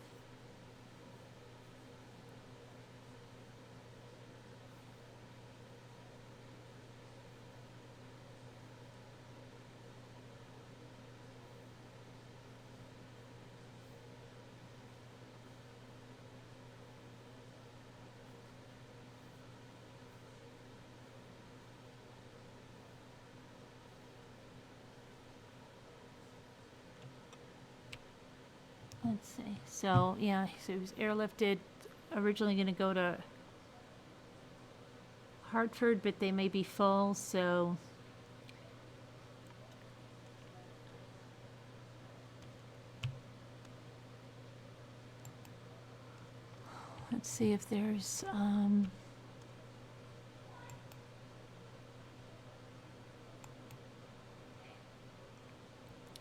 Let's see. So, yeah, so he was airlifted, originally going to go to Hartford, but they may be full, so let's see if there's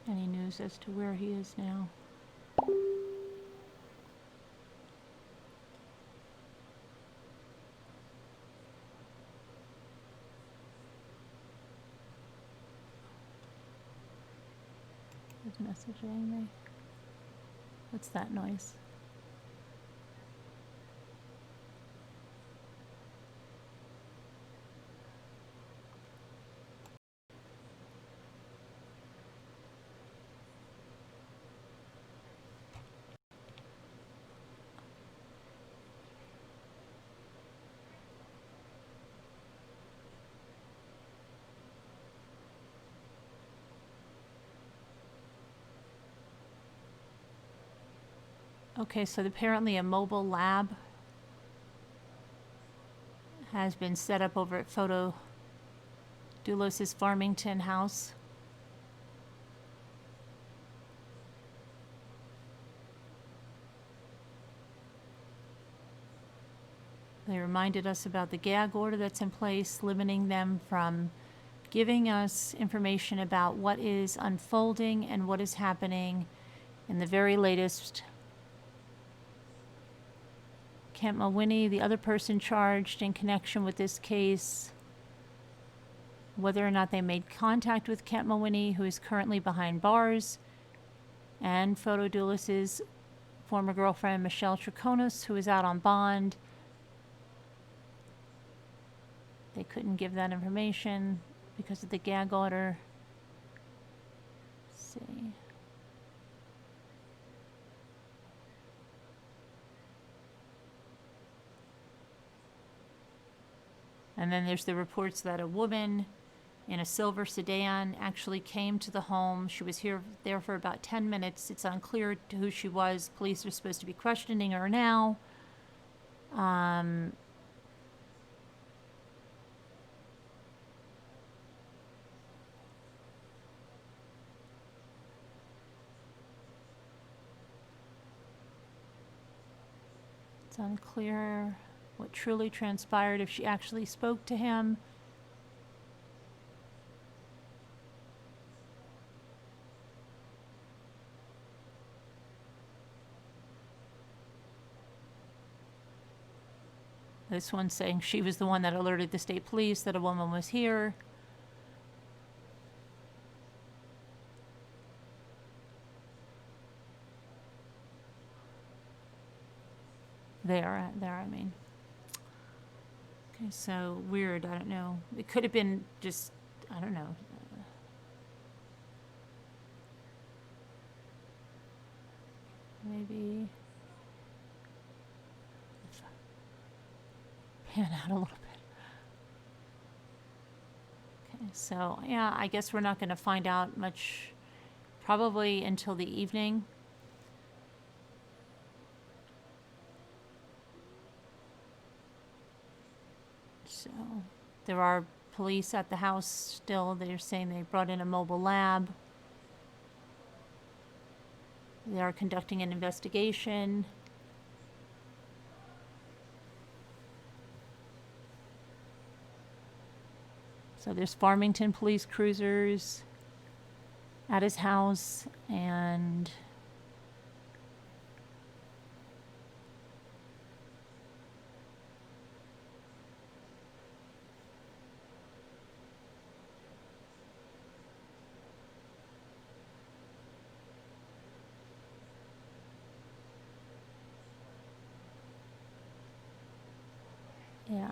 any news as to where he is now. Who's messaging me? What's that noise? Okay, so apparently a mobile lab has been set up over at Fotis Dulos' Farmington house. They reminded us about the gag order that's in place, limiting them from giving us information about what is unfolding and what is happening in the very latest. Kent Mulwiney, the other person charged in connection with this case, whether or not they made contact with Kent Mulwiney, who is currently behind bars, and Fotis Dulos' former girlfriend, Michelle Triconis, who is out on bond. They couldn't give that information because of the gag order. Let's see. And then there's the reports that a woman in a silver sedan actually came to the home. She was there for about 10 minutes. It's unclear to who she was. Police are supposed to be questioning her now. It's unclear what truly transpired, if she actually spoke to him. This one's saying she was the one that alerted the state police that a woman was here. There, I mean. Okay, so weird, I don't know. It could have been just, I don't know. Maybe pan out a little bit. Okay, so yeah, I guess we're not going to find out much probably until the evening. So there are police at the house still. They're saying they brought in a mobile lab. They are conducting an investigation. So there's Farmington police cruisers at his house, and yeah.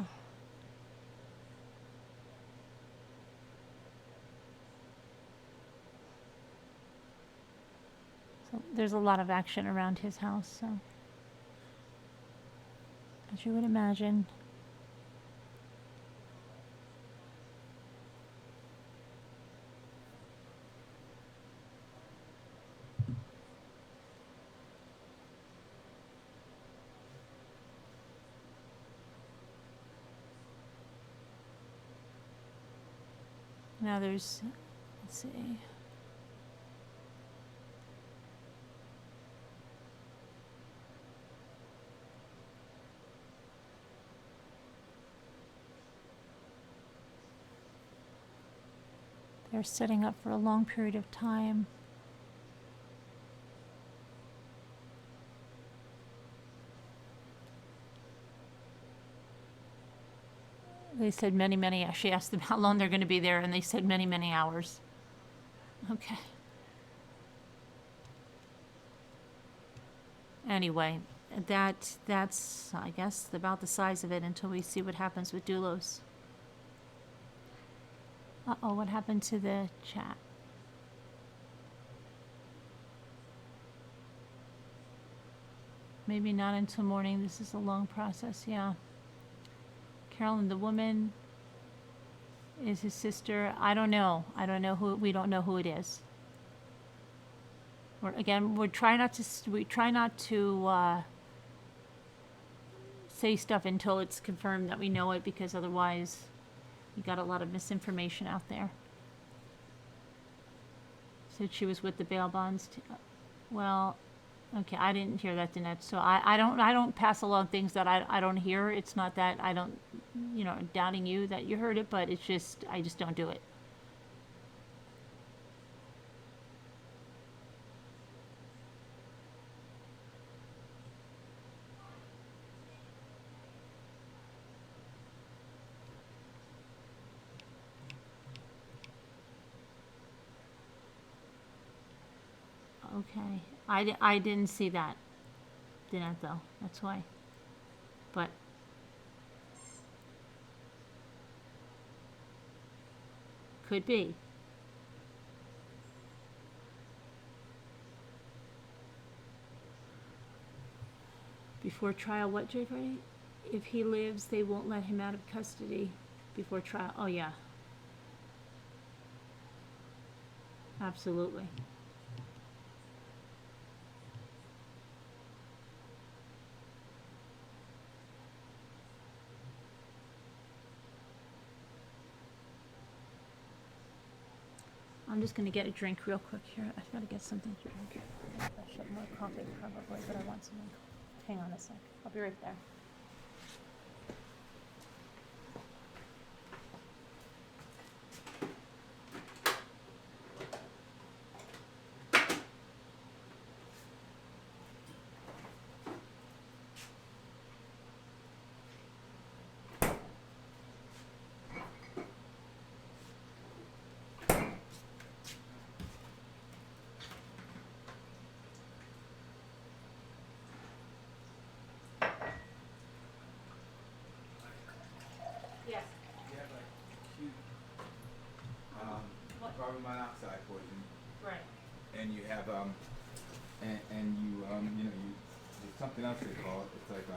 So there's a lot of action around his house, so as you would imagine. Now there's, let's see. They're setting up for a long period of time. They said many, she asked them how long they're going to be there, and they said many hours. Okay. Anyway, that's, I guess, about the size of it until we see what happens with Dulos. Uh-oh, what happened to the chat? Maybe not until morning. This is a long process, yeah. Carolyn, the woman is his sister. I don't know. I don't know who, we don't know who it is. we try not to say stuff until it's confirmed that we know it, because otherwise you got a lot of misinformation out there. Said she was with the bail bonds. Well, okay, I didn't hear that, Danette. So I don't pass along things that I don't hear. It's not that I don't, doubting you that you heard it, but it's just, I just don't do it. Okay, I didn't see that, didn't though, that's why, but. Could be. Before trial, what, Jay Freddy? If he lives, they won't let him out of custody before trial, oh yeah. Absolutely. I'm just gonna get a drink real quick here. I've gotta get something to drink. I should have more coffee probably, but I want something. Hang on a sec. I'll be right there. Yes. You have like acute carbon monoxide poisoning. Right. And you have and you there's something else they call it. It's like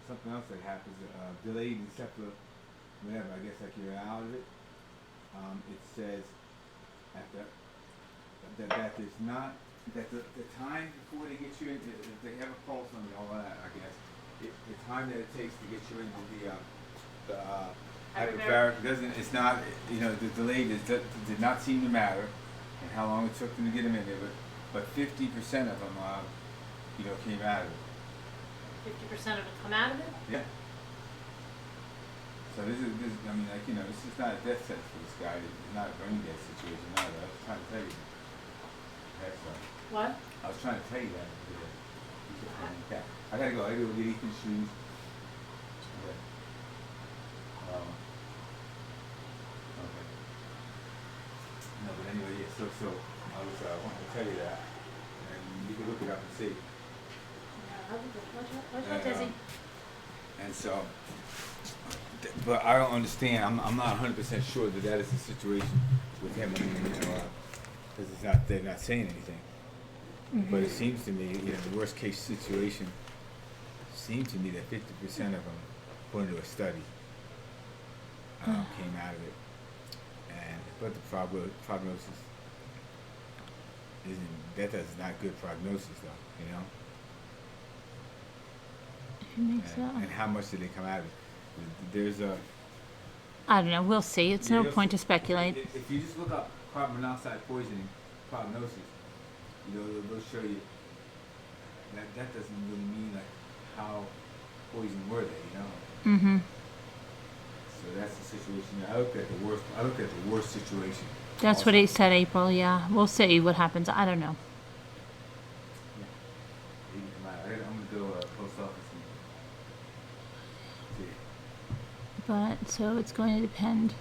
something else that happens. Delayed encephalopathy, whatever. I guess like you're out of it. It says that there's not that the time before they get you in, if they have a pulse on you, all that, I guess, the time that it takes to get you into the hyperbaric doesn't. It's not. The delay did not seem to matter, and how long it took them to get them in there. But 50% of them, came out of it. 50% of it come out of it? Yeah. So this is this is not a death sentence for this guy. It's not a brain death situation either. I was trying to tell you. That's What? I was trying to tell you that. Yeah. I gotta go. I gotta go get Ethan's shoes. Okay. Okay. No, but anyway, yeah. So I was wanting to tell you that, and you can look it up and see. And so, but I don't understand. I'm not 100% sure that is the situation with him. Because they're not saying anything. Mm-hmm. But it seems to me, the worst case situation seemed to me that 50% of them, according to a study, came out of it. But the prognosis that is not good prognosis, though. And how much did they come out of it? There's I don't know. We'll see. It's no point to speculate. If you just look up carbon monoxide poisoning prognosis, they'll show you that doesn't really mean like how poisoned were they, Mm-hmm. So that's the situation. I looked at the worst situation. That's also what he said, April. Yeah, we'll see what happens. I don't know. Yeah. I'm gonna go post office and see. But so it's going to depend.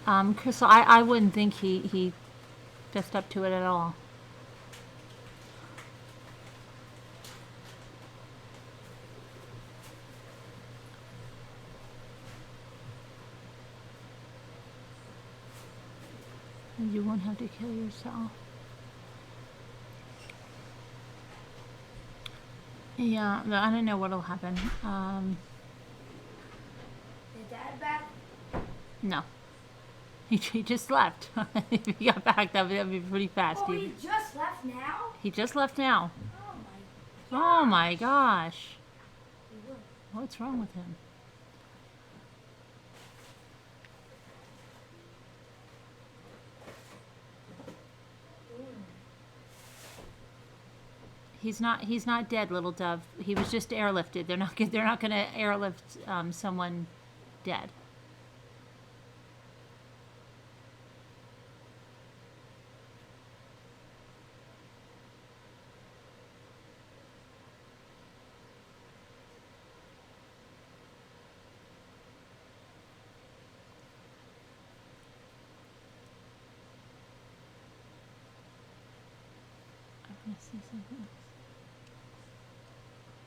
Krystal, I wouldn't think he fessed up to it at all. And you won't have to kill yourself. Yeah, no, I don't know what'll happen. Is Dad back? No. He just left. If he got back, that'd be pretty fast. Oh, he just left now? He just left now. Oh my. Oh my gosh. He would. What's wrong with him? He's not dead, little dove. He was just airlifted. They're not going to airlift someone dead.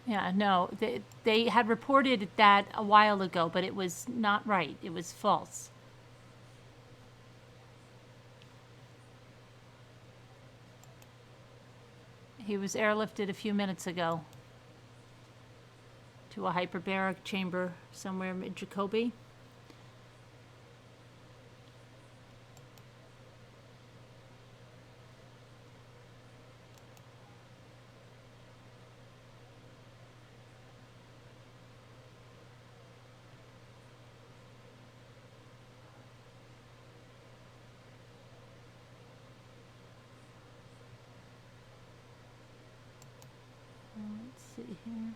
Yeah, no, they had reported that a while ago, but it was not right. It was false. He was airlifted a few minutes ago to a hyperbaric chamber somewhere in Jacoby. Let's see here.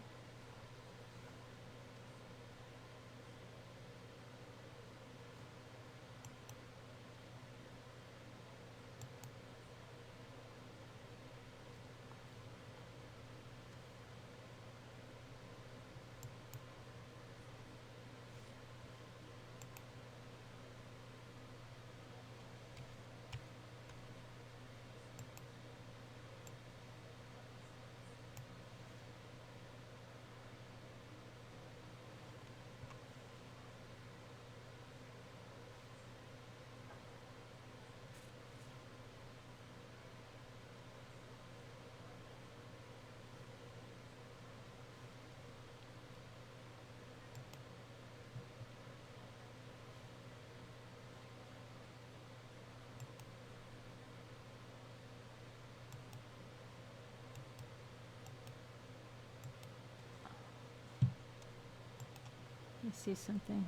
Let me see something.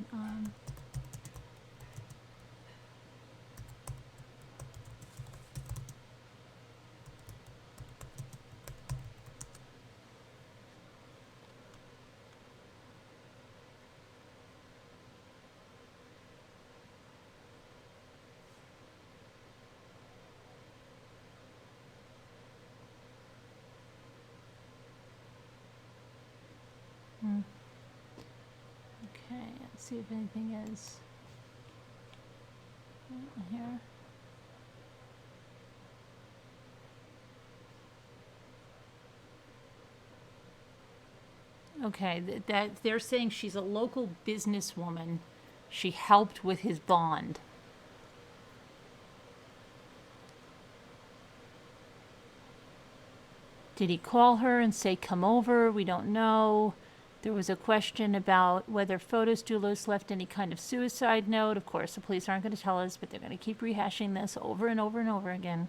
Okay, let's see if anything is here. Okay, that they're saying she's a local businesswoman. She helped with his bond. Did he call her and say, come over? We don't know. There was a question about whether Fotis Dulos left any kind of suicide note. Of course, the police aren't going to tell us, but they're going to keep rehashing this over and over and over again.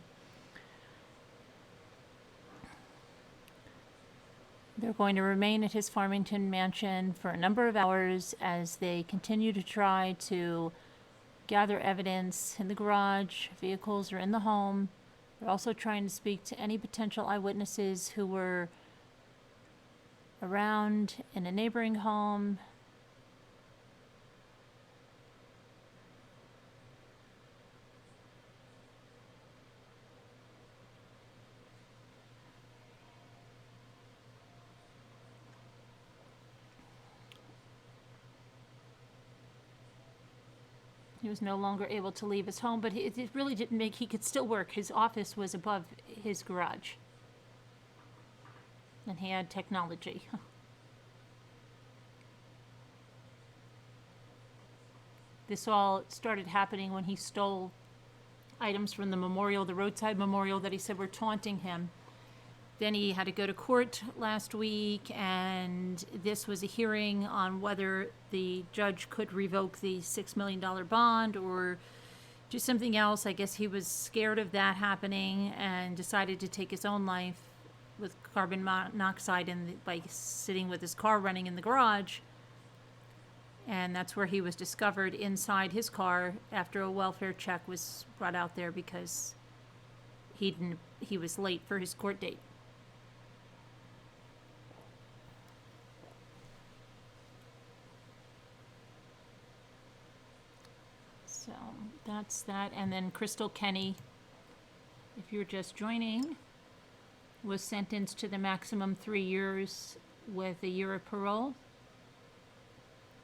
They're going to remain at his Farmington mansion for a number of hours as they continue to try to gather evidence in the garage. Vehicles are in the home. They're also trying to speak to any potential eyewitnesses who were around in a neighboring home. He was no longer able to leave his home, but it really didn't make, he could still work. His office was above his garage. And he had technology. This all started happening when he stole items from the memorial, the roadside memorial that he said were taunting him. Then he had to go to court last week, and this was a hearing on whether the judge could revoke the $6 million bond or do something else. I guess he was scared of that happening and decided to take his own life with carbon monoxide by sitting with his car running in the garage. And that's where he was discovered inside his car after a welfare check was brought out there because he was late for his court date. So that's that. And then Krystal Kenney, if you're just joining, was sentenced to the maximum 3 years with a year of parole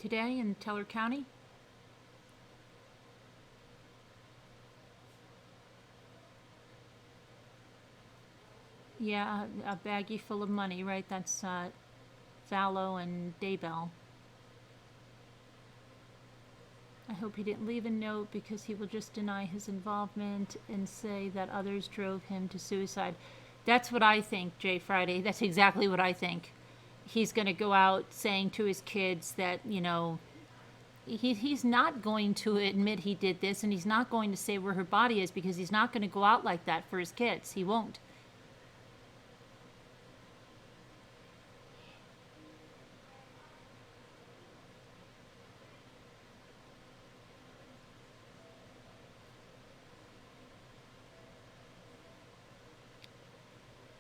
today in Teller County. Yeah, a baggie full of money, right? That's Fallow and Daybell. I hope he didn't leave a note because he will just deny his involvement and say that others drove him to suicide. That's what I think, Jay Friday. That's exactly what I think. He's going to go out saying to his kids that, you know, he's not going to admit he did this, and he's not going to say where her body is because he's not going to go out like that for his kids. He won't.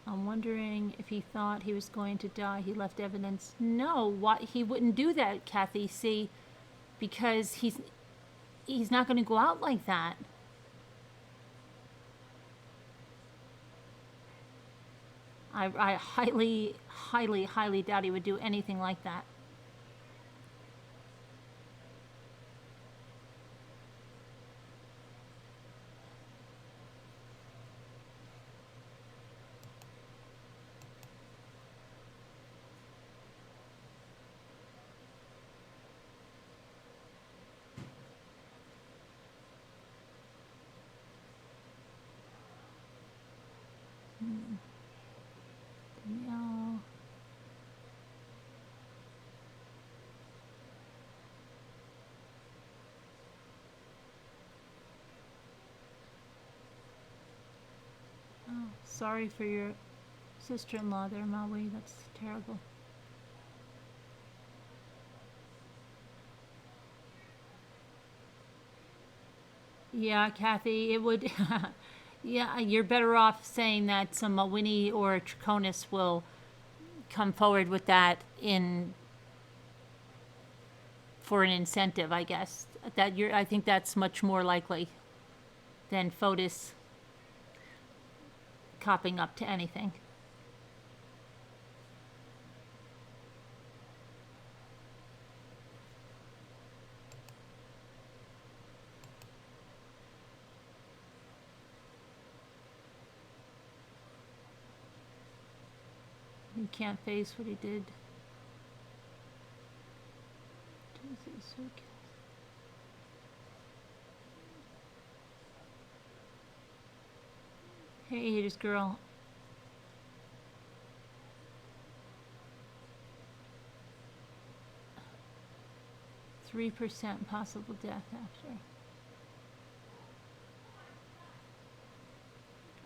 I'm wondering if he thought he was going to die. He left evidence. No, why he wouldn't do that, Kathy. See, because he's not going to go out like that. I highly, highly, highly doubt he would do anything like that. No. Oh, sorry for your sister-in-law there, Maui. That's terrible. Yeah, Kathy, it would. Yeah, you're better off saying that some Winnie or Troconis will come forward with that for an incentive, I guess. I think that's much more likely than Fotis copping up to anything. He can't face what he did. Hey, haters girl. %3 possible death after.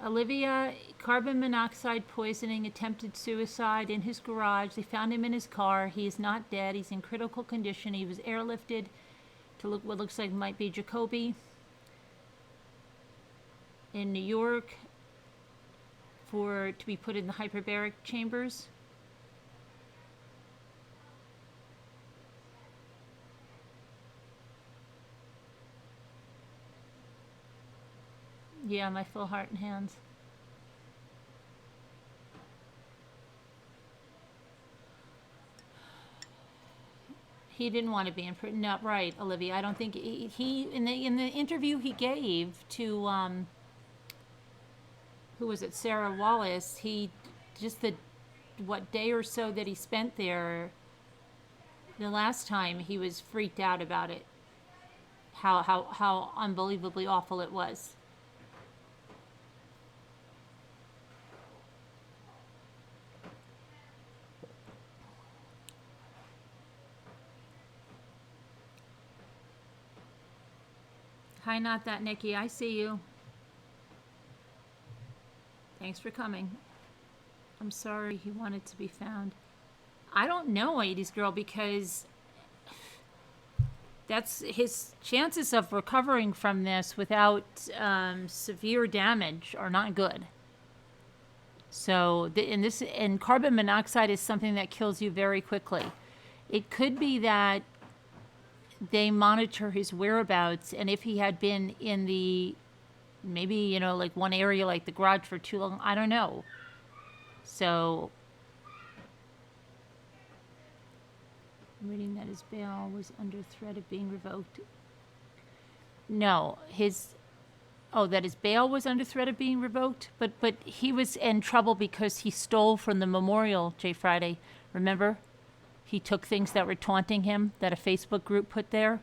Olivia, carbon monoxide poisoning, attempted suicide in his garage. They found him in his car. He is not dead. He's in critical condition. He was airlifted to what looks like might be Jacoby in New York to be put in the hyperbaric chambers. Yeah, my full heart and hands. He didn't want to be in prison. Not right, Olivia. I don't think he in the interview he gave to who was it, Sarah Wallace. He just what day or so that he spent there. The last time he was freaked out about it. How unbelievably awful it was. Hi, not that Nikki. I see you. Thanks for coming. I'm sorry he wanted to be found. I don't know, 80s girl, because that's his chances of recovering from this without severe damage are not good. So, and carbon monoxide is something that kills you very quickly. It could be that they monitor his whereabouts, and if he had been in the, maybe, you know, like one area like the garage for too long, I don't know. So, I'm reading that his bail was under threat of being revoked. No, that his bail was under threat of being revoked, but he was in trouble because he stole from the memorial, Jay Friday. Remember? He took things that were taunting him that a Facebook group put there.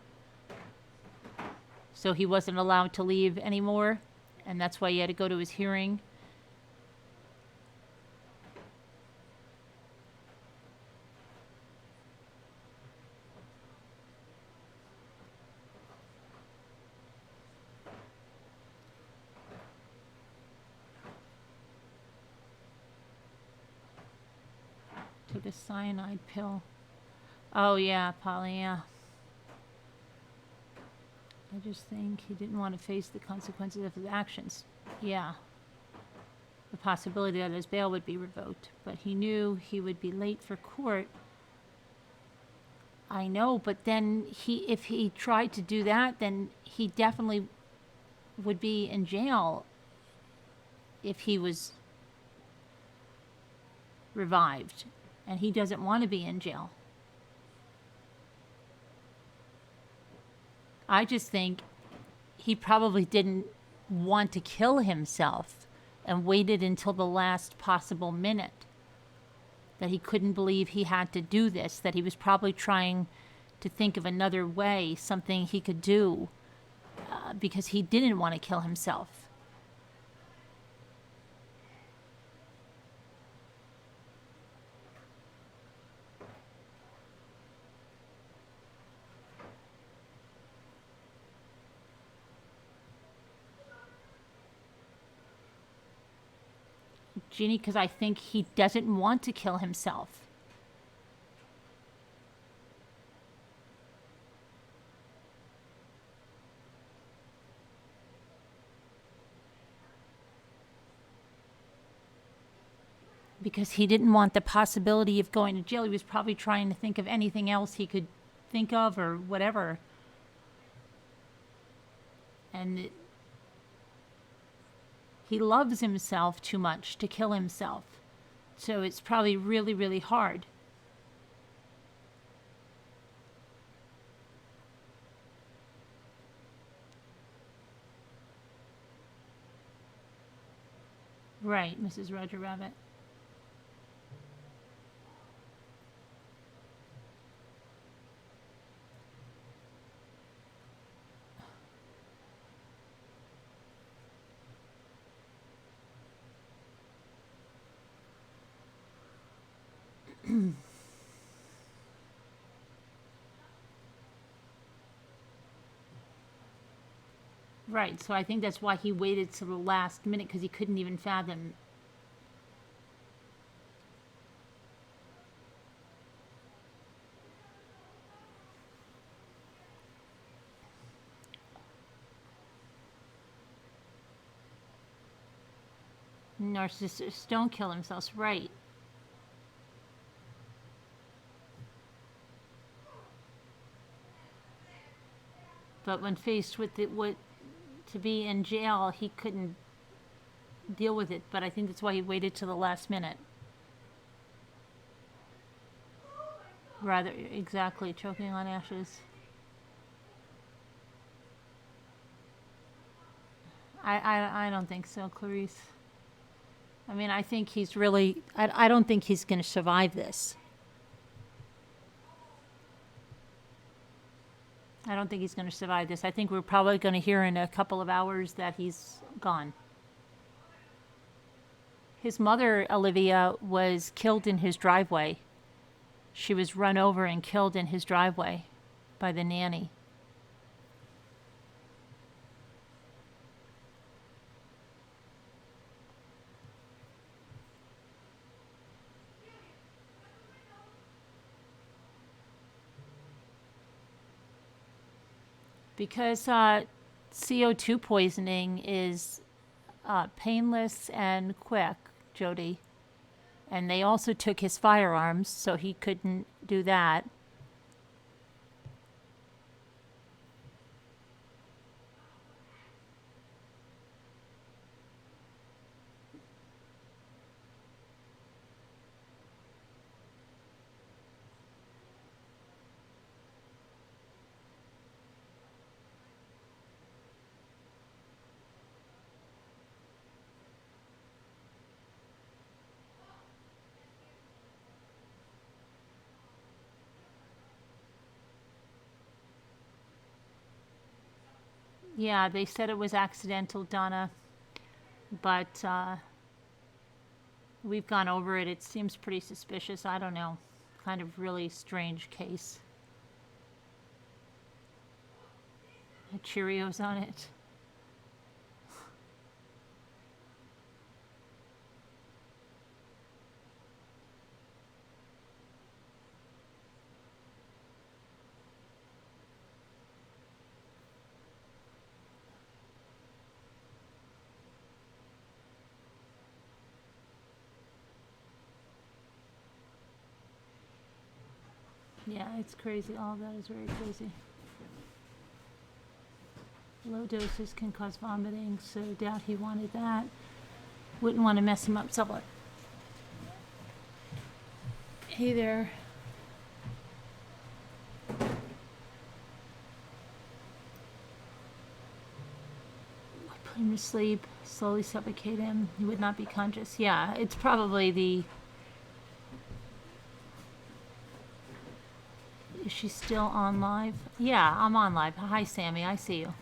So he wasn't allowed to leave anymore, and that's why he had to go to his hearing. Took a cyanide pill. Oh, yeah, Polly, yeah. I just think he didn't want to face the consequences of his actions. Yeah. The possibility that his bail would be revoked. But he knew he would be late for court. I know, but then if he tried to do that, then he definitely would be in jail if he was revived. And he doesn't want to be in jail. I just think he probably didn't want to kill himself and waited until the last possible minute. That he couldn't believe he had to do this, that he was probably trying to think of another way, something he could do, because he didn't want to kill himself. Jeannie, because I think he doesn't want to kill himself. Because he didn't want the possibility of going to jail. He was probably trying to think of anything else he could think of or whatever. And he loves himself too much to kill himself. So it's probably really, really hard. Right, Mrs. Roger Rabbit. Right, so I think that's why he waited till the last minute, because he couldn't even fathom. Narcissists don't kill themselves, right. But when faced with to be in jail, he couldn't deal with it. But I think that's why he waited till the last minute. Rather, exactly, choking on ashes. I don't think so, Clarice. I mean, I think he's really, I don't think he's going to survive this. I don't think he's going to survive this. I think we're probably going to hear in a couple of hours that he's gone. His mother, Olivia, was killed in his driveway. She was run over and killed in his driveway by the nanny. Because CO2 poisoning is painless and quick, Jody. And they also took his firearms, so he couldn't do that. Yeah, they said it was accidental, Donna, but we've gone over it. It seems pretty suspicious. I don't know. Kind of really strange case. Had Cheerios on it. Yeah, it's crazy. All that is very crazy. Low doses can cause vomiting, so doubt he wanted that. Wouldn't want to mess him up somewhat. Hey there. Put him to sleep, slowly suffocate him. He would not be conscious. Yeah, it's probably the... Is she still on live? Yeah, I'm on live. Hi, Sammy. I see you.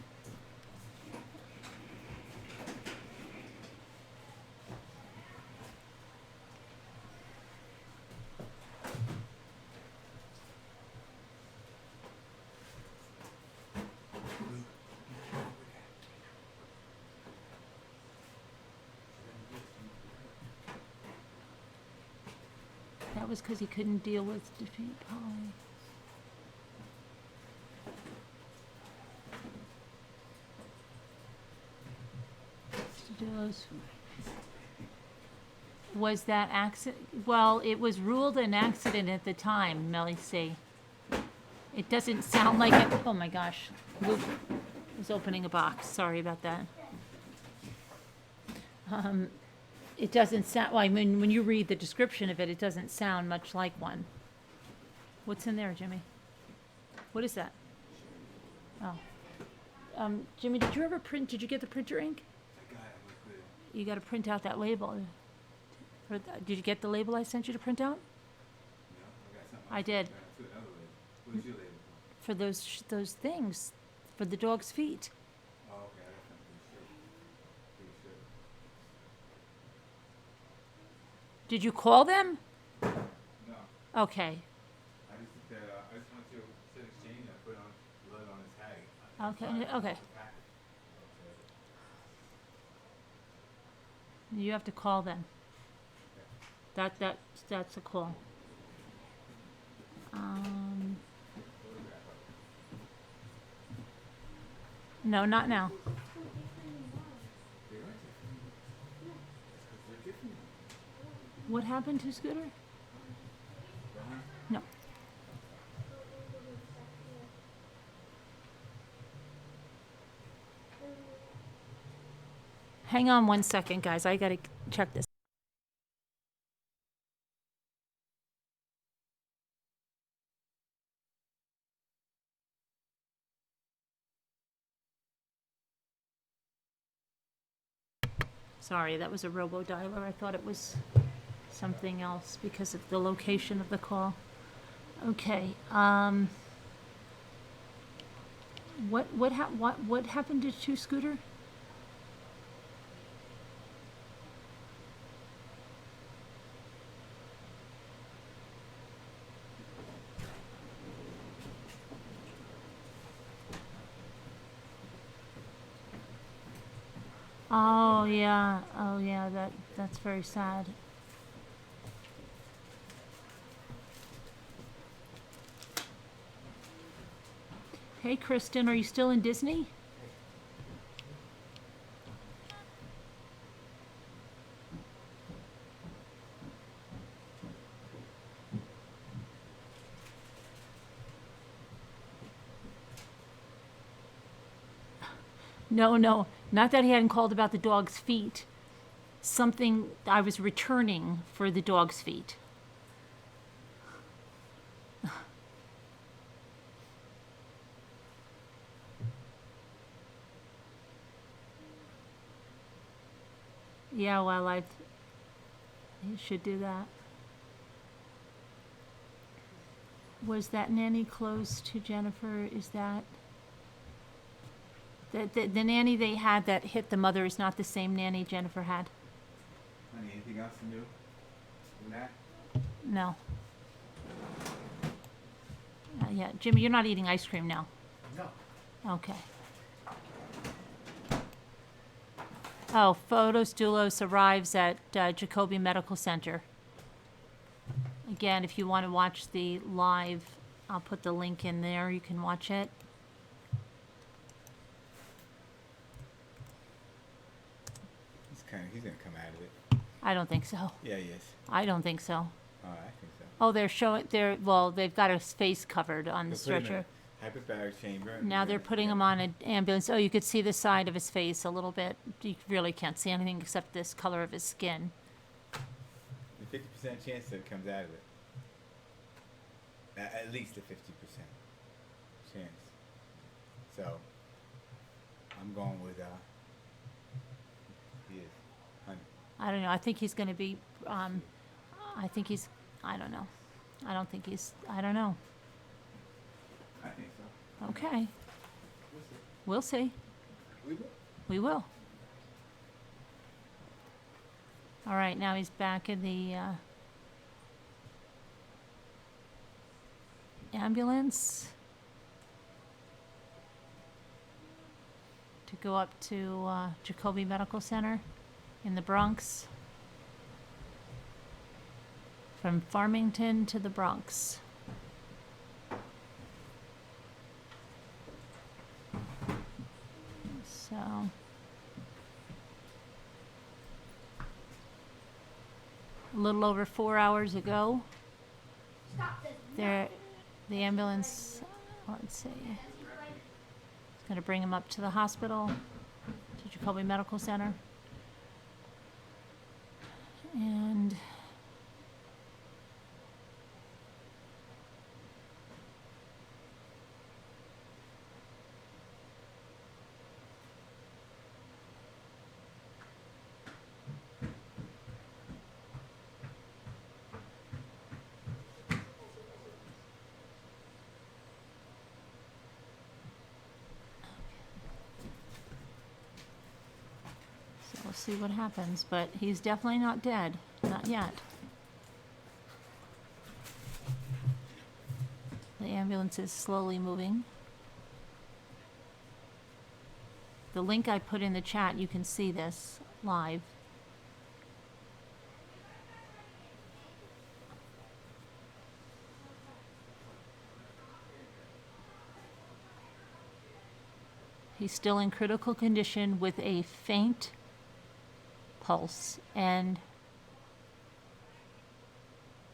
That was because he couldn't deal with defeat Polly. Was that accident? Well, it was ruled an accident at the time, Melly C. It doesn't sound like it. Oh my gosh. Luke was opening a box. Sorry about that. It doesn't sound, well, I mean, when you read the description of it, it doesn't sound much like one. What's in there, Jimmy? What is that? Oh. Jimmy, did you ever print, did you get the printer ink? You got to print out that label. Did you get the label I sent you to print out? I did. For those things, for the dog's feet. Did you call them? No. Okay. I just went to an exchange and I put on blood on his tag. Okay. Okay. You have to call them. That's a call. No, not now. What happened to Scooter? No. Hang on 1 second, guys. I gotta check this. Sorry, that was a robo-dialer. I thought it was something else because of the location of the call. Okay. What happened to Scooter? Oh yeah, that's very sad. Hey, Kristen, are you still in Disney? No, no, not that he hadn't called about the dog's feet. Something I was returning for the dog's feet. Yeah, wildlife. You should do that. Was that nanny close to Jennifer? Is that... The nanny they had that hit the mother is not the same nanny Jennifer had? Honey, anything else new? From that? No. Yeah, Jimmy, you're not eating ice cream now. No. Okay. Oh, Fotis Dulos arrives at Jacoby Medical Center. Again, if you want to watch the live, I'll put the link in there. You can watch it. He's gonna come out of it. I don't think so. Yeah, he is. I don't think so. Oh, I think so. Oh, they're showing. Well, they've got his face covered on the They'll put him in stretcher. a hyperbaric chamber. Now they're putting him on an ambulance. Oh, you could see the side of his face a little bit. You really can't see anything except this color of his skin. The 50% chance that it comes out of it. At least a 50% chance. So, I'm going with, he is. Honey. I don't know. I think he's going to be, I think he's, I don't know. I don't think he's, I don't know. I think so. Okay. We'll see. We will. We will. All right, now he's back in the ambulance to go up to Jacoby Medical Center in the Bronx. From Farmington to the Bronx. So a little over 4 hours ago, the ambulance, let's see, it's going to bring him up to the hospital, to Jacoby Medical Center. And we'll see what happens, but he's definitely not dead. Not yet. The ambulance is slowly moving. The link I put in the chat, you can see this live. He's still in critical condition with a faint pulse, and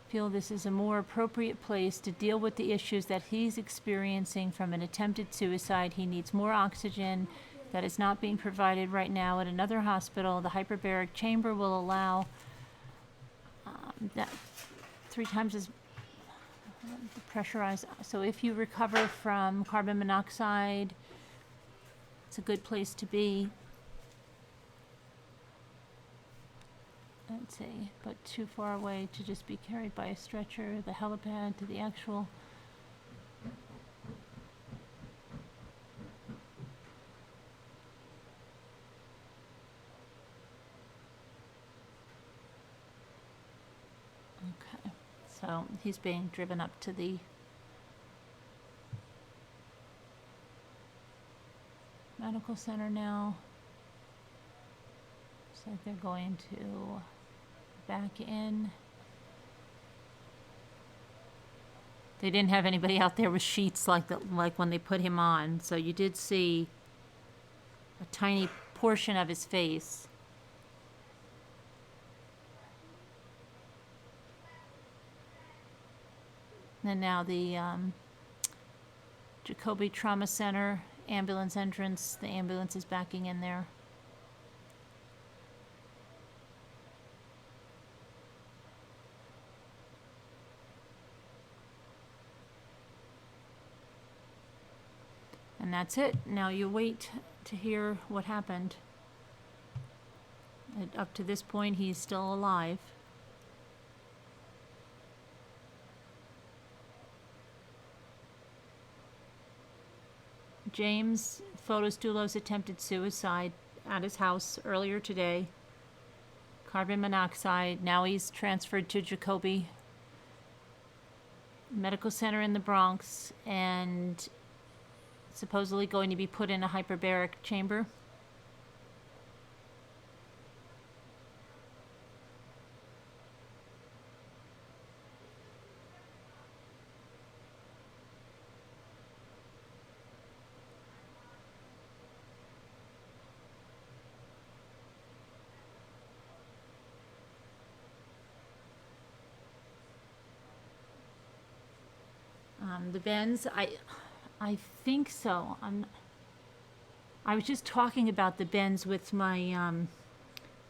feel this is a more appropriate place to deal with the issues that he's experiencing from an attempted suicide. He needs more oxygen that is not being provided right now at another hospital. The hyperbaric chamber will allow that 3 times as pressurized. So if you recover from carbon monoxide, it's a good place to be. Let's see, but too far away to just be carried by a stretcher, the helipad to the actual. Okay, so he's being driven up to the medical center now. Looks like they're going to back in. They didn't have anybody out there with sheets like when they put him on, so you did see a tiny portion of his face. And now the Jacoby Trauma Center ambulance entrance, the ambulance is backing in there. And that's it. Now you wait to hear what happened. And up to this point, he's still alive. James Fotis Dulos attempted suicide at his house earlier today. Carbon monoxide. Now he's transferred to Jacoby Medical Center in the Bronx and supposedly going to be put in a hyperbaric chamber. The bends, I think so. I was just talking about the bends with my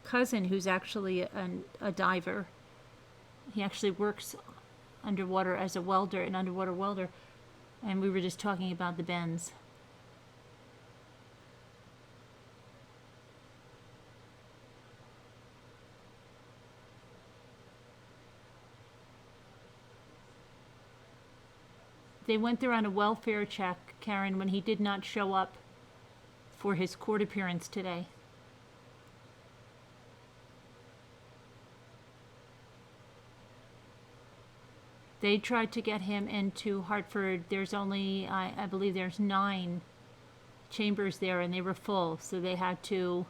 cousin, who's actually a diver. He actually works underwater as a welder, an underwater welder, and we were just talking about the bends. They went there on a welfare check, Karen, when he did not show up for his court appearance today. They tried to get him into Hartford. There's only, I believe there's 9 chambers there, and they were full, so they had to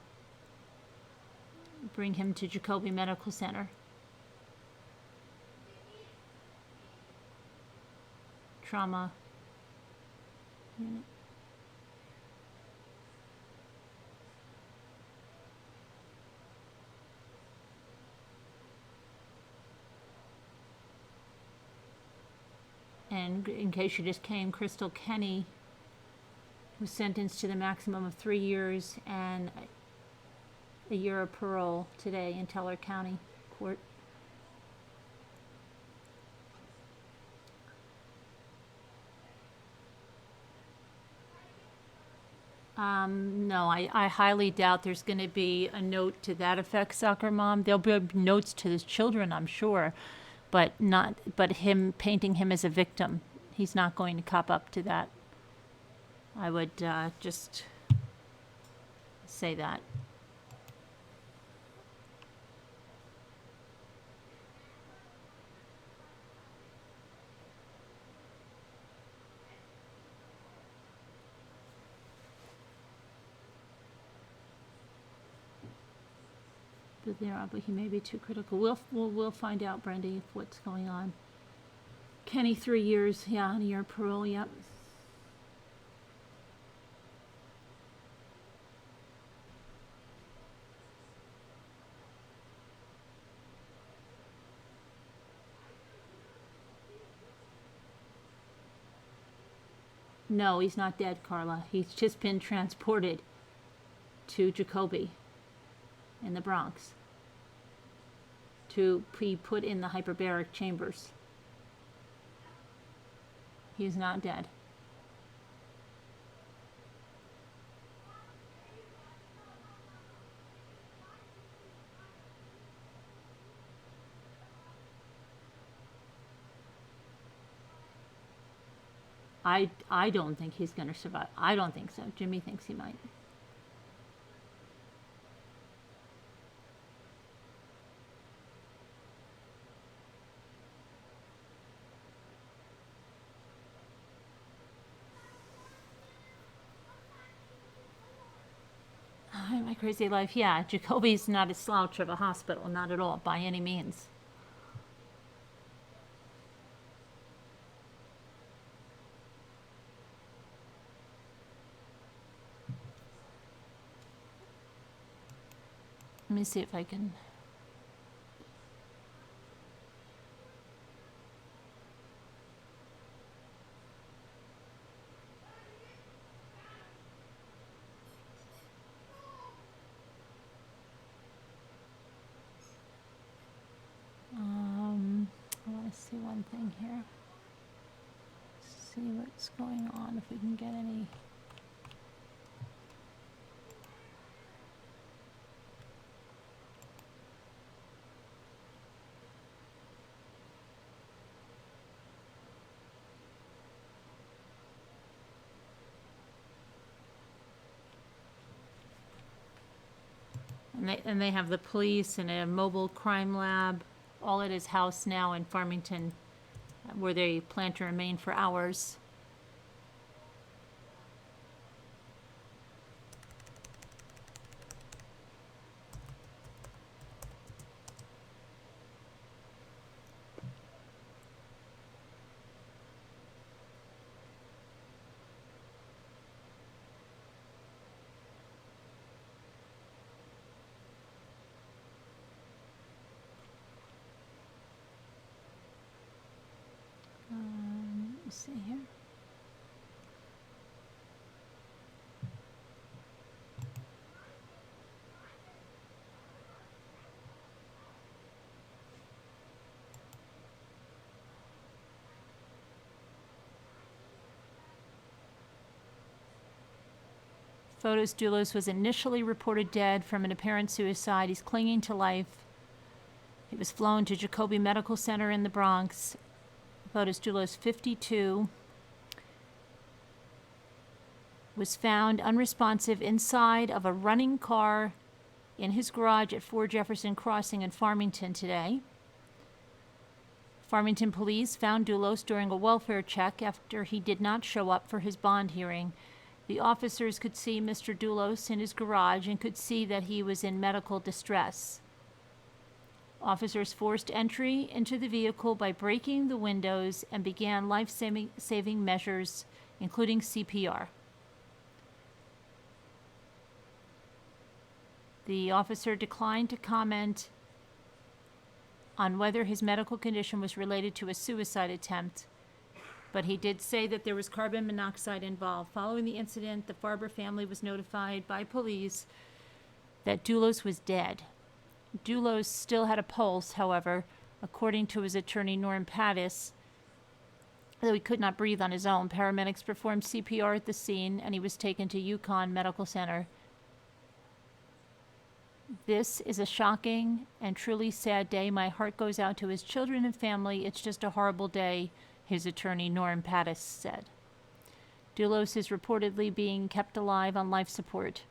bring him to Jacoby Medical Center. Trauma unit. And in case you just came, Krystal Kenney was sentenced to the maximum of 3 years and a year of parole today in Teller County Court. No, I highly doubt there's going to be a note to that effect, Soccer Mom. There'll be notes to his children, I'm sure, but him painting him as a victim. He's not going to cop up to that. I would just say that. But he may be too critical. We'll find out, Brandy, what's going on. Kenny, 3 years, yeah, and a year parole, yep. No, he's not dead, Carla. He's just been transported to Jacoby in the Bronx to be put in the hyperbaric chambers. He is not dead. I don't think he's going to survive. I don't think so. Jimmy thinks he might. My crazy life, yeah. Jacoby's not a slouch of a hospital, not at all, by any means. Let me see if I can. I want to see one thing here. See what's going on, if we can get any. And they have the police and a mobile crime lab all at his house now in Farmington, where they plan to remain for hours. Let me see here. Fotis Dulos was initially reported dead from an apparent suicide. He's clinging to life. He was flown to Jacobi Medical Center in the Bronx. Fotis Dulos, 52, was found unresponsive inside of a running car in his garage at 4 Jefferson Crossing in Farmington today. Farmington police found Dulos during a welfare check after he did not show up for his bond hearing. The officers could see Mr. Dulos in his garage and could see that he was in medical distress. Officers forced entry into the vehicle by breaking the windows and began life-saving measures, including CPR. The officer declined to comment on whether his medical condition was related to a suicide attempt, but he did say that there was carbon monoxide involved. Following the incident, the Farber family was notified by police that Dulos was dead. Dulos still had a pulse, however, according to his attorney Norm Pattis, though he could not breathe on his own. Paramedics performed CPR at the scene, and he was taken to UConn Medical Center. This is a shocking and truly sad day. My heart goes out to his children and family. It's just a horrible day, his attorney Norm Pattis said. Dulos is reportedly being kept alive on life support.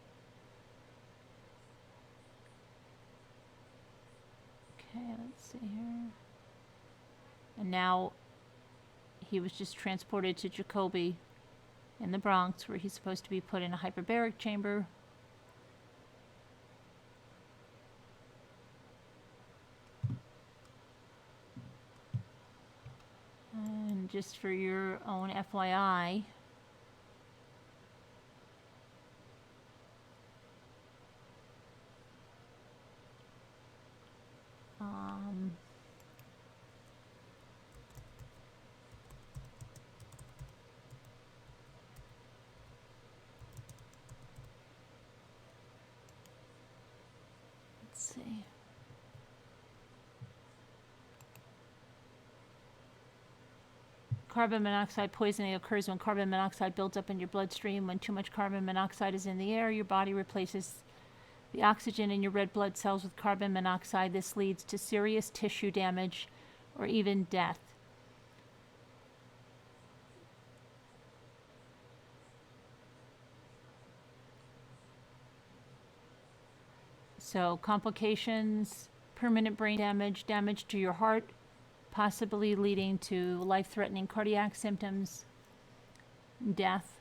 Okay, let's see here. And now he was just transported to Jacobi in the Bronx, where he's supposed to be put in a hyperbaric chamber. And just for your own FYI, let's see. Carbon monoxide poisoning occurs when carbon monoxide builds up in your bloodstream. When too much carbon monoxide is in the air, your body replaces the oxygen in your red blood cells with carbon monoxide. This leads to serious tissue damage or even death. So complications, permanent brain damage, damage to your heart, possibly leading to life-threatening cardiac symptoms, death.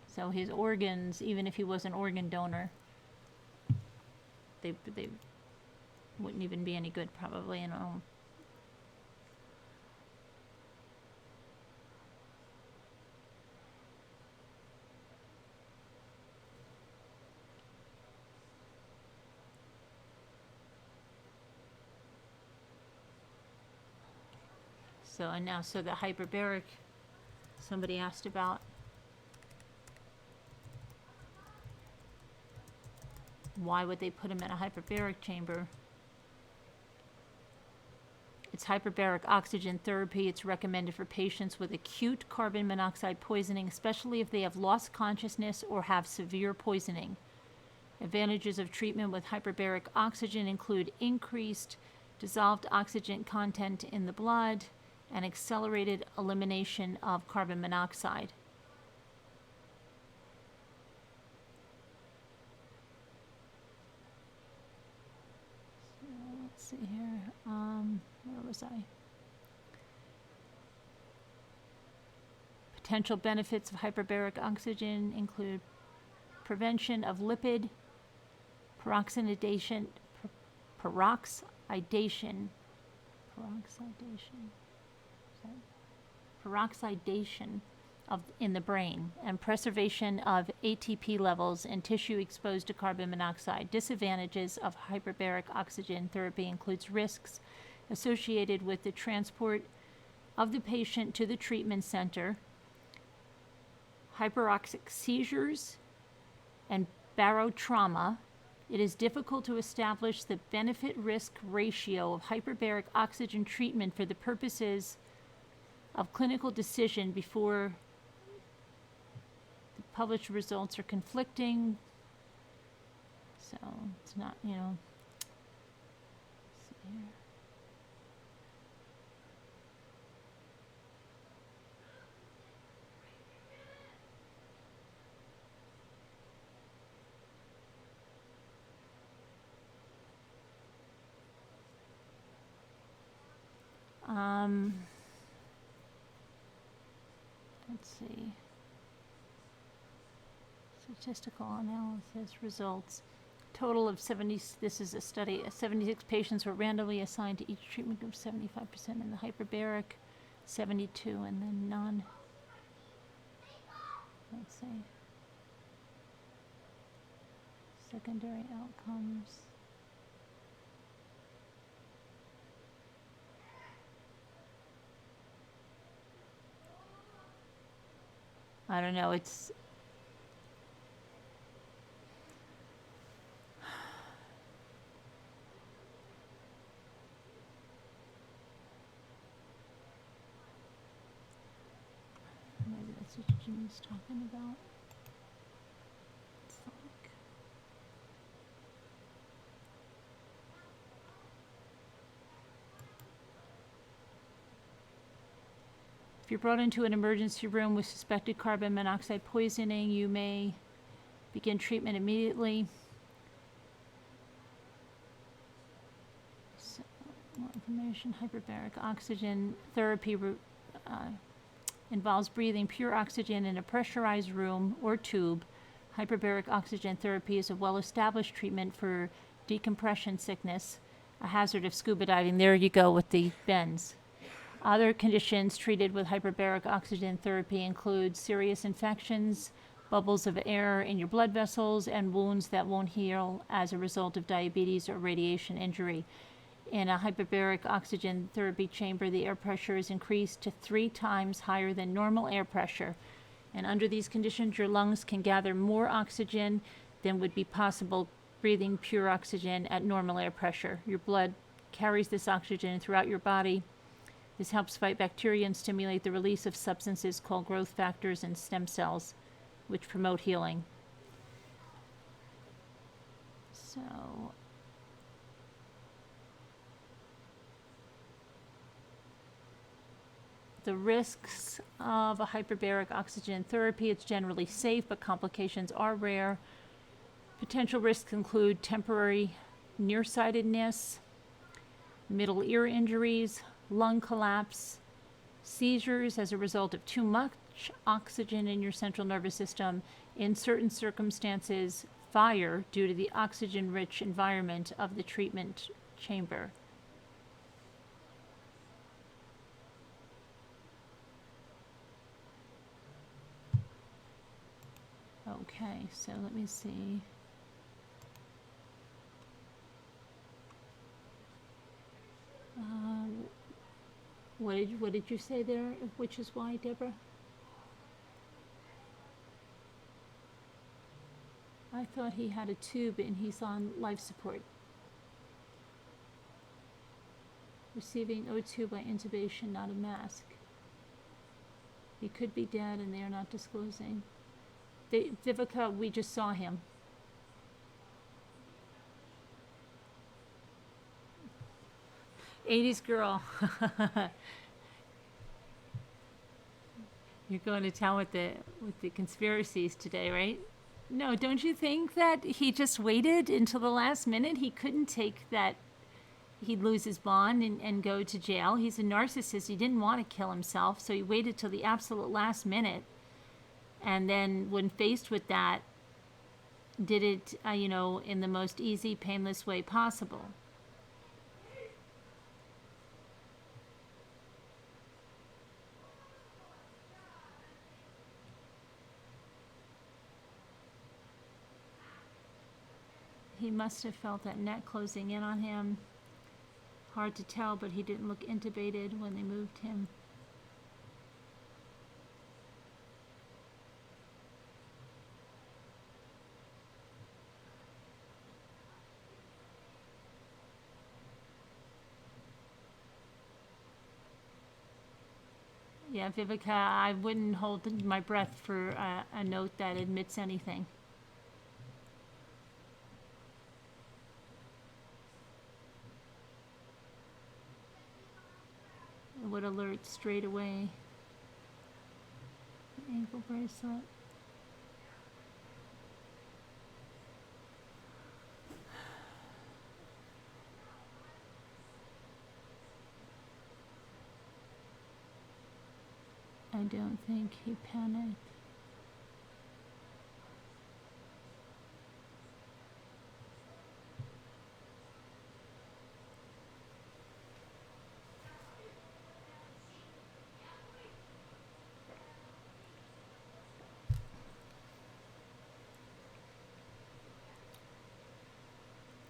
So his organs, even if he was an organ donor, they wouldn't even be any good probably, you know. So, and now, so the hyperbaric, somebody asked about. Why would they put him in a hyperbaric chamber? It's hyperbaric oxygen therapy. It's recommended for patients with acute carbon monoxide poisoning, especially if they have lost consciousness or have severe poisoning. Advantages of treatment with hyperbaric oxygen include increased dissolved oxygen content in the blood and accelerated elimination of carbon monoxide. So let's see here. Where was I? Potential benefits of hyperbaric oxygen include prevention of lipid peroxidation in the brain, and preservation of ATP levels in tissue exposed to carbon monoxide. Disadvantages of hyperbaric oxygen therapy includes risks associated with the transport of the patient to the treatment center, hyperoxic seizures, and barotrauma. It is difficult to establish the benefit-risk ratio of hyperbaric oxygen treatment for the purposes of clinical decision before the published results are conflicting. So it's not, you know. Let's see here. Let's see. Statistical analysis results. Total of 70, this is a study, 76 patients were randomly assigned to each treatment group, 75% in the hyperbaric, 72 in the non, let's see, secondary outcomes. I don't know, it's maybe that's what Jimmy's talking about. It's like, if you're brought into an emergency room with suspected carbon monoxide poisoning, you may begin treatment immediately. So, more information. Hyperbaric oxygen therapy involves breathing pure oxygen in a pressurized room or tube. Hyperbaric oxygen therapy is a well-established treatment for decompression sickness, a hazard of scuba diving. There you go with the bends. Other conditions treated with hyperbaric oxygen therapy include serious infections, bubbles of air in your blood vessels, and wounds that won't heal as a result of diabetes or radiation injury. In a hyperbaric oxygen therapy chamber, the air pressure is increased to 3 times higher than normal air pressure. And under these conditions, your lungs can gather more oxygen than would be possible breathing pure oxygen at normal air pressure. Your blood carries this oxygen throughout your body. This helps fight bacteria and stimulate the release of substances called growth factors and stem cells, which promote healing. So, the risks of a hyperbaric oxygen therapy: it's generally safe, but complications are rare. Potential risks include temporary nearsightedness, middle ear injuries, lung collapse, seizures as a result of too much oxygen in your central nervous system, in certain circumstances, fire due to the oxygen-rich environment of the treatment chamber. Okay, so let me see. What did you say there? Which is why, Deborah? I thought he had a tube and he's on life support. Receiving O2 by intubation, not a mask. He could be dead and they are not disclosing. Vivica, we just saw him. '80s girl. You're going to town with the conspiracies today, right? No, don't you think that he just waited until the last minute? He couldn't take that he'd lose his bond and go to jail. He's a narcissist. He didn't want to kill himself, so he waited till the absolute last minute. And then when faced with that, did it, in the most easy, painless way possible. He must have felt that net closing in on him. Hard to tell, but he didn't look intubated when they moved him. Yeah, Vivica, I wouldn't hold my breath for a note that admits anything. It would alert straight away. Ankle bracelet. I don't think he panicked.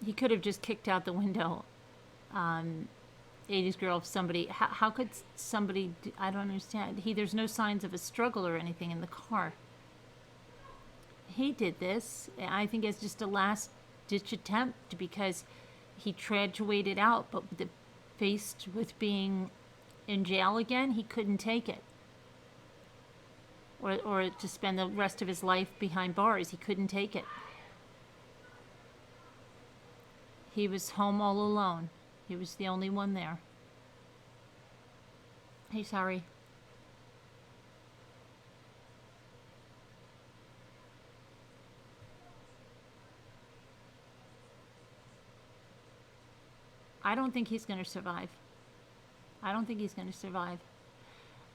He could have just kicked out the window. 80s girl, if somebody, how could somebody, I don't understand. There's no signs of a struggle or anything in the car. He did this, I think, as just a last ditch attempt because he tried to wait it out, but faced with being in jail again, he couldn't take it. Or to spend the rest of his life behind bars, he couldn't take it. He was home all alone. He was the only one there. Hey, sorry. I don't think he's going to survive. I don't think he's going to survive.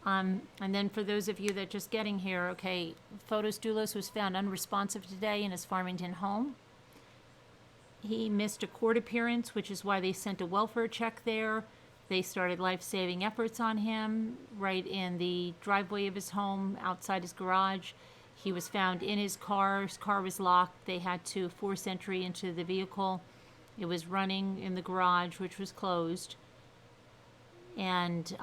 And then for those of you that are just getting here, okay, Fotis Dulos was found unresponsive today in his Farmington home. He missed a court appearance, which is why they sent a welfare check there. They started life-saving efforts on him right in the driveway of his home, outside his garage. He was found in his car. His car was locked. They had to force entry into the vehicle. It was running in the garage, which was closed. And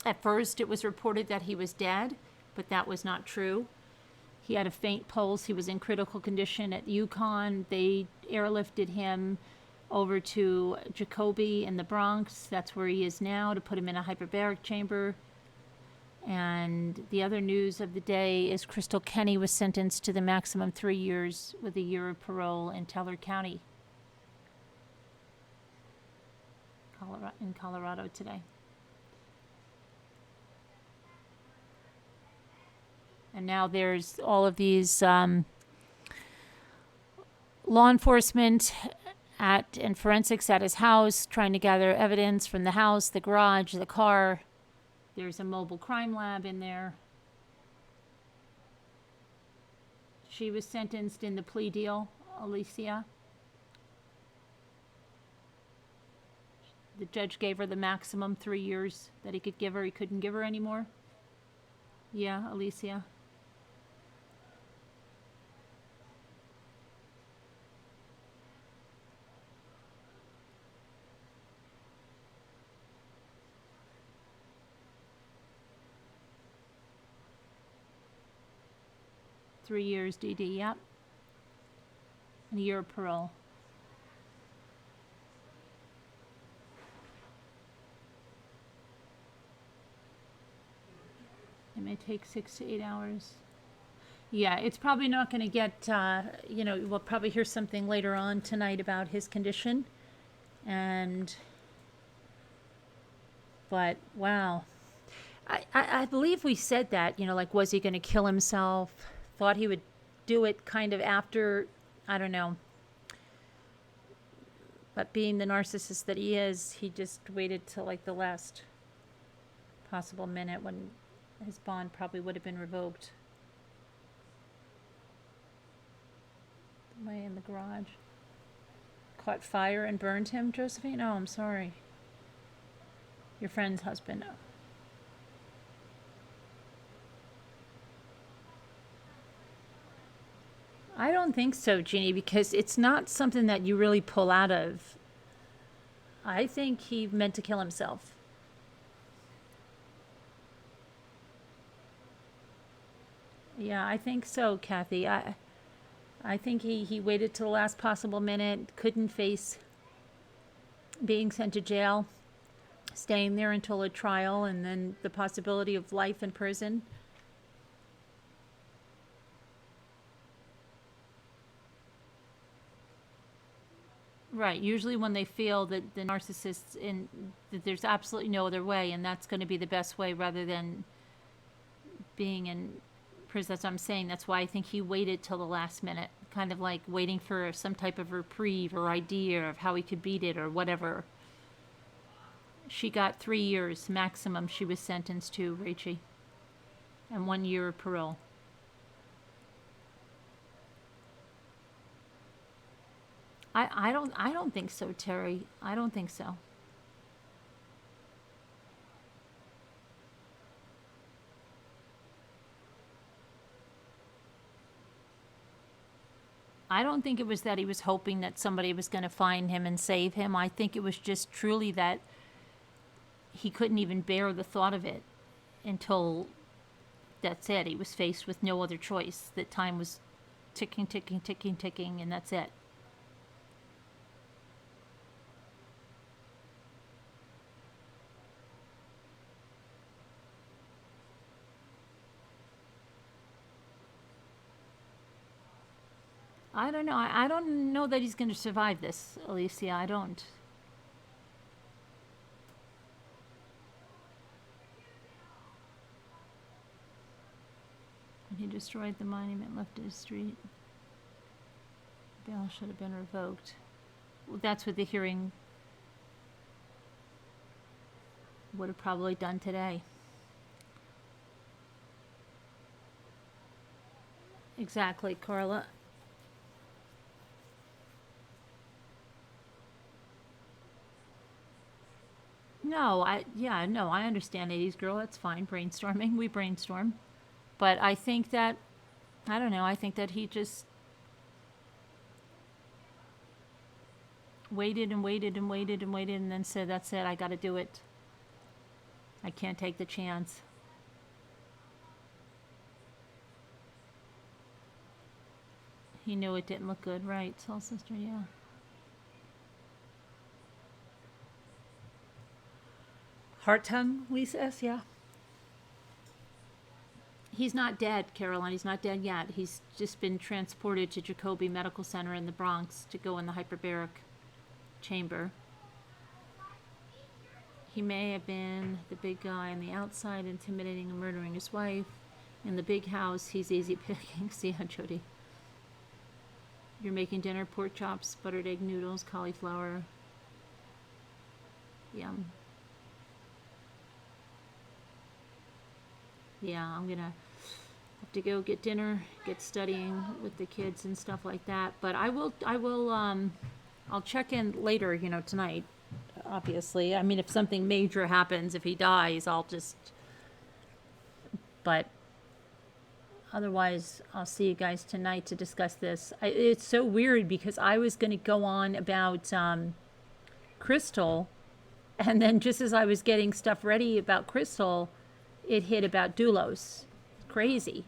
at first, it was reported that he was dead, but that was not true. He had a faint pulse. He was in critical condition at Yukon. They airlifted him over to Jacoby in the Bronx. That's where he is now, to put him in a hyperbaric chamber. And the other news of the day is Krystal Kenney was sentenced to the maximum 3 years with a year of parole in Teller County, in Colorado today. And now there's all of these law enforcement and forensics at his house, trying to gather evidence from the house, the garage, the car. There's a mobile crime lab in there. She was sentenced in the plea deal, Alicia. The judge gave her the maximum 3 years that he could give her. He couldn't give her any more. Yeah, Alicia. 3 years, DD, yep. And a year of parole. It may take 6 to 8 hours. Yeah, it's probably not going to get, you know, we'll probably hear something later on tonight about his condition. But wow. I believe we said that, you know, like, was he going to kill himself? Thought he would do it kind of after, I don't know. But being the narcissist that he is, he just waited till like the last possible minute when his bond probably would have been revoked. Way in the garage. Caught fire and burned him, Josephine? Oh, I'm sorry. Your friend's husband. I don't think so, Jeannie, because it's not something that you really pull out of. I think he meant to kill himself. Yeah, I think so, Kathy. I think he waited till the last possible minute, couldn't face being sent to jail, staying there until a trial, and then the possibility of life in prison. Right. Usually when they feel that the narcissist's that there's absolutely no other way, and that's going to be the best way rather than being in prison. That's what I'm saying. That's why I think he waited till the last minute, kind of like waiting for some type of reprieve or idea of how he could beat it or whatever. She got 3 years maximum she was sentenced to, Rachie, and 1 year of parole. I don't think so, Terry. I don't think so. I don't think it was that he was hoping that somebody was going to find him and save him. I think it was just truly that he couldn't even bear the thought of it until, that's it. He was faced with no other choice. That time was ticking, ticking, ticking, ticking, and that's it. I don't know. I don't know that he's going to survive this, Alicia. I don't. When he destroyed the monument left at his street, bail should have been revoked. Well, that's what the hearing would have probably done today. Exactly, Carla. No, I understand 80s girl, that's fine, brainstorming, we brainstorm. But I think that, I don't know, I think that he just waited and waited and waited and waited and then said, that's it, I gotta do it. I can't take the chance. He knew it didn't look good, right, soul sister, yeah. Heart tongue, Lisa S., yeah. He's not dead, Caroline. He's not dead yet. He's just been transported to Jacobi Medical Center in the Bronx to go in the hyperbaric chamber. He may have been the big guy on the outside, intimidating and murdering his wife. In the big house, he's easy picking. See how Jody. You're making dinner, pork chops, buttered egg noodles, cauliflower. Yum. Yeah, I'm gonna have to go get dinner, get studying with the kids and stuff like that. But I'll check in later, you know, tonight, obviously. I mean, if something major happens, if he dies, but otherwise, I'll see you guys tonight to discuss this. It's so weird because I was gonna go on about Krystal, and then just as I was getting stuff ready about Krystal, it hit about Dulos. Crazy.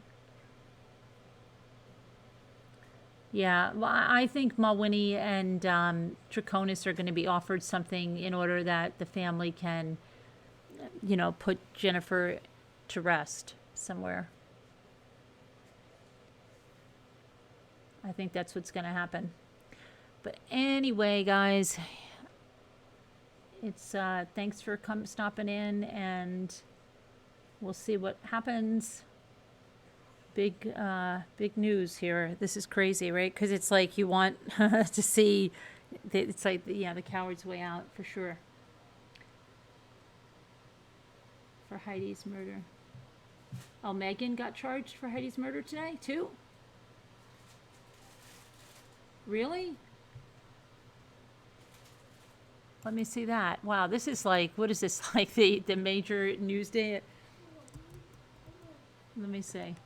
Yeah, well, I think Mawhinney and Draconis are going to be offered something in order that the family can, you know, put Jennifer to rest somewhere. I think that's what's going to happen. But anyway, guys, it's thanks for stopping in, and we'll see what happens. Big news here. This is crazy, right? Because it's like you want to see. It's like, yeah, the coward's way out for sure. For Heidi's murder. Oh, Megan got charged for Heidi's murder today too. Really? Let me see that. Wow, this is like, what is this, like the major news day? Let me see.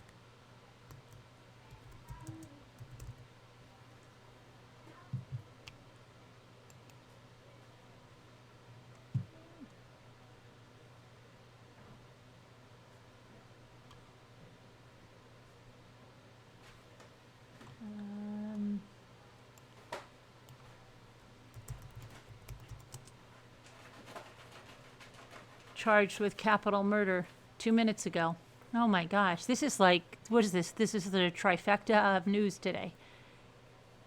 Charged with capital murder 2 minutes ago. Oh my gosh, this is like, what is this? This is the trifecta of news today.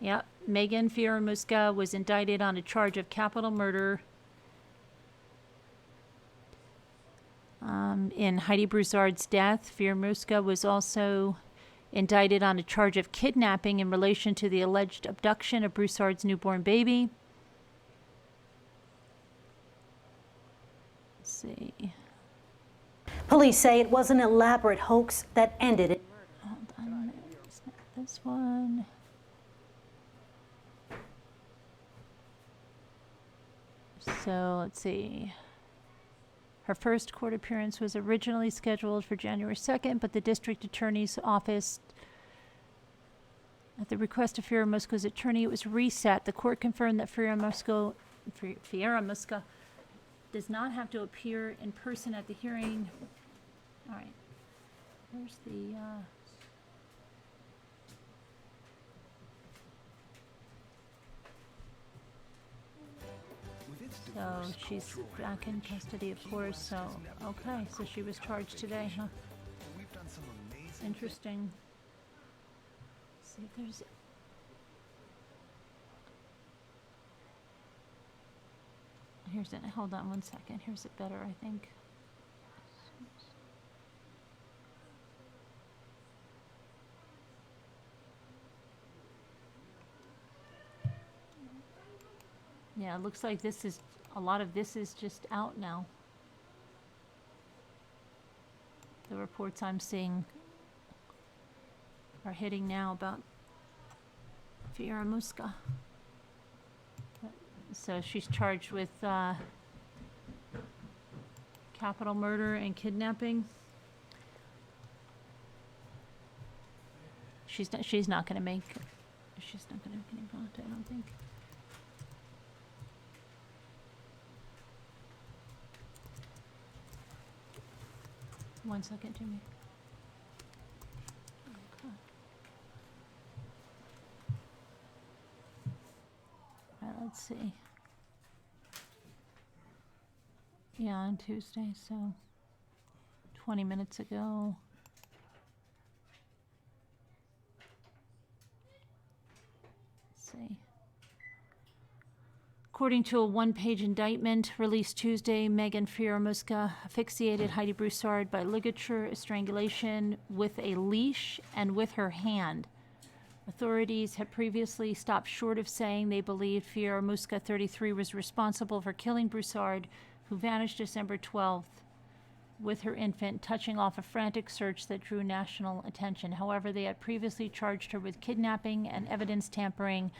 Yep, Magen Fieramusca was indicted on a charge of capital murder in Heidi Broussard's death. Fieramusca was also indicted on a charge of kidnapping in relation to the alleged abduction of Broussard's newborn baby. See. Police say it was an elaborate hoax that ended in murder. Hold on, it's not this one. So let's see. Her first court appearance was originally scheduled for January 2nd, but the district attorney's office, at the request of Fieramusca's attorney, it was reset. The court confirmed that Fieramusca does not have to appear in person at the hearing. All right. Where's the... So she's back in custody, of course. So, okay. So she was charged today, huh? Interesting. Let's see if there's... Here's it. Hold on one second. Here's it better, I think. Yeah, it looks like this is, a lot of this is just out now. The reports I'm seeing are hitting now about Fieramusca. So she's charged with capital murder and kidnapping. She's not going to make. She's not going to get involved, I don't think. One second, Jimmy. Okay. All right, let's see. Yeah, on Tuesday, so 20 minutes ago. Let's see. According to a one-page indictment released Tuesday, Magen Fieramusca asphyxiated Heidi Broussard by ligature, strangulation with a leash and with her hand. Authorities had previously stopped short of saying they believed Fieramusca, 33, was responsible for killing Broussard, who vanished December 12th with her infant, touching off a frantic search that drew national attention. However, they had previously charged her with kidnapping and evidence tampering,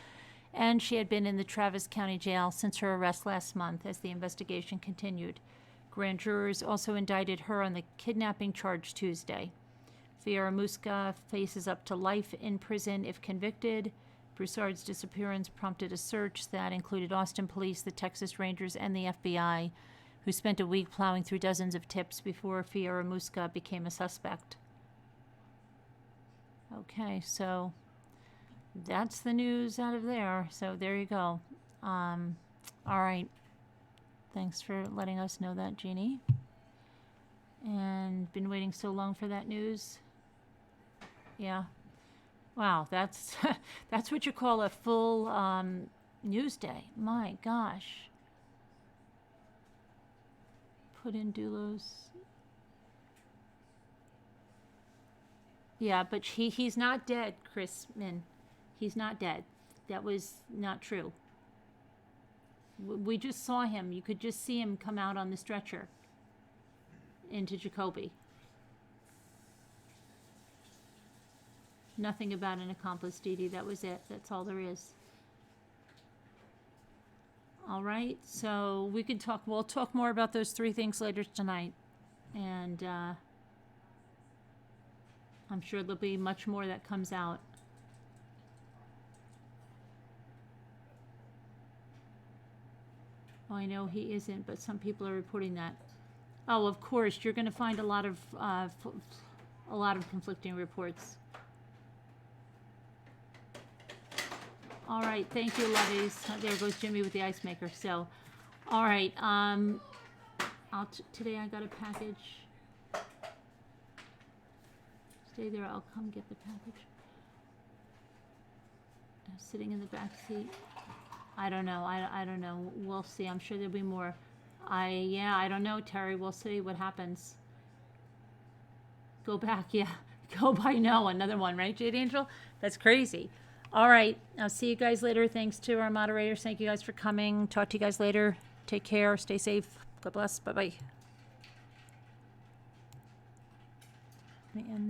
and she had been in the Travis County Jail since her arrest last month as the investigation continued. Grand jurors also indicted her on the kidnapping charge Tuesday. Fieramusca faces up to life in prison if convicted. Broussard's disappearance prompted a search that included Austin Police, the Texas Rangers, and the FBI, who spent a week plowing through dozens of tips before Fieramusca became a suspect. Okay, so that's the news out of there. So there you go. All right. Thanks for letting us know that, Jeannie. And been waiting so long for that news. Yeah. Wow, that's that's what you call a full news day. My gosh. Put in Dulos. Yeah, but he's not dead, Chris Min. He's not dead. That was not true. We just saw him. You could just see him come out on the stretcher into Jacoby. Nothing about an accomplice, Dee Dee. That was it. That's all there is. All right. So we can talk. We'll talk more about those 3 things later tonight, and I'm sure there'll be much more that comes out. Oh, I know he isn't, but some people are reporting that. Oh, of course, you're going to find a lot of conflicting reports. All right, thank you, lovies. There goes Jimmy with the ice maker. So, all right, today I got a package. Stay there. I'll come get the package. I'm sitting in the back seat. I don't know. I don't know. We'll see. I'm sure there'll be more. I don't know, Terry. We'll see what happens. Go back. Yeah. Go by no. Another one, right, Jade Angel? That's crazy. All right. I'll see you guys later. Thanks to our moderators. Thank you guys for coming. Talk to you guys later. Take care. Stay safe. God bless. Bye-bye. Let me end this.